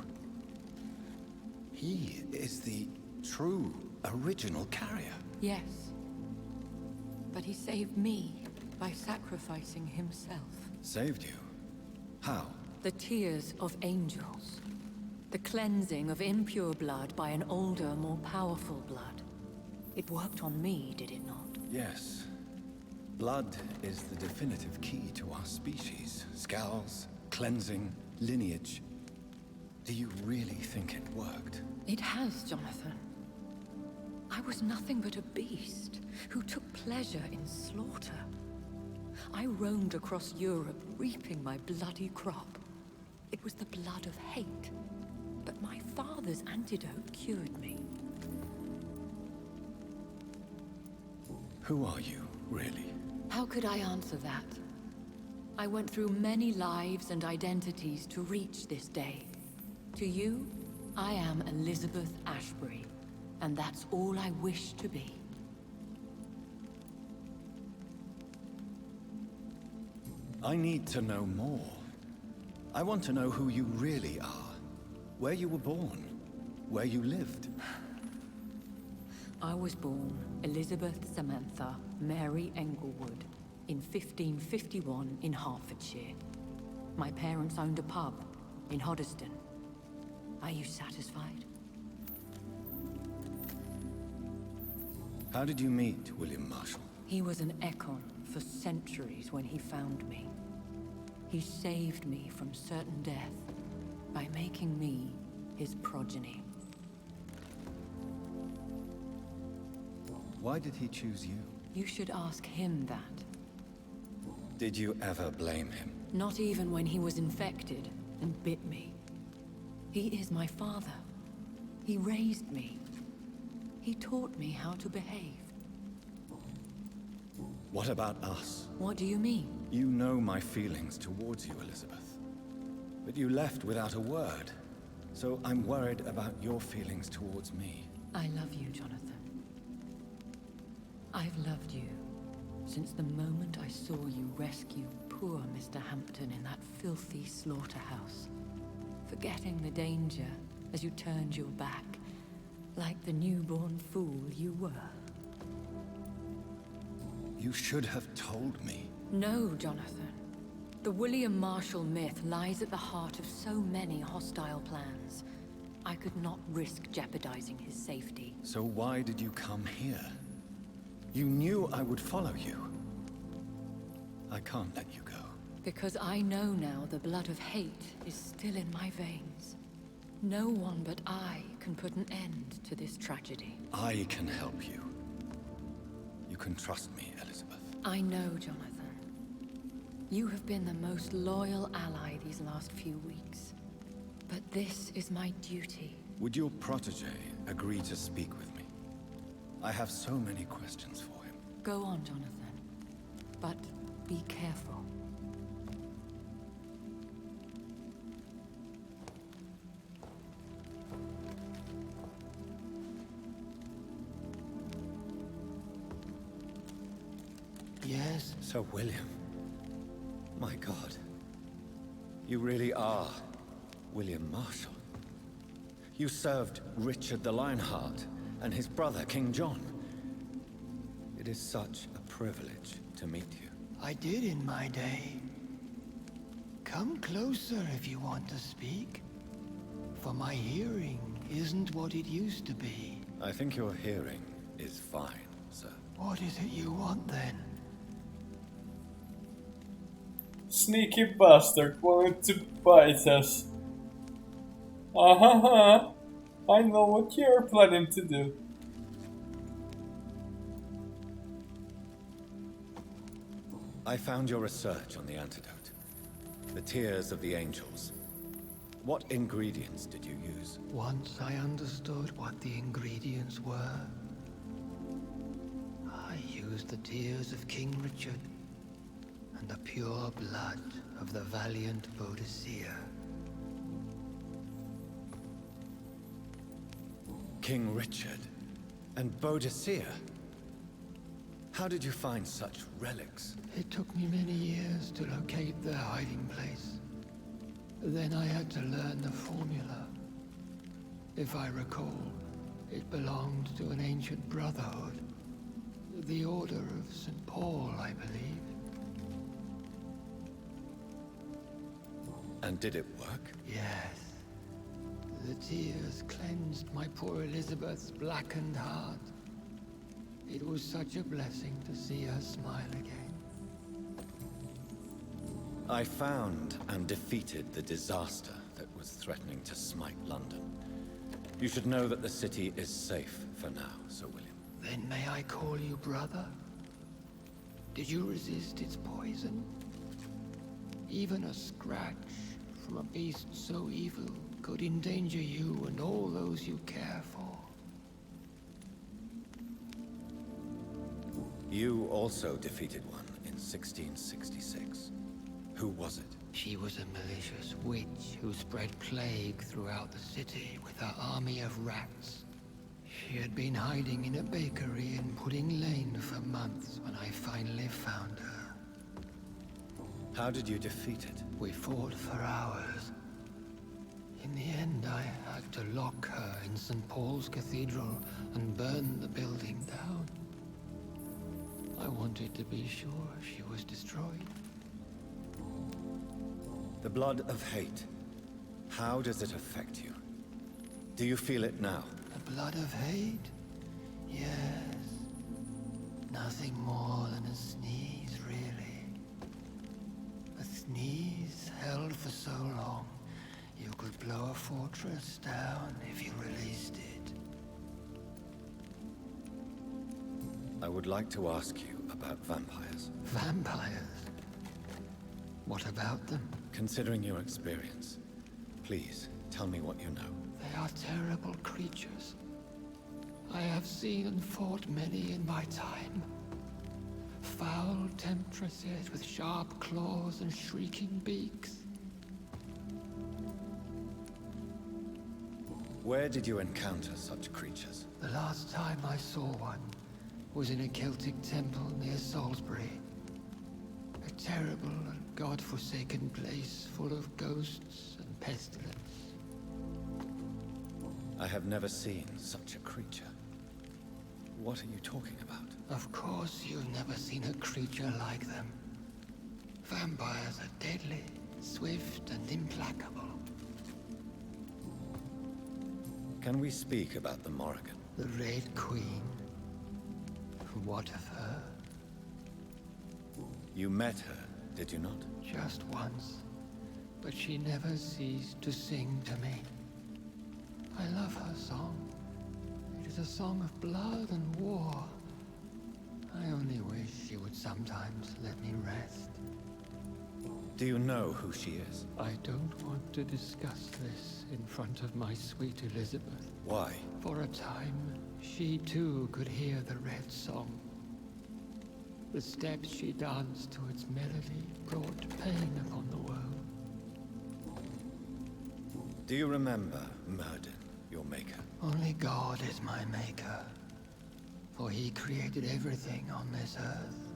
He is the true, original carrier. Yes. But he saved me by sacrificing himself. Saved you? How? The tears of angels. The cleansing of impure blood by an older, more powerful blood. It worked on me, did it not? Yes. Blood is the definitive key to our species. Scowls, cleansing, lineage. Do you really think it worked? It has, Jonathan. I was nothing but a beast who took pleasure in slaughter. I roamed across Europe, reaping my bloody crop. It was the blood of hate, but my father's antidote cured me. Who are you, really? How could I answer that? I went through many lives and identities to reach this day. To you, I am Elizabeth Ashbury, and that's all I wish to be. I need to know more. I want to know who you really are. Where you were born. Where you lived. I was born Elizabeth Samantha Mary Englewood in 1551 in Hertfordshire. My parents owned a pub in Hoddesdon. Are you satisfied? How did you meet William Marshall? He was an Econ for centuries when he found me. He saved me from certain death by making me his progeny. Why did he choose you? You should ask him that. Did you ever blame him? Not even when he was infected and bit me. He is my father. He raised me. He taught me how to behave. What about us? What do you mean? You know my feelings towards you, Elizabeth. But you left without a word. So I'm worried about your feelings towards me. I love you, Jonathan. I've loved you since the moment I saw you rescue poor Mr. Hampton in that filthy slaughterhouse, forgetting the danger as you turned your back, like the newborn fool you were. You should have told me. No, Jonathan. The William Marshall myth lies at the heart of so many hostile plans. I could not risk jeopardizing his safety. So why did you come here? You knew I would follow you. I can't let you go. Because I know now the blood of hate is still in my veins. No one but I can put an end to this tragedy. I can help you. You can trust me, Elizabeth. I know, Jonathan. You have been the most loyal ally these last few weeks. But this is my duty. Would your protege agree to speak with me? I have so many questions for him. Go on, Jonathan. But be careful. Yes? Sir William. My God. You really are William Marshall. You served Richard the Lionheart and his brother, King John. It is such a privilege to meet you. I did in my day. Come closer if you want to speak. For my hearing isn't what it used to be. I think your hearing is fine, sir. What is it you want then? Sneaky bastard wanted to bite us. Uh-huh. I know what you're planning to do. I found your research on the antidote. The tears of the angels. What ingredients did you use? Once I understood what the ingredients were, I used the tears of King Richard and the pure blood of the valiant Boadicea. King Richard and Boadicea? How did you find such relics? It took me many years to locate their hiding place. Then I had to learn the formula. If I recall, it belonged to an ancient brotherhood. The Order of St. Paul, I believe. And did it work? Yes. The tears cleansed my poor Elizabeth's blackened heart. It was such a blessing to see her smile again. I found and defeated the disaster that was threatening to smite London. You should know that the city is safe for now, Sir William. Then may I call you brother? Did you resist its poison? Even a scratch from a beast so evil could endanger you and all those you care for. You also defeated one in 1666. Who was it? She was a malicious witch who spread plague throughout the city with her army of rats. She had been hiding in a bakery in Pudding Lane for months when I finally found her. How did you defeat it? We fought for hours. In the end, I had to lock her in St. Paul's Cathedral and burn the building down. I wanted to be sure she was destroyed. The blood of hate. How does it affect you? Do you feel it now? The blood of hate? Yes. Nothing more than a sneeze, really. A sneeze held for so long, you could blow a fortress down if you released it. I would like to ask you about vampires. Vampires? What about them? Considering your experience, please tell me what you know. They are terrible creatures. I have seen and fought many in my time. Foul temptresses with sharp claws and shrieking beaks. Where did you encounter such creatures? The last time I saw one was in a Celtic temple near Salisbury. A terrible and god-forsaken place full of ghosts and pestilence. I have never seen such a creature. What are you talking about? Of course you've never seen a creature like them. Vampires are deadly, swift and implacable. Can we speak about the Morrigan? The Red Queen. What of her? You met her, did you not? Just once. But she never ceased to sing to me. I love her song. It is a song of blood and war. I only wish she would sometimes let me rest. Do you know who she is? I don't want to discuss this in front of my sweet Elizabeth. Why? For a time, she too could hear the Red Song. The steps she danced to its melody brought pain upon the world. Do you remember Murden, your maker? Only God is my maker, for he created everything on this earth.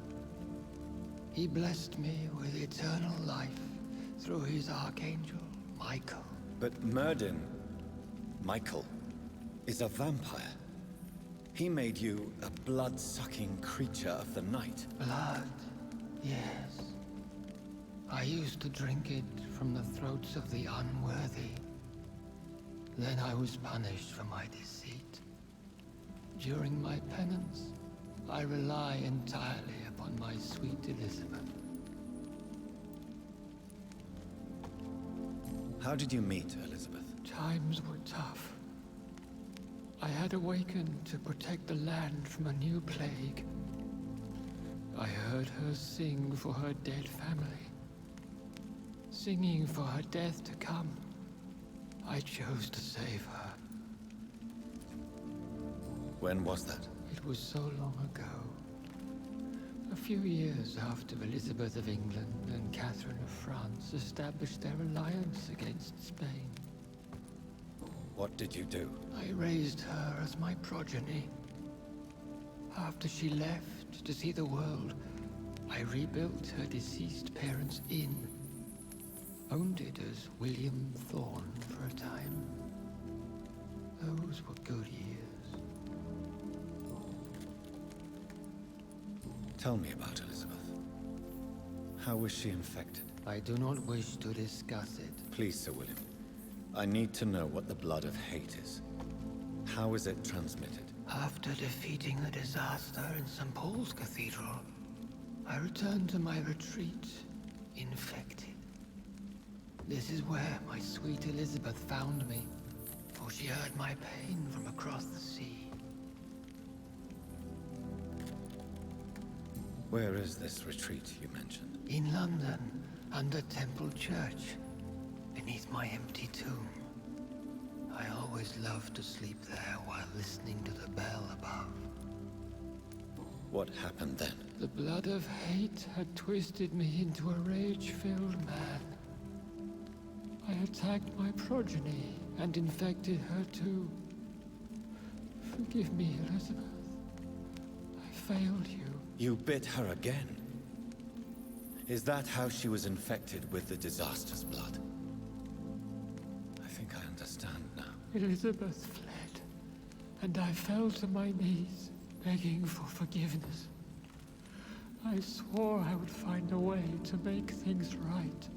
He blessed me with eternal life through his archangel, Michael. But Murden, Michael, is a vampire. He made you a blood-sucking creature of the night. Blood, yes. I used to drink it from the throats of the unworthy. Then I was punished for my deceit. During my penance, I rely entirely upon my sweet Elizabeth. How did you meet Elizabeth? Times were tough. I had awakened to protect the land from a new plague. I heard her sing for her dead family. Singing for her death to come. I chose to save her. When was that? It was so long ago. A few years after Elizabeth of England and Catherine of France established their alliance against Spain. What did you do? I raised her as my progeny. After she left to see the world, I rebuilt her deceased parents' inn. Owned it as William Thorne for a time. Those were good years. Tell me about Elizabeth. How was she infected? I do not wish to discuss it. Please, Sir William. I need to know what the blood of hate is. How is it transmitted? After defeating the disaster in St. Paul's Cathedral, I returned to my retreat, infected. This is where my sweet Elizabeth found me, for she heard my pain from across the sea. Where is this retreat you mentioned? In London, under Temple Church, beneath my empty tomb. I always loved to sleep there while listening to the bell above. What happened then? The blood of hate had twisted me into a rage-filled man. I attacked my progeny and infected her too. Forgive me, Elizabeth. I failed you. You bit her again? Is that how she was infected with the disaster's blood? I think I understand now. Elizabeth fled, and I fell to my knees, begging for forgiveness. I swore I would find a way to make things right.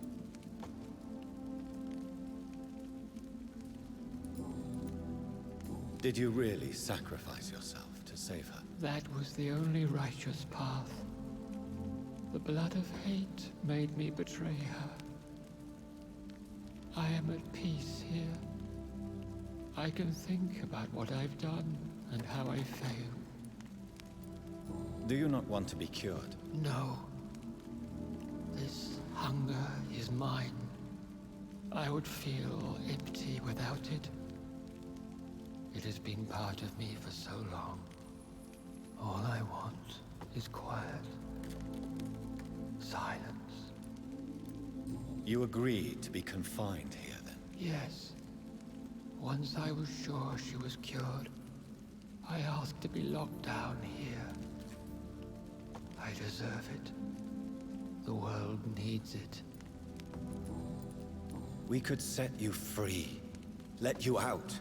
Did you really sacrifice yourself to save her? That was the only righteous path. The blood of hate made me betray her. I am at peace here. I can think about what I've done and how I failed. Do you not want to be cured? No. This hunger is mine. I would feel empty without it. It has been part of me for so long. All I want is quiet. Silence. You agreed to be confined here, then? Yes. Once I was sure she was cured, I asked to be locked down here. I deserve it. The world needs it. We could set you free. Let you out.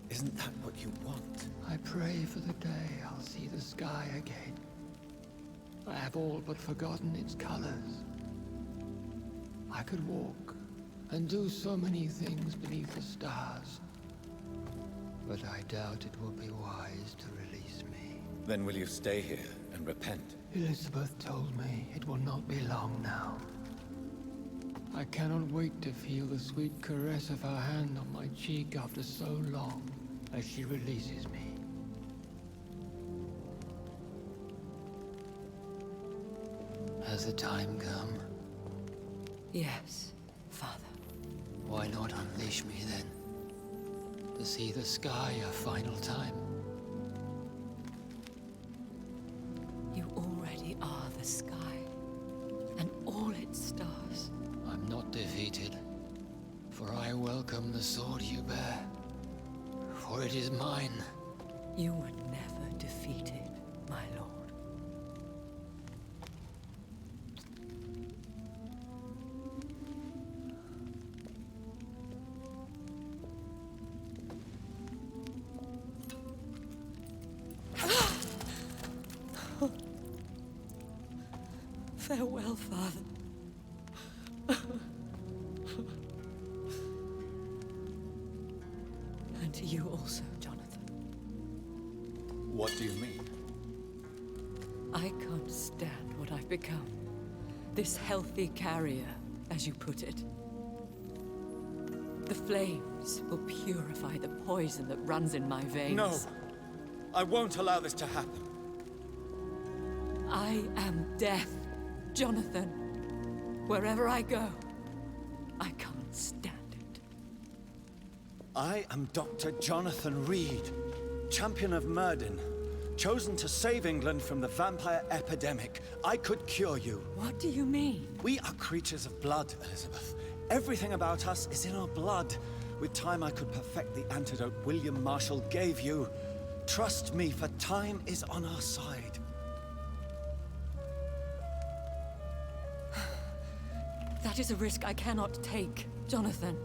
Isn't that what you want? I pray for the day I'll see the sky again. I have all but forgotten its colors. I could walk and do so many things beneath the stars. But I doubt it will be wise to release me. Then will you stay here and repent? Elizabeth told me it will not be long now. I cannot wait to feel the sweet caress of her hand on my cheek after so long as she releases me. Has the time come? Yes, Father. Why not unleash me then? To see the sky a final time? You already are the sky, and all its stars. I'm not defeated, for I welcome the sword you bear, for it is mine. You were never defeated, my lord. Farewell, Father. And to you also, Jonathan. What do you mean? I can't stand what I've become. This healthy carrier, as you put it. The flames will purify the poison that runs in my veins. No! I won't allow this to happen. I am death, Jonathan. Wherever I go, I can't stand it. I am Dr. Jonathan Reed, champion of Myrddin, chosen to save England from the vampire epidemic. I could cure you. What do you mean? We are creatures of blood, Elizabeth. Everything about us is in our blood. With time, I could perfect the antidote William Marshall gave you. Trust me, for time is on our side. That is a risk I cannot take, Jonathan.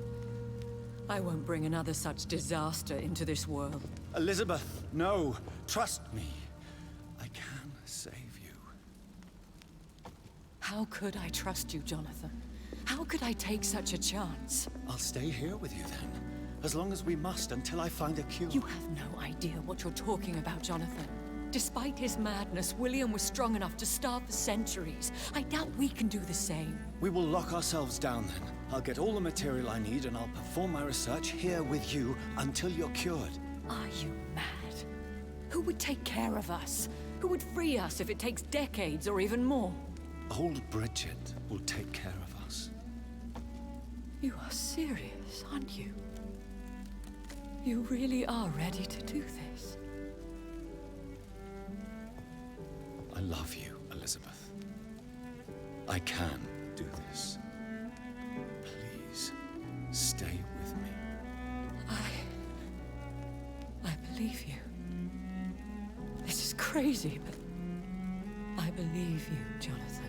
I won't bring another such disaster into this world. Elizabeth, no. Trust me. I can save you. How How could I trust you, Jonathan? How could I take such a chance? I'll stay here with you then. As long as we must, until I find a cure. You have no idea what you're talking about, Jonathan. Despite his madness, William was strong enough to starve for centuries. I doubt we can do the same. We will lock ourselves down then. I'll get all the material I need and I'll perform my research here with you until you're cured. Are you mad? Who would take care of us? Who would free us if it takes decades or even more? Old Bridget will take care of us. You are serious, aren't you? You really are ready to do this? I love you, Elizabeth. I can do this. Please, stay with me. I believe you. This is crazy, but I believe you, Jonathan.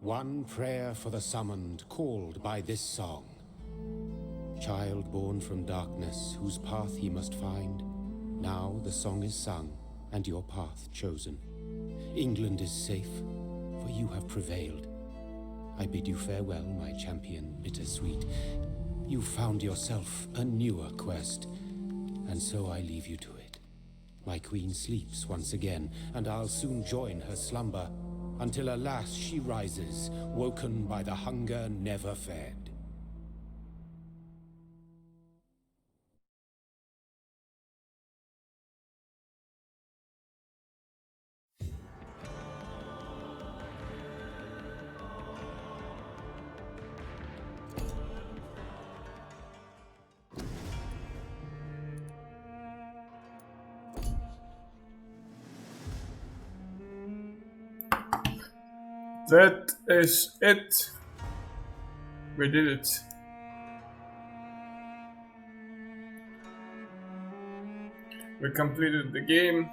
One prayer for the summoned, called by this song. Child born from darkness, whose path ye must find. Now the song is sung, and your path chosen. England is safe, for you have prevailed. I bid you farewell, my champion bittersweet. You found yourself a newer quest, and so I leave you to it. My queen sleeps once again, and I'll soon join her slumber, until alas she rises, woken by the hunger never fed. That is it. We did it. We completed the game.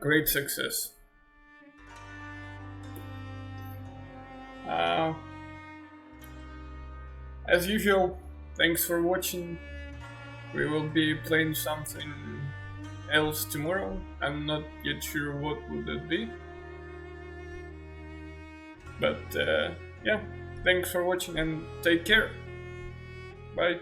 Great success. As usual, thanks for watching. We will be playing something else tomorrow. I'm not yet sure what would it be. But yeah, thanks for watching and take care. Bye.